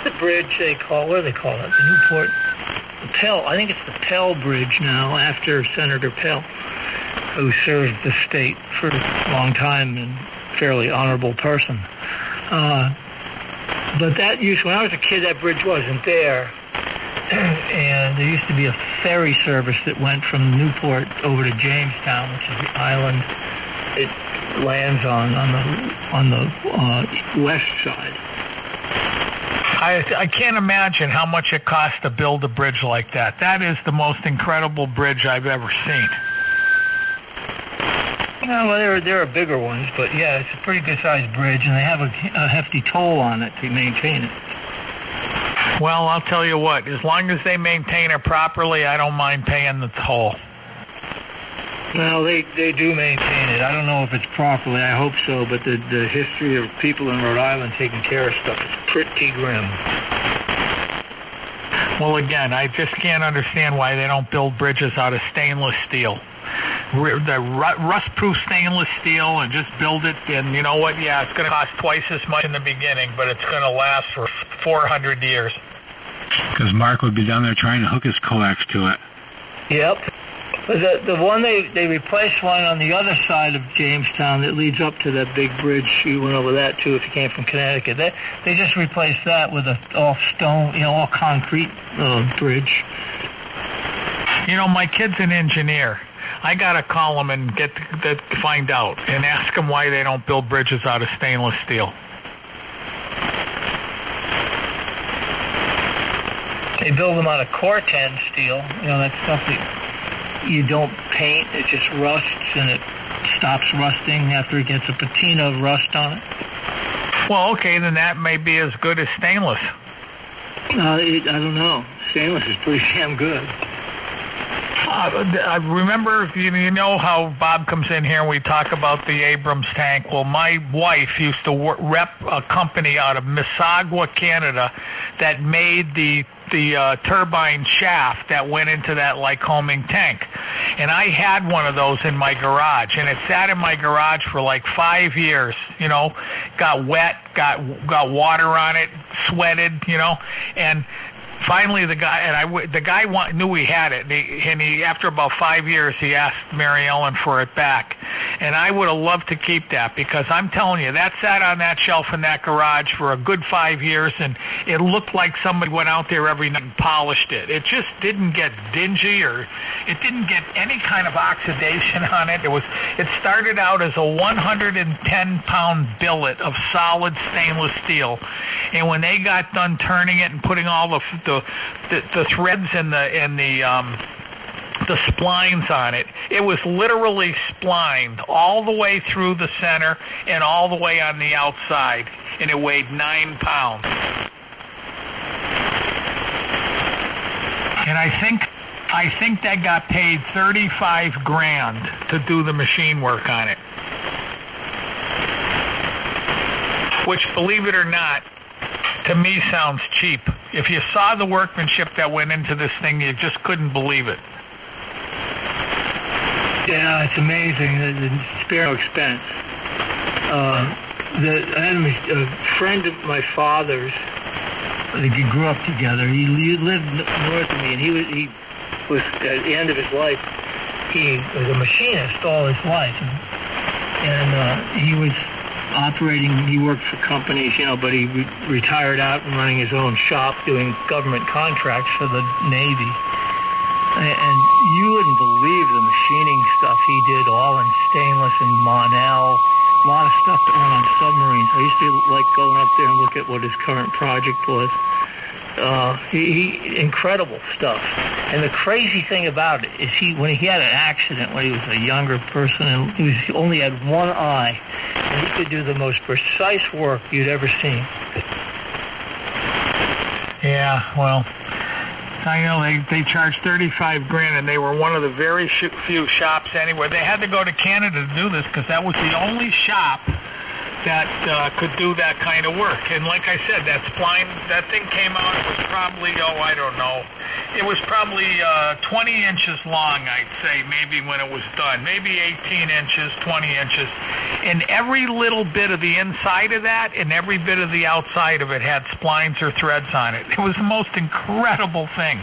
the bridge they call. What do they call it? The Newport Pell. I think it's the Pell Bridge now, after Senator Pell, who served the state for a long time and fairly honorable person. But when I was a kid, that bridge wasn't there. And there used to be a ferry service that went from Newport over to Jamestown, which is the island it lands on the west side. I can't imagine how much it costs to build a bridge like that. That is the most incredible bridge I've ever seen. Well, there are bigger ones, but yeah, it's a pretty good-sized bridge, and they have a hefty toll on it to maintain it. Well, I'll tell you what, as long as they maintain it properly, I don't mind paying the toll. Well, they do maintain it. I don't know if it's properly. I hope so, but the history of people in Rhode Island taking care of stuff is pretty grim. Well, again, I just can't understand why they don't build bridges out of stainless steel. The rust-proof stainless steel, and just build it, and you know what? Yeah, it's going to cost twice as much in the beginning, but it's going to last for 400 years. Because Mark would be down there trying to hook his coax to it. Yep. The one they replaced one on the other side of Jamestown that leads up to that big bridge. You went over that too if you came from Connecticut. They just replaced that with a all stone, all concrete bridge. You know, my kid's an engineer. I got to call them and find out and ask them why they don't build bridges out of stainless steel. They build them out of Corten steel. That stuff that you don't paint. It just rusts, and it stops rusting after it gets a patina of rust on it. Well, okay, then that may be as good as stainless. I don't know. Stainless is pretty damn good. I remember, you know how Bob comes in here and we talk about the Abrams tank. Well, my wife used to rep a company out of Mississauga, Canada, that made the turbine shaft that went into that Lycoming tank. And I had one of those in my garage, and it sat in my garage for like 5 years, got wet, got water on it, sweated, and finally, the guy knew we had it, and he after about 5 years, he asked Mary Ellen for it back. And I would have loved to keep that, because I'm telling you, that sat on that shelf in that garage for a good 5 years, and it looked like somebody went out there every night and polished it. It just didn't get dingy, or it didn't get any kind of oxidation on it. It started out as a 110-pound billet of solid stainless steel, and when they got done turning it and putting all the threads and the splines on it, it was literally splined all the way through the center and all the way on the outside, and it weighed 9 pounds. And I think that got paid $35,000 to do the machine work on it, which, believe it or not, to me sounds cheap. If you saw the workmanship that went into this thing, you just couldn't believe it. Yeah, it's amazing. The spare no expense. I had a friend of my father's. They grew up together. He lived north of me, and he was at the end of his life. He was a machinist all his life, and he was operating. He worked for companies, but he retired out and running his own shop, doing government contracts for the Navy. And you wouldn't believe the machining stuff he did, all in stainless and Monel. A lot of stuff that went on submarines. I used to like going up there and look at what his current project was. He incredible stuff. And the crazy thing about it is when he had an accident when he was a younger person, and he only had one eye, and he could do the most precise work you'd ever seen. Yeah, well, I know they charged $35,000, and they were one of the very few shops anywhere. They had to go to Canada to do this because that was the only shop that could do that kind of work. And like I said, that spline, that thing came out, it was probably, I don't know, it was probably 20 inches long, I'd say, maybe when it was done. Maybe 18 inches, 20 inches. And every little bit of the inside of that and every bit of the outside of it had splines or threads on it. It was the most incredible thing.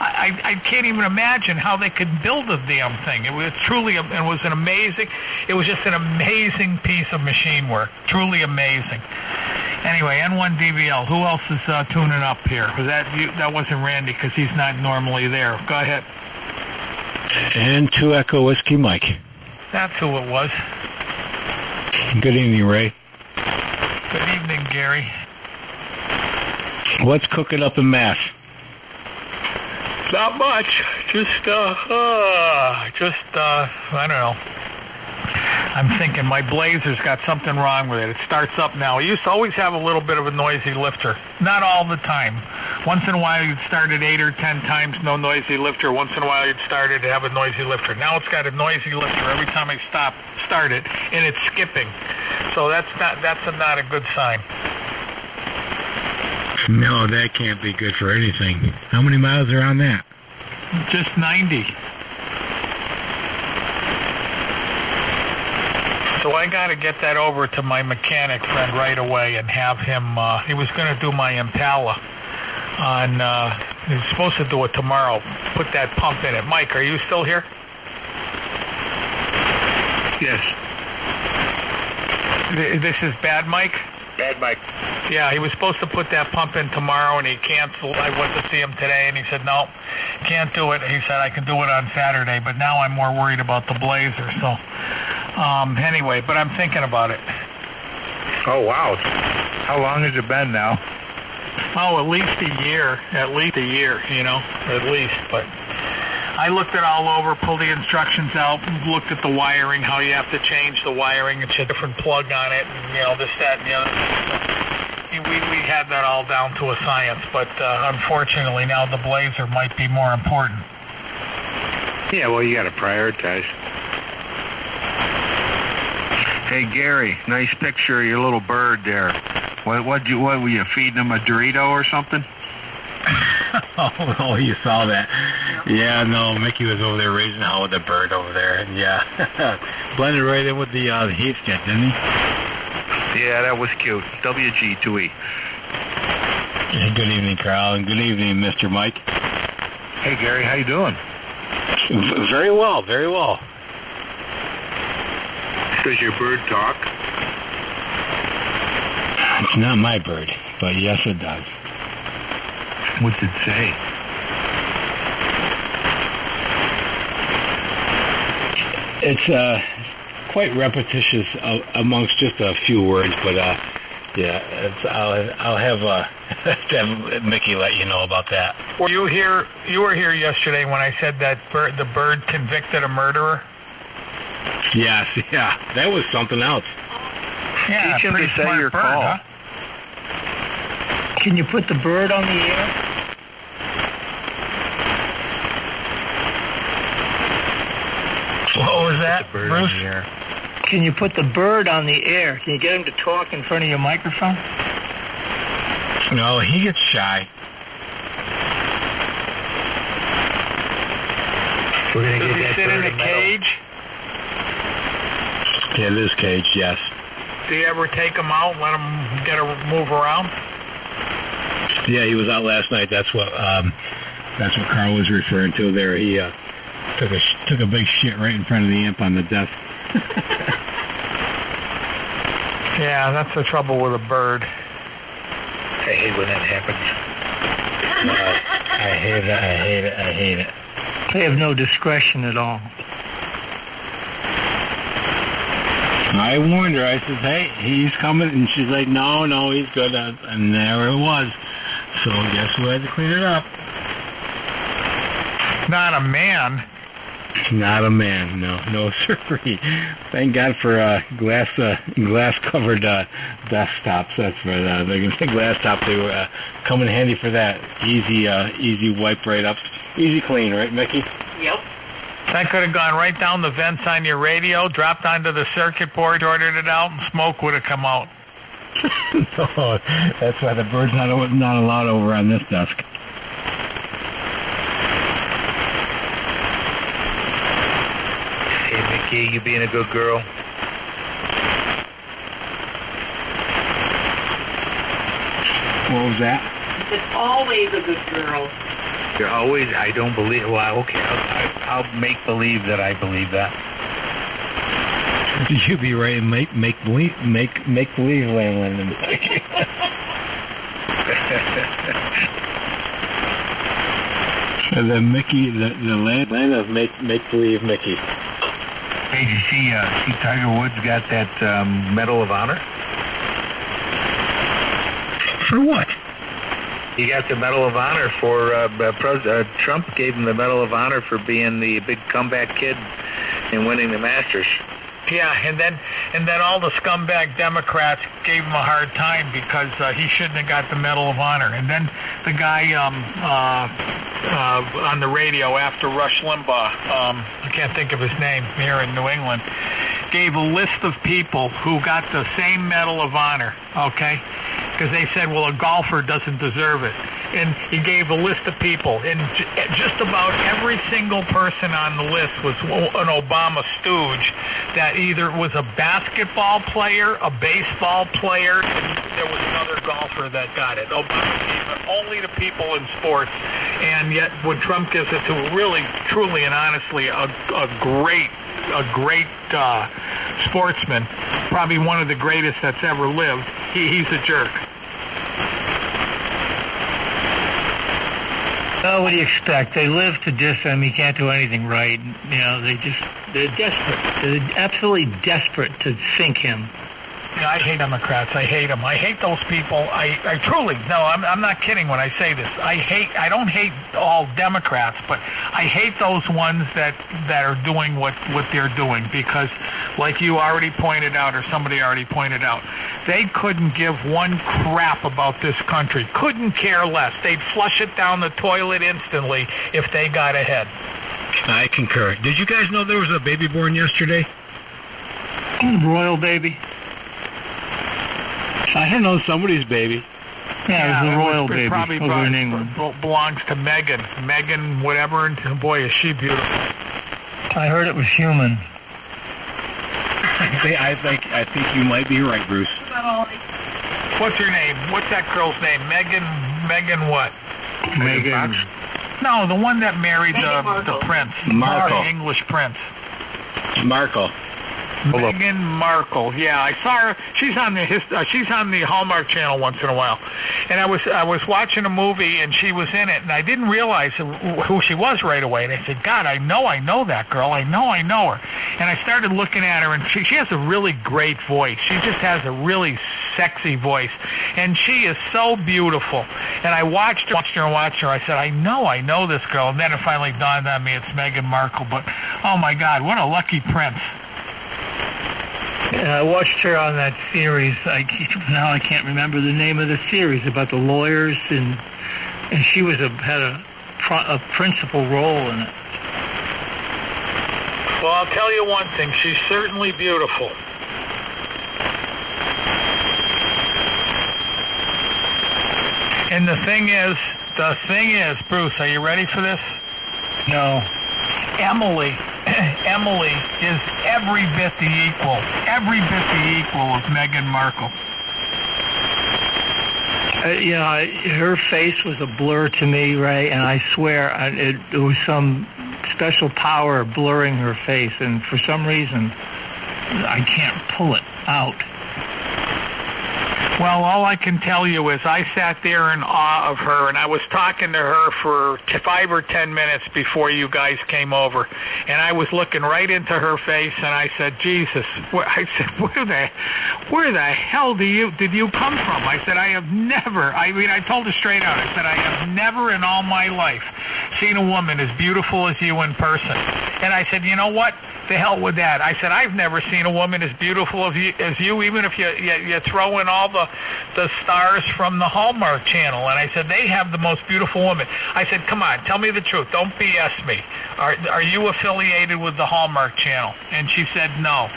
I can't even imagine how they could build a damn thing. It was truly, it was just an amazing piece of machine work. Truly amazing. Anyway, N1DBL. Who else is tuning up here? That wasn't Randy because he's not normally there. Go ahead. N2 Echo Whiskey Mike. That's who it was. Good evening, Ray. Good evening, Gary. What's cooking up in Mass? Not much. Just I don't know. I'm thinking my Blazer's got something wrong with it. It starts up now. It used to always have a little bit of a noisy lifter. Not all the time. Once in a while you'd start it 8 or 10 times, no noisy lifter. Once in a while you'd start it to have a noisy lifter. Now it's got a noisy lifter every time I start it, and it's skipping. So that's not a good sign. No, that can't be good for anything. How many miles are on that? Just 90. So I got to get that over to my mechanic friend right away and have him, he was going to do my Impala he was supposed to do it tomorrow, put that pump in it. Mike, are you still here? Yes. This is Bad Mike? Bad Mike. Yeah, he was supposed to put that pump in tomorrow, and he canceled. I went to see him today, and he said, no, can't do it. He said, I can do it on Saturday, but now I'm more worried about the Blazer. So, anyway, but I'm thinking about it. Oh, wow. How long has it been now? Oh, at least a year. At least. But I looked it all over, pulled the instructions out, looked at the wiring, how you have to change the wiring, it's a different plug on it, and, this, that, and the other. We had that all down to a science, but unfortunately now the Blazer might be more important. Yeah, well, you got to prioritize. Hey, Gary, nice picture of your little bird there. What were you feeding him, a Dorito or something? Oh, you saw that. Yeah, no, Mickey was over there raising hell with the bird over there, and yeah, blended right in with the heat jet, didn't he? Yeah, that was cute. WG2E. Hey, good evening, Carl, and good evening, Mr. Mike. Hey, Gary, how you doing? Very well, very well. Does your bird talk? It's not my bird, but yes, it does. What's it say? It's quite repetitious amongst just a few words, but yeah, I'll have Mickey let you know about that. Were you here? You were here yesterday when I said that the bird convicted a murderer. Yes, yeah, that was something else. Yeah, teach him to say your bird, call. Huh? Can you put the bird on the air? What was that, Bird Bruce? in the air. Can you put the bird on the air? Can you get him to talk in front of your microphone? No, he gets shy. We're gonna Does get he that sit bird in a medal. cage? Yeah, it is caged, yes. Do you ever take him out and let him get a move around? Yeah, he was out last night. That's what Carl was referring to there. He took a big shit right in front of the amp on the desk. Yeah, that's the trouble with a bird. I hate when that happens. I hate it. They have no discretion at all. I warned her. I said, hey, he's coming. And she's like, no, he's good. And there it was. So guess who had to clean it up? Not a man. Not a man, no sirree. Thank God for glass-covered desktops. That's for the glass top. They were come in handy for that. Easy wipe right up, easy clean, right, Mickey? Yep. That could have gone right down the vents on your radio, dropped onto the circuit board, ordered it out, and smoke would have come out. No, that's why the bird's not allowed over on this desk. Hey, Mickey, you being a good girl? What was that? It's always a good girl. You're always, I don't believe, well, okay, I'll make believe that I believe that. You be right and make believe, Landon. And then Mickey, the land of make believe Mickey. Hey, did you see Tiger Woods got that Medal of Honor? For what? He got the Medal of Honor for Trump gave him the Medal of Honor for being the big comeback kid and winning the Masters. Yeah, and then all the scumbag Democrats gave him a hard time because he shouldn't have got the Medal of Honor. And then the guy on the radio after Rush Limbaugh, I can't think of his name, here in New England, gave a list of people who got the same Medal of Honor, okay? Because they said, well, a golfer doesn't deserve it. And he gave a list of people, and just about every single person on the list was an Obama stooge that either was a basketball player, a baseball player, and there was another golfer that got it. Obama gave it only to people in sports, and yet when Trump gives it to really, truly, and honestly a great sportsman, probably one of the greatest that's ever lived, he's a jerk. Well, what do you expect? They live to diss him. He can't do anything right. You know, they're desperate. They're absolutely desperate to sink him. Yeah, I hate Democrats. I hate them. I hate those people. I truly, no, I'm not kidding when I say this. I don't hate all Democrats, but I hate those ones that are doing what they're doing because, like you already pointed out or somebody already pointed out, they couldn't give one crap about this country. Couldn't care less. They'd flush it down the toilet instantly if they got ahead. I concur. Did you guys know there was a baby born yesterday? Royal baby. I don't know, somebody's baby. Yeah, it was a royal baby probably over in England. Belongs to Meghan. Meghan, whatever, and boy, is she beautiful. I heard it was human. I think you might be right, Bruce. What's her name? What's that girl's name? Meghan what? Meghan. No, the one that married the prince. Markle. The English prince. Markle. Meghan Markle. Yeah, I saw her. She's on the Hallmark Channel once in a while, and I was watching a movie and she was in it, and I didn't realize who she was right away. And I said, God, I know that girl. I know her. And I started looking at her, and she has a really great voice. She just has a really sexy voice, and she is so beautiful. And I watched her. I said, I know this girl. And then it finally dawned on me it's Meghan Markle. But oh my God, what a lucky prince. I watched her on that series. Now I can't remember the name of the series about the lawyers, and she had a principal role in it. Well, I'll tell you one thing. She's certainly beautiful. And the thing is, Bruce, are you ready for this? No. Emily is every bit the equal of Meghan Markle. Her face was a blur to me, Ray, and I swear it was some special power blurring her face, and for some reason I can't pull it out. Well, all I can tell you is I sat there in awe of her, and I was talking to her for 5 or 10 minutes before you guys came over, and I was looking right into her face, and I said, Jesus, where the hell did you come from? I said, I told her straight out, I said, I have never in all my life seen a woman as beautiful as you in person. And I said, you know what? The hell with that. I said, I've never seen a woman as beautiful as you, even if you throw in all the stars from the Hallmark Channel. And I said, they have the most beautiful woman. I said, come on, tell me the truth. Don't BS me. Are you affiliated with the Hallmark Channel? And she said, no.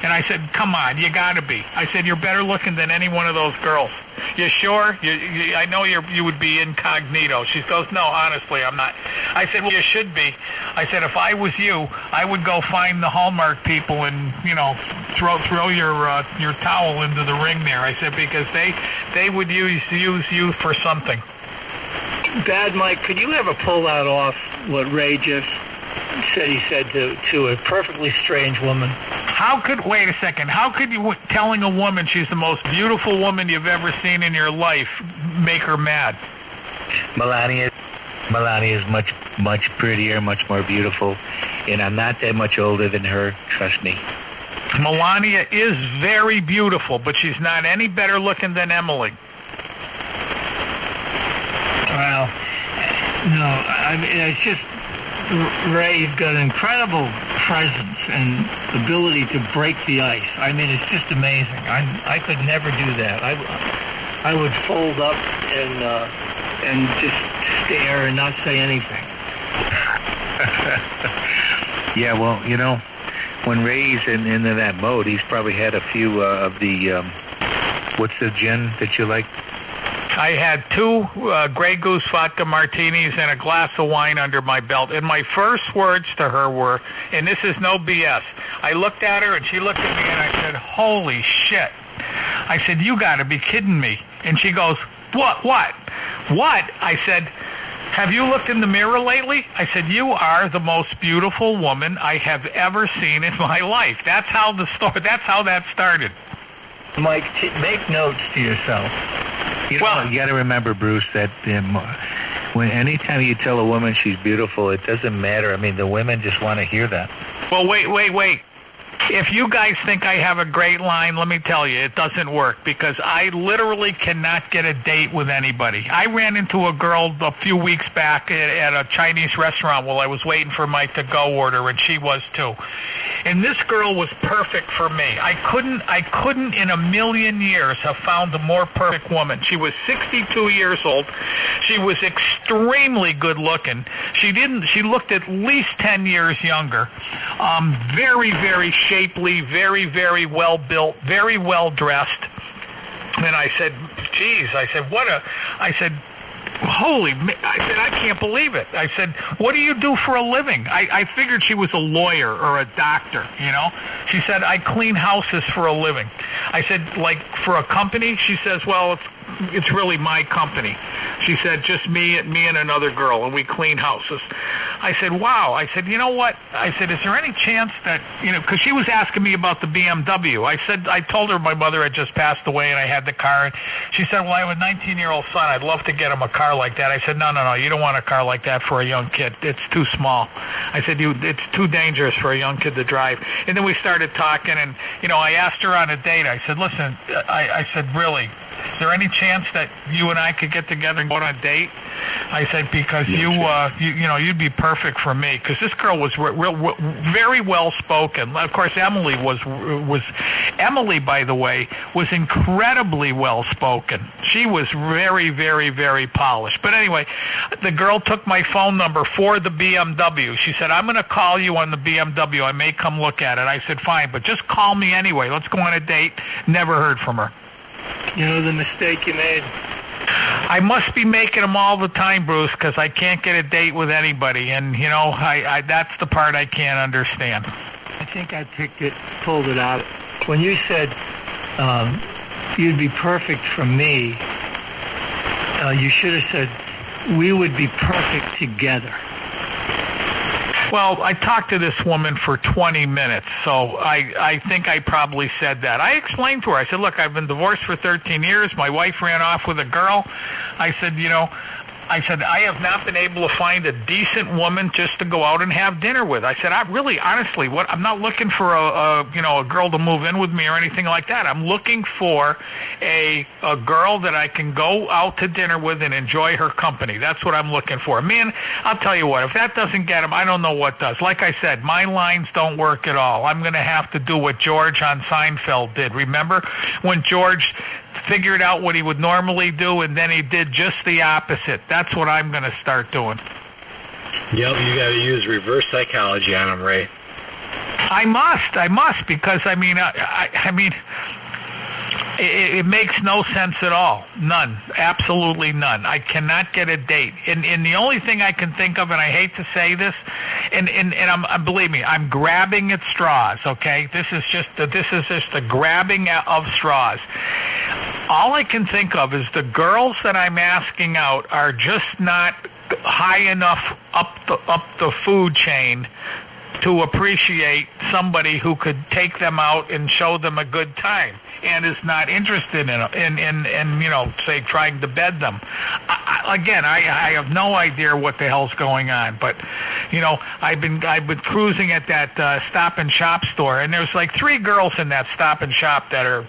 And I said, come on, you got to be. I said, you're better looking than any one of those girls. You sure? I know you would be incognito. She goes, no, honestly, I'm not. I said, well, you should be. I said, if I was you, I would go find the Hallmark people and, throw your towel into the ring there. I said, because they would use you for something. Bad Mike, could you ever pull that off, what Ray just said he said to a perfectly strange woman? Wait a second, how could you, telling a woman she's the most beautiful woman you've ever seen in your life, make her mad? Melania is much, much prettier, much more beautiful, and I'm not that much older than her, trust me. Melania is very beautiful, but she's not any better looking than Emily. Well, no, I mean, it's just, Ray's got an incredible presence and ability to break the ice. I mean, it's just amazing. I could never do that. I would fold up and just stare and not say anything. Yeah, well, when Ray's into that mode, he's probably had a few of the, what's the gin that you like? I had 2 Grey Goose vodka martinis and a glass of wine under my belt. And my first words to her were, and this is no BS, I looked at her and she looked at me and I said, holy shit. I said, you got to be kidding me. And she goes, what? I said, have you looked in the mirror lately? I said, you are the most beautiful woman I have ever seen in my life. That's how that started. Mike, make notes to yourself. You got to remember, Bruce, that anytime you tell a woman she's beautiful, it doesn't matter. I mean, the women just want to hear that. Well, wait. If you guys think I have a great line, let me tell you, it doesn't work because I literally cannot get a date with anybody. I ran into a girl a few weeks back at a Chinese restaurant while I was waiting for my to-go order, and she was too. And this girl was perfect for me. I couldn't in a million years have found a more perfect woman. She was 62 years old. She was extremely good looking. She looked at least 10 years younger. Very, very shapely, very, very well built, very well dressed. And I said, geez, I can't believe it. I said, what do you do for a living? I figured she was a lawyer or a doctor, She said, I clean houses for a living. I said, like for a company? She says, well, it's really my company. She said, just me and another girl, and we clean houses. I said, wow. I said, you know what? I said, is there any chance that, because she was asking me about the BMW. I told her my mother had just passed away and I had the car. And she said, well, I have a 19-year-old son. I'd love to get him a car like that. I said, no, you don't want a car like that for a young kid. It's too small. I said, it's too dangerous for a young kid to drive. And then we started talking, and, I asked her on a date. I said, listen, I said, really, is there any chance that you and I could get together and go on a date? I said, because you'd be perfect for me. Because this girl was very well spoken. Of course, Emily, by the way, was incredibly well spoken. She was very, very, very polished. But anyway, the girl took my phone number for the BMW. She said, I'm going to call you on the BMW. I may come look at it. I said, fine, but just call me anyway. Let's go on a date. Never heard from her. You know the mistake you made? I must be making them all the time, Bruce, because I can't get a date with anybody, and I that's the part I can't understand. I think I pulled it out when you said you'd be perfect for me. You should have said we would be perfect together. Well, I talked to this woman for 20 minutes, so I think I probably said that. I explained to her. I said, look, I've been divorced for 13 years. My wife ran off with a girl. I said, I have not been able to find a decent woman just to go out and have dinner with. I said, honestly, I'm not looking for a girl to move in with me or anything like that. I'm looking for a girl that I can go out to dinner with and enjoy her company. That's what I'm looking for. Man, I'll tell you what, if that doesn't get him, I don't know what does. Like I said, my lines don't work at all. I'm going to have to do what George on Seinfeld did. Remember when George figured out what he would normally do, and then he did just the opposite? That's what I'm going to start doing. Yep, you got to use reverse psychology on him, Ray. I must, because I mean, it makes no sense at all. None, absolutely none. I cannot get a date, and the only thing I can think of, and I hate to say this, and believe me, I'm grabbing at straws. Okay, this is just a grabbing of straws. All I can think of is the girls that I'm asking out are just not high enough up the food chain to appreciate somebody who could take them out and show them a good time, and is not interested in say trying to bed them. I have no idea what the hell's going on, but I've been cruising at that Stop and Shop store, and there's like 3 girls in that Stop and Shop that are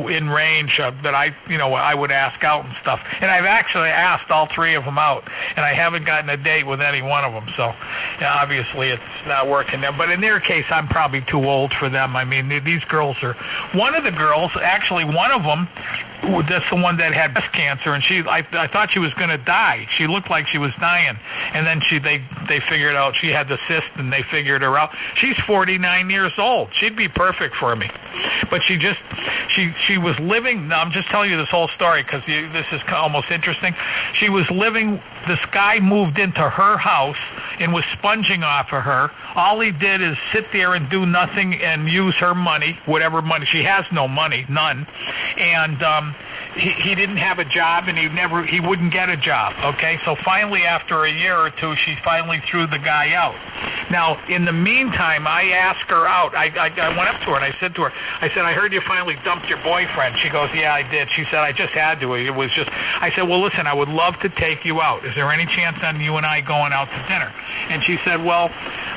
in range that I would ask out and stuff, and I've actually asked all 3 of them out, and I haven't gotten a date with any one of them. So obviously it's not working there. But in their case, I'm probably too old for them. I mean, these girls are. One of the girls, actually, one of them, that's the one that had breast cancer, and I thought she was going to die. She looked like she was dying, and then they figured out she had the cyst, and they figured her out. She's 49 years old. She'd be perfect for me. But she was living. Now I'm just telling you this whole story because this is almost interesting. She was living. This guy moved into her house and was sponging off of her. All he did is sit there and do nothing and use her money, whatever money. She has no money, none. And he didn't have a job, and he wouldn't get a job. Okay, so finally, after a year or two, she finally threw the guy out. Now, in the meantime, I asked her out. I went up to her and I said to her, I heard you finally dumped your boyfriend. She goes, yeah, I did. She said, I just had to. It was just. I said, well, listen, I would love to take you out. Is there any chance on you and I going out to dinner? And she said, well,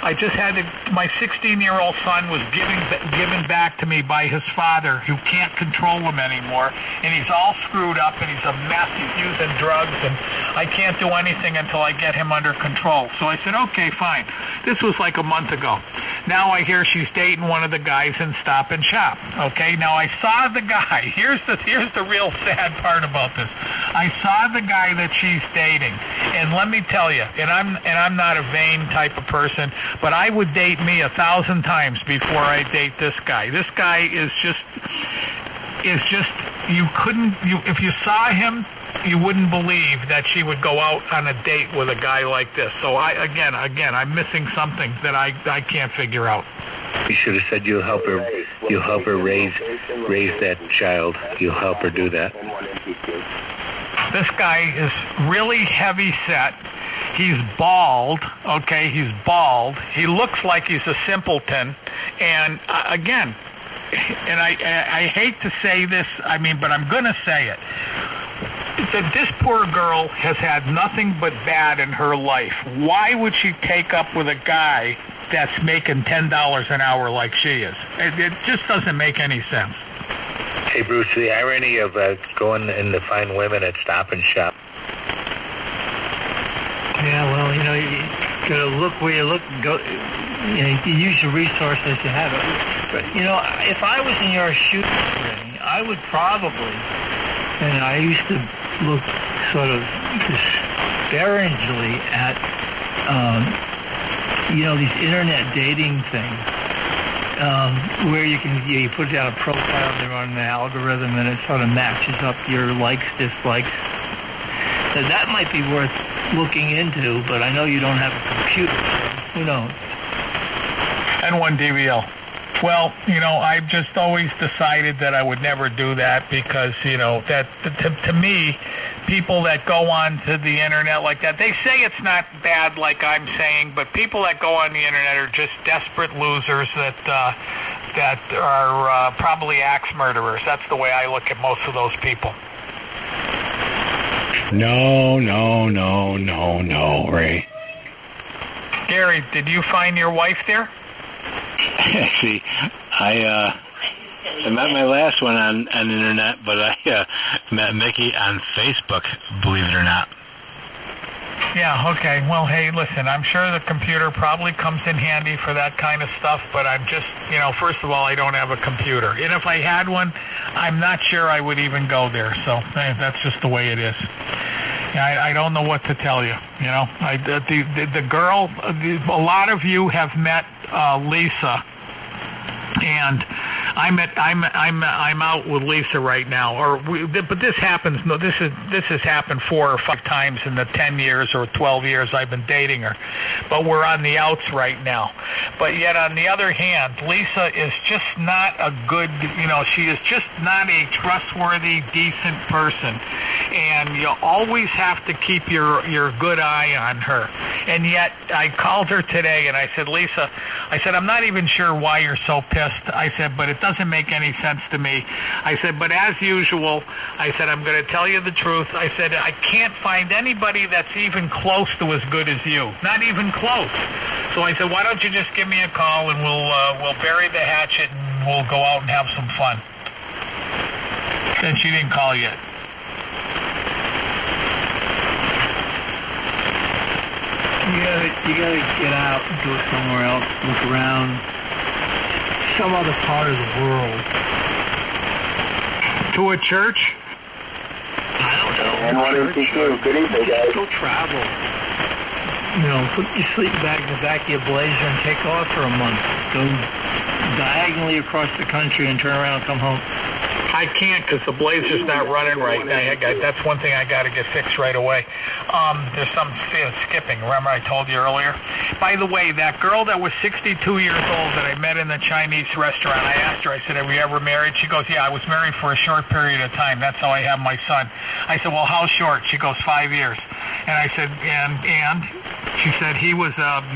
I just had to. My 16-year-old son was given back to me by his father, who can't control him anymore, and he's all screwed up, and he's a mess. He's using drugs, and I can't do anything until I get him under control. So I said, okay, fine. This was like a month ago. Now I hear she's dating one of the guys in Stop and Shop. Okay, now I saw the guy. Here's the real sad part about this. I saw the guy that she's dating, and let me tell you, and I'm not a vain type of person, but I would date me 1,000 times before I date this guy. This guy is just if you saw him, you wouldn't believe that she would go out on a date with a guy like this. So I'm missing something that I can't figure out. You should have said you'll help her raise that child. You'll help her do that. This guy is really heavy set. He's bald, okay? He's bald. He looks like he's a simpleton. And again, and I hate to say this, but I'm going to say it. That this poor girl has had nothing but bad in her life. Why would she take up with a guy that's making $10 an hour like she is? It just doesn't make any sense. Hey, Bruce, the irony of going in to find women at Stop and Shop. Yeah, well, you gotta look where you look. Go, you use the resources you have. But if I was in your shoes, I would probably. And I used to look sort of disparagingly at, these internet dating things, where you put down a profile, they run an algorithm, and it sort of matches up your likes, dislikes. So that might be worth looking into, but I know you don't have a computer, so who knows? N1 DVL. Well, I've just always decided that I would never do that because, that to me, people that go on to the internet like that, they say it's not bad like I'm saying, but people that go on the internet are just desperate losers that are probably axe murderers. That's the way I look at most of those people. No, Ray. Gary, did you find your wife there? See, I met my last one on the internet, but I met Mickey on Facebook, believe it or not. Yeah, okay. Well, hey, listen, I'm sure the computer probably comes in handy for that kind of stuff, but I'm just, first of all, I don't have a computer. And if I had one, I'm not sure I would even go there. So that's just the way it is. I don't know what to tell you. The girl, a lot of you have met Lisa, and I'm out with Lisa right now. But this happens. No, this has happened 4 or 5 times in the 10 years or 12 years I've been dating her. But we're on the outs right now. But yet on the other hand, Lisa is just not a good. She is just not a trustworthy, decent person. And you always have to keep your good eye on her. And yet I called her today and I said, Lisa, I'm not even sure why you're so pissed. I said, but it doesn't make any sense to me. I said, but as usual, I said, I'm going to tell you the truth. I said, I can't find anybody that's even close to as good as you. Not even close. So I said, why don't you just give me a call and we'll bury the hatchet and we'll go out and have some fun. And she didn't call yet. You gotta get out and go somewhere else, look around, some other part of the world. To a church? I don't know. And one in TQ. Good evening, guys. Go travel. Put your sleeping bag in the back of your blazer and take off for a month. Go diagonally across the country and turn around and come home. I can't because the blazer's not running right. That's one thing I got to get fixed right away. There's some skipping. Remember I told you earlier? By the way, that girl that was 62 years old that I met in the Chinese restaurant, I asked her, I said, are we ever married? She goes, yeah, I was married for a short period of time. That's how I have my son. I said, well, how short? She goes, 5 years. And I said, and? She said, he was, AH.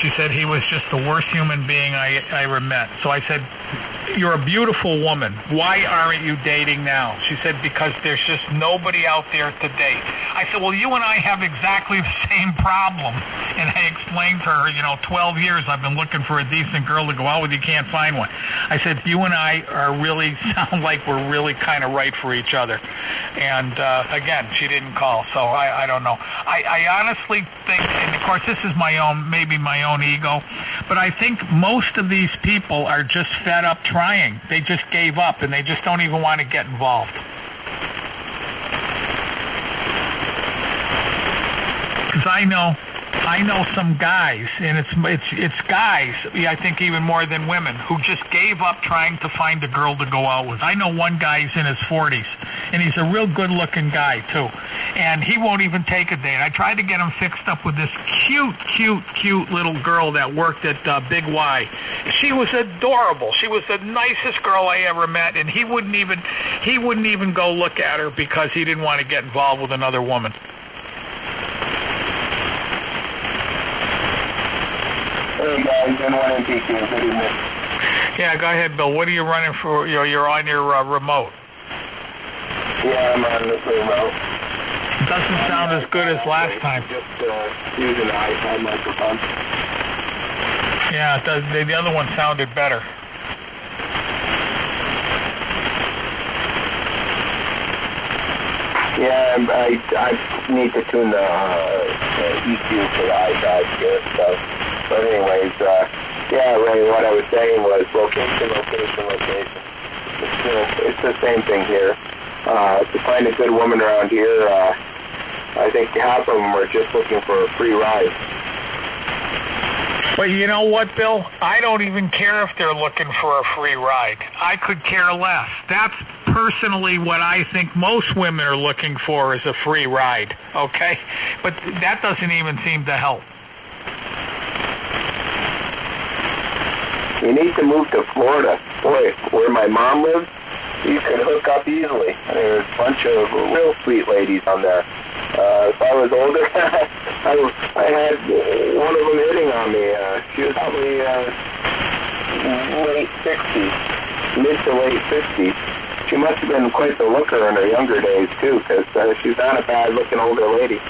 She said he was just the worst human being I ever met. So I said, you're a beautiful woman. Why aren't you dating now? She said, because there's just nobody out there to date. I said, well, you and I have exactly the same problem. And I explained to her, 12 years I've been looking for a decent girl to go out with. You can't find one. I said, you and I sound like we're really kind of right for each other. And again, she didn't call, so I don't know. I honestly think, and of course this is maybe my own ego, but I think most of these people are just fed up trying. They just gave up and they just don't even want to get involved. Because I know some guys, and it's guys, I think even more than women, who just gave up trying to find a girl to go out with. I know one guy, he's in his 40s, and he's a real good-looking guy, too. And he won't even take a date. I tried to get him fixed up with this cute little girl that worked at Big Y. She was adorable. She was the nicest girl I ever met, and he wouldn't even go look at her because he didn't want to get involved with another woman. Hey guys, N1 and TQ. Good evening. Yeah, go ahead, Bill. What are you running for? You're on your remote. Yeah, I'm on the remote. It doesn't sound as good as last time. Just using the iPad microphone. Yeah, it does. The other one sounded better. Yeah, I need to tune the EQ for the iPad here, so. But anyways, yeah, Ray, what I was saying was location. It's the same thing here. To find a good woman around here, I think half of them are just looking for a free ride. But you know what, Bill? I don't even care if they're looking for a free ride. I could care less. That's personally what I think most women are looking for is a free ride, okay? But that doesn't even seem to help. You need to move to Florida. Boy, where my mom lives, you could hook up easily. There's a bunch of real sweet ladies on there. If I was older, I had one of them hitting on me. She was probably late 60s, mid to late 50s. She must have been quite the looker in her younger days, too, because she's not a bad-looking older lady.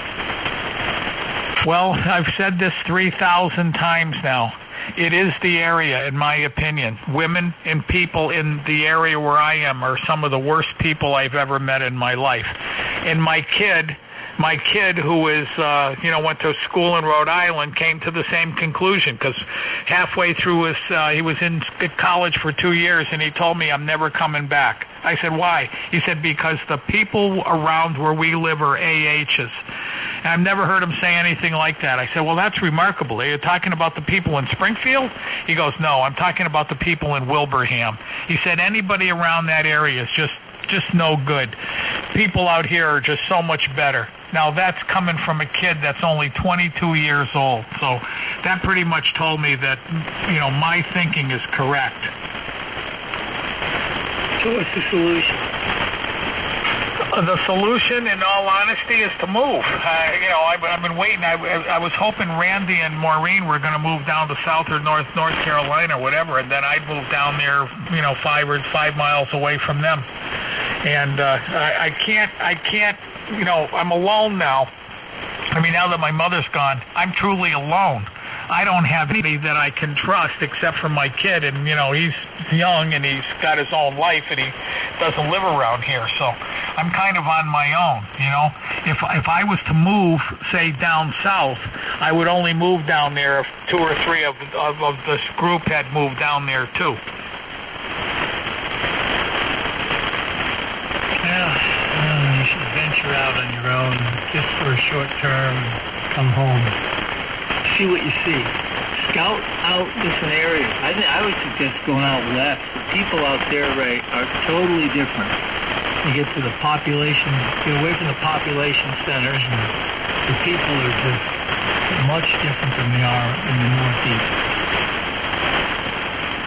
Well, I've said this 3,000 times now. It is the area, in my opinion. Women and people in the area where I am are some of the worst people I've ever met in my life. And my kid who is, went to school in Rhode Island, came to the same conclusion, because halfway through he was in college for 2 years, and he told me, I'm never coming back. I said, why? He said, because the people around where we live are AHs. And I've never heard him say anything like that. I said, well, that's remarkable. Are you talking about the people in Springfield? He goes, no, I'm talking about the people in Wilbraham. He said, anybody around that area is just no good. People out here are just so much better. Now, that's coming from a kid that's only 22 years old. So that pretty much told me that, my thinking is correct. So what's the solution? The solution, in all honesty, is to move. I've been waiting. I was hoping Randy and Maureen were going to move down to South or North Carolina or whatever, and then I'd move down there, 5 miles away from them. And I can't. I'm alone now. I mean, now that my mother's gone, I'm truly alone. I don't have anybody that I can trust except for my kid, and he's young and he's got his own life and he doesn't live around here, so I'm kind of on my own. If I was to move, say, down south, I would only move down there if 2 or 3 of this group had moved down there too. Yeah, you should venture out on your own just for a short term, come home. See what you see. Scout out different areas. I would suggest going out west. The people out there, Ray, are totally different. You get to the population, get away from the population centers, and the people are just much different than they are in the Northeast.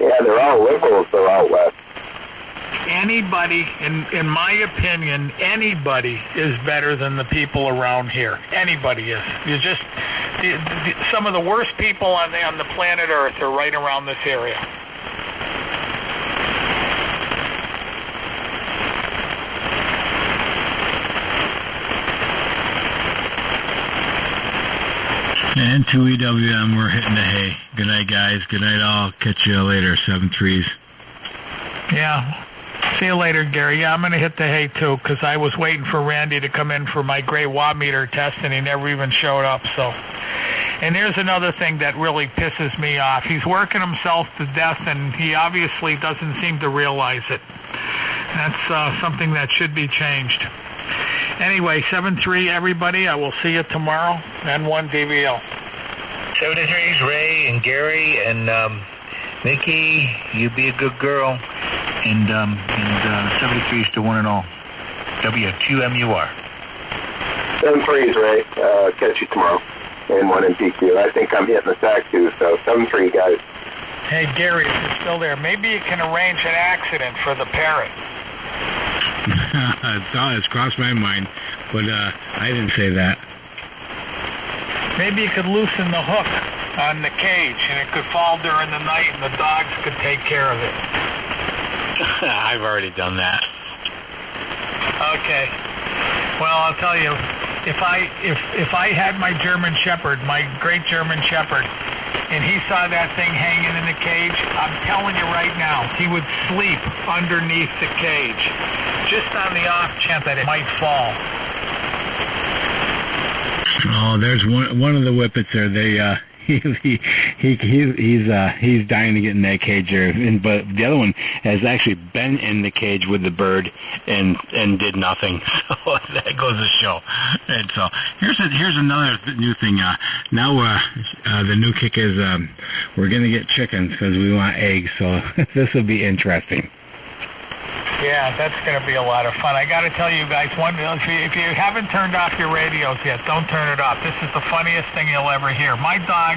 Yeah, they're all liberals, though, out west. Anybody, in my opinion, anybody is better than the people around here. Anybody is. You just some of the worst people on the planet Earth are right around this area. And 2EWM, we're hitting the hay. Good night, guys. Good night, all. Catch you later. 7-3s. Yeah. See you later, Gary. Yeah, I'm going to hit the hay, too, because I was waiting for Randy to come in for my gray watt meter test, and he never even showed up. So, and here's another thing that really pisses me off. He's working himself to death, and he obviously doesn't seem to realize it. That's something that should be changed. Anyway, 7-3, everybody. I will see you tomorrow. N1 DVL. 7-3's Ray and Gary and Mickey. You be a good girl. And 73's to one and all. WQMUR. 7-3's Ray. Catch you tomorrow. N1 and PQ. I think I'm hitting the sack too. So 7-3, guys. Hey Gary, if you're still there, maybe you can arrange an accident for the parrot. It's crossed my mind, but I didn't say that. Maybe you could loosen the hook on the cage, and it could fall during the night, and the dogs could take care of it. I've already done that. Okay. Well, I'll tell you, if I had my German Shepherd, my great German Shepherd, and he saw that thing hanging in the cage, I'm telling you right now, he would sleep underneath the cage, just on the off chance that it might fall. Oh, there's one of the whippets there. He's dying to get in that cage there, but the other one has actually been in the cage with the bird and did nothing. So that goes to show. And so here's another new thing. Now the new kick is we're gonna get chickens because we want eggs. So this will be interesting. Yeah, that's going to be a lot of fun. I got to tell you guys, if you haven't turned off your radios yet, don't turn it off. This is the funniest thing you'll ever hear. My dog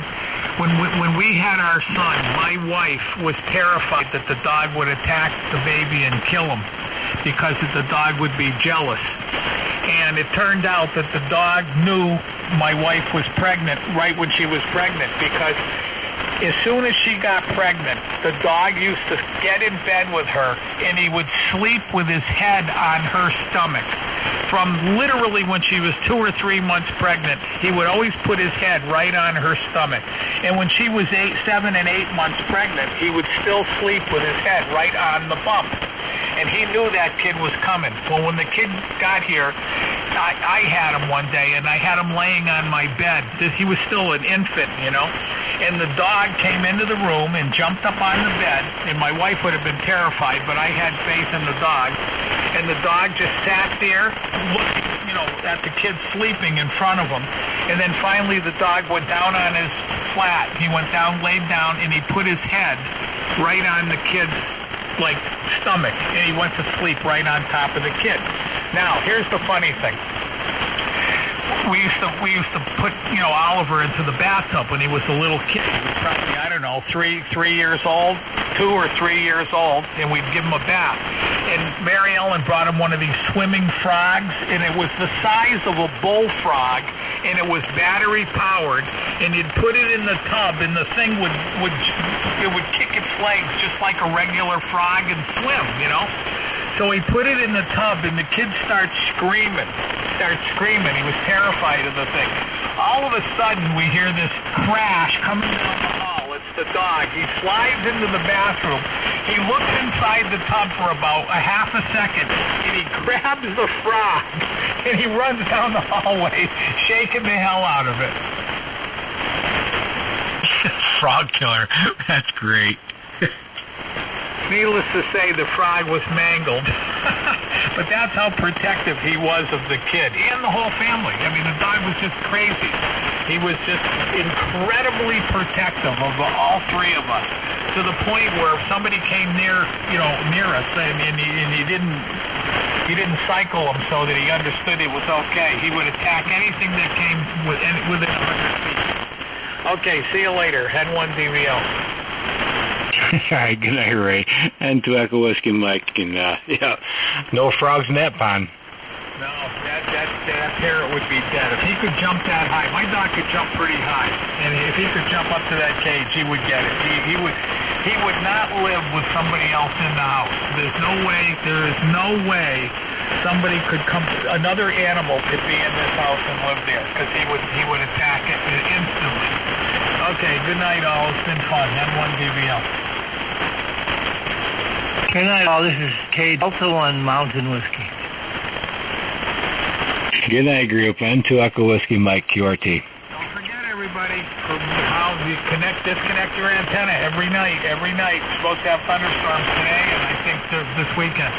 When we had our son, my wife was terrified that the dog would attack the baby and kill him because the dog would be jealous. And it turned out that the dog knew my wife was pregnant right when she was pregnant, because as soon as she got pregnant, the dog used to get in bed with her and he would sleep with his head on her stomach. From literally when she was 2 or 3 months pregnant, he would always put his head right on her stomach. And when she was 7 and 8 months pregnant, he would still sleep with his head right on the bump. And he knew that kid was coming. Well, when the kid got here, I had him one day, and I had him laying on my bed. He was still an infant, you know. And the dog came into the room and jumped up on the bed, and my wife would have been terrified, but I had faith in the dog. And the dog just sat there looking, you know, at the kid sleeping in front of him. And then finally the dog went down on his flat. He went down, laid down, and he put his head right on the kid's stomach, and he went to sleep right on top of the kid. Now, here's the funny thing. We used to put, you know, Oliver into the bathtub when he was a little kid. He was probably, I don't know, 3 years old, 2 or 3 years old, and we'd give him a bath. And Mary Ellen brought him one of these swimming frogs, and it was the size of a bullfrog, and it was battery powered, and you'd put it in the tub, and the thing would kick its legs just like a regular frog and swim, you know. So he put it in the tub, and the kid starts screaming. He was terrified of the thing. All of a sudden, we hear this crash coming down the hall. It's the dog. He slides into the bathroom. He looks inside the tub for about a half a second, and he grabs the frog, and he runs down the hallway, shaking the hell out of it. Frog killer. That's great. Needless to say, the frog was mangled. But that's how protective he was of the kid and the whole family. I mean, the dog was just crazy. He was just incredibly protective of all three of us, to the point where if somebody came near us, and he didn't cycle him so that he understood it was okay, he would attack anything that came within 100 feet. Okay, see you later. Head 1 DVL. All right, good night, Ray. And to Echo Whiskey Mike, and no frogs in that pond. No, that parrot would be dead. If he could jump that high, my dog could jump pretty high, and if he could jump up to that cage, he would get it. He would not live with somebody else in the house. There is no way somebody could another animal could be in this house and live there, because he would attack it instantly. Okay, good night all. It's been fun. M1 DVL. Good night all. This is K Delta 1 Mountain Whiskey. Good night, group. N2 Echo Whiskey Mike QRT. Don't forget, everybody, how you disconnect your antenna every night. Every night. We're supposed to have thunderstorms today, and I think this weekend.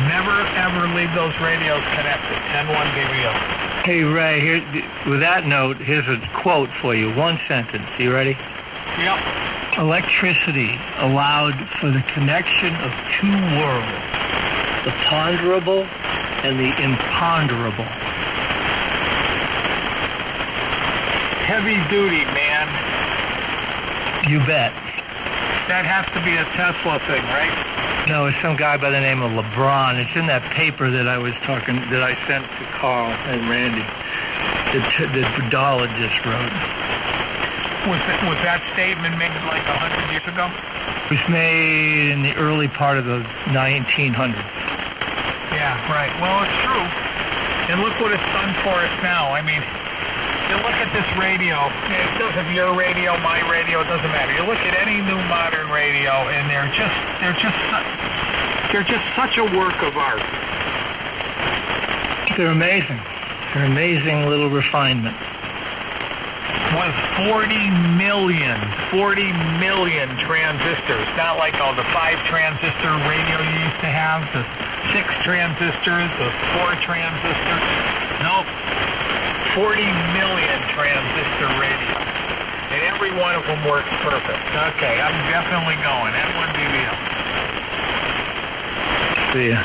Never, ever leave those radios connected. N1 DVL. Hey, Ray, here, with that note, here's a quote for you. One sentence. You ready? Yep. Electricity allowed for the connection of two worlds, the ponderable and the imponderable. Heavy duty, man. You bet. That has to be a Tesla thing, right? No, it's some guy by the name of LeBron. It's in that paper that I sent to Carl and Randy. The Budologist wrote. Was that statement made like 100 years ago? It was made in the early part of the 1900s. Yeah, right. Well, it's true. And look what it's done for us now. I mean, you look at this radio. It doesn't have your radio, my radio. It doesn't matter. You look at any new modern radio, and they're just such a work of art. They're amazing. They're amazing little refinement. With 40 million transistors, not like all the 5-transistor radio you used to have, the 6 transistors, the 4 transistors. Nope. 40 million transistor radio. And every one of them works perfect. Okay, I'm definitely going. N1 DVL. See ya.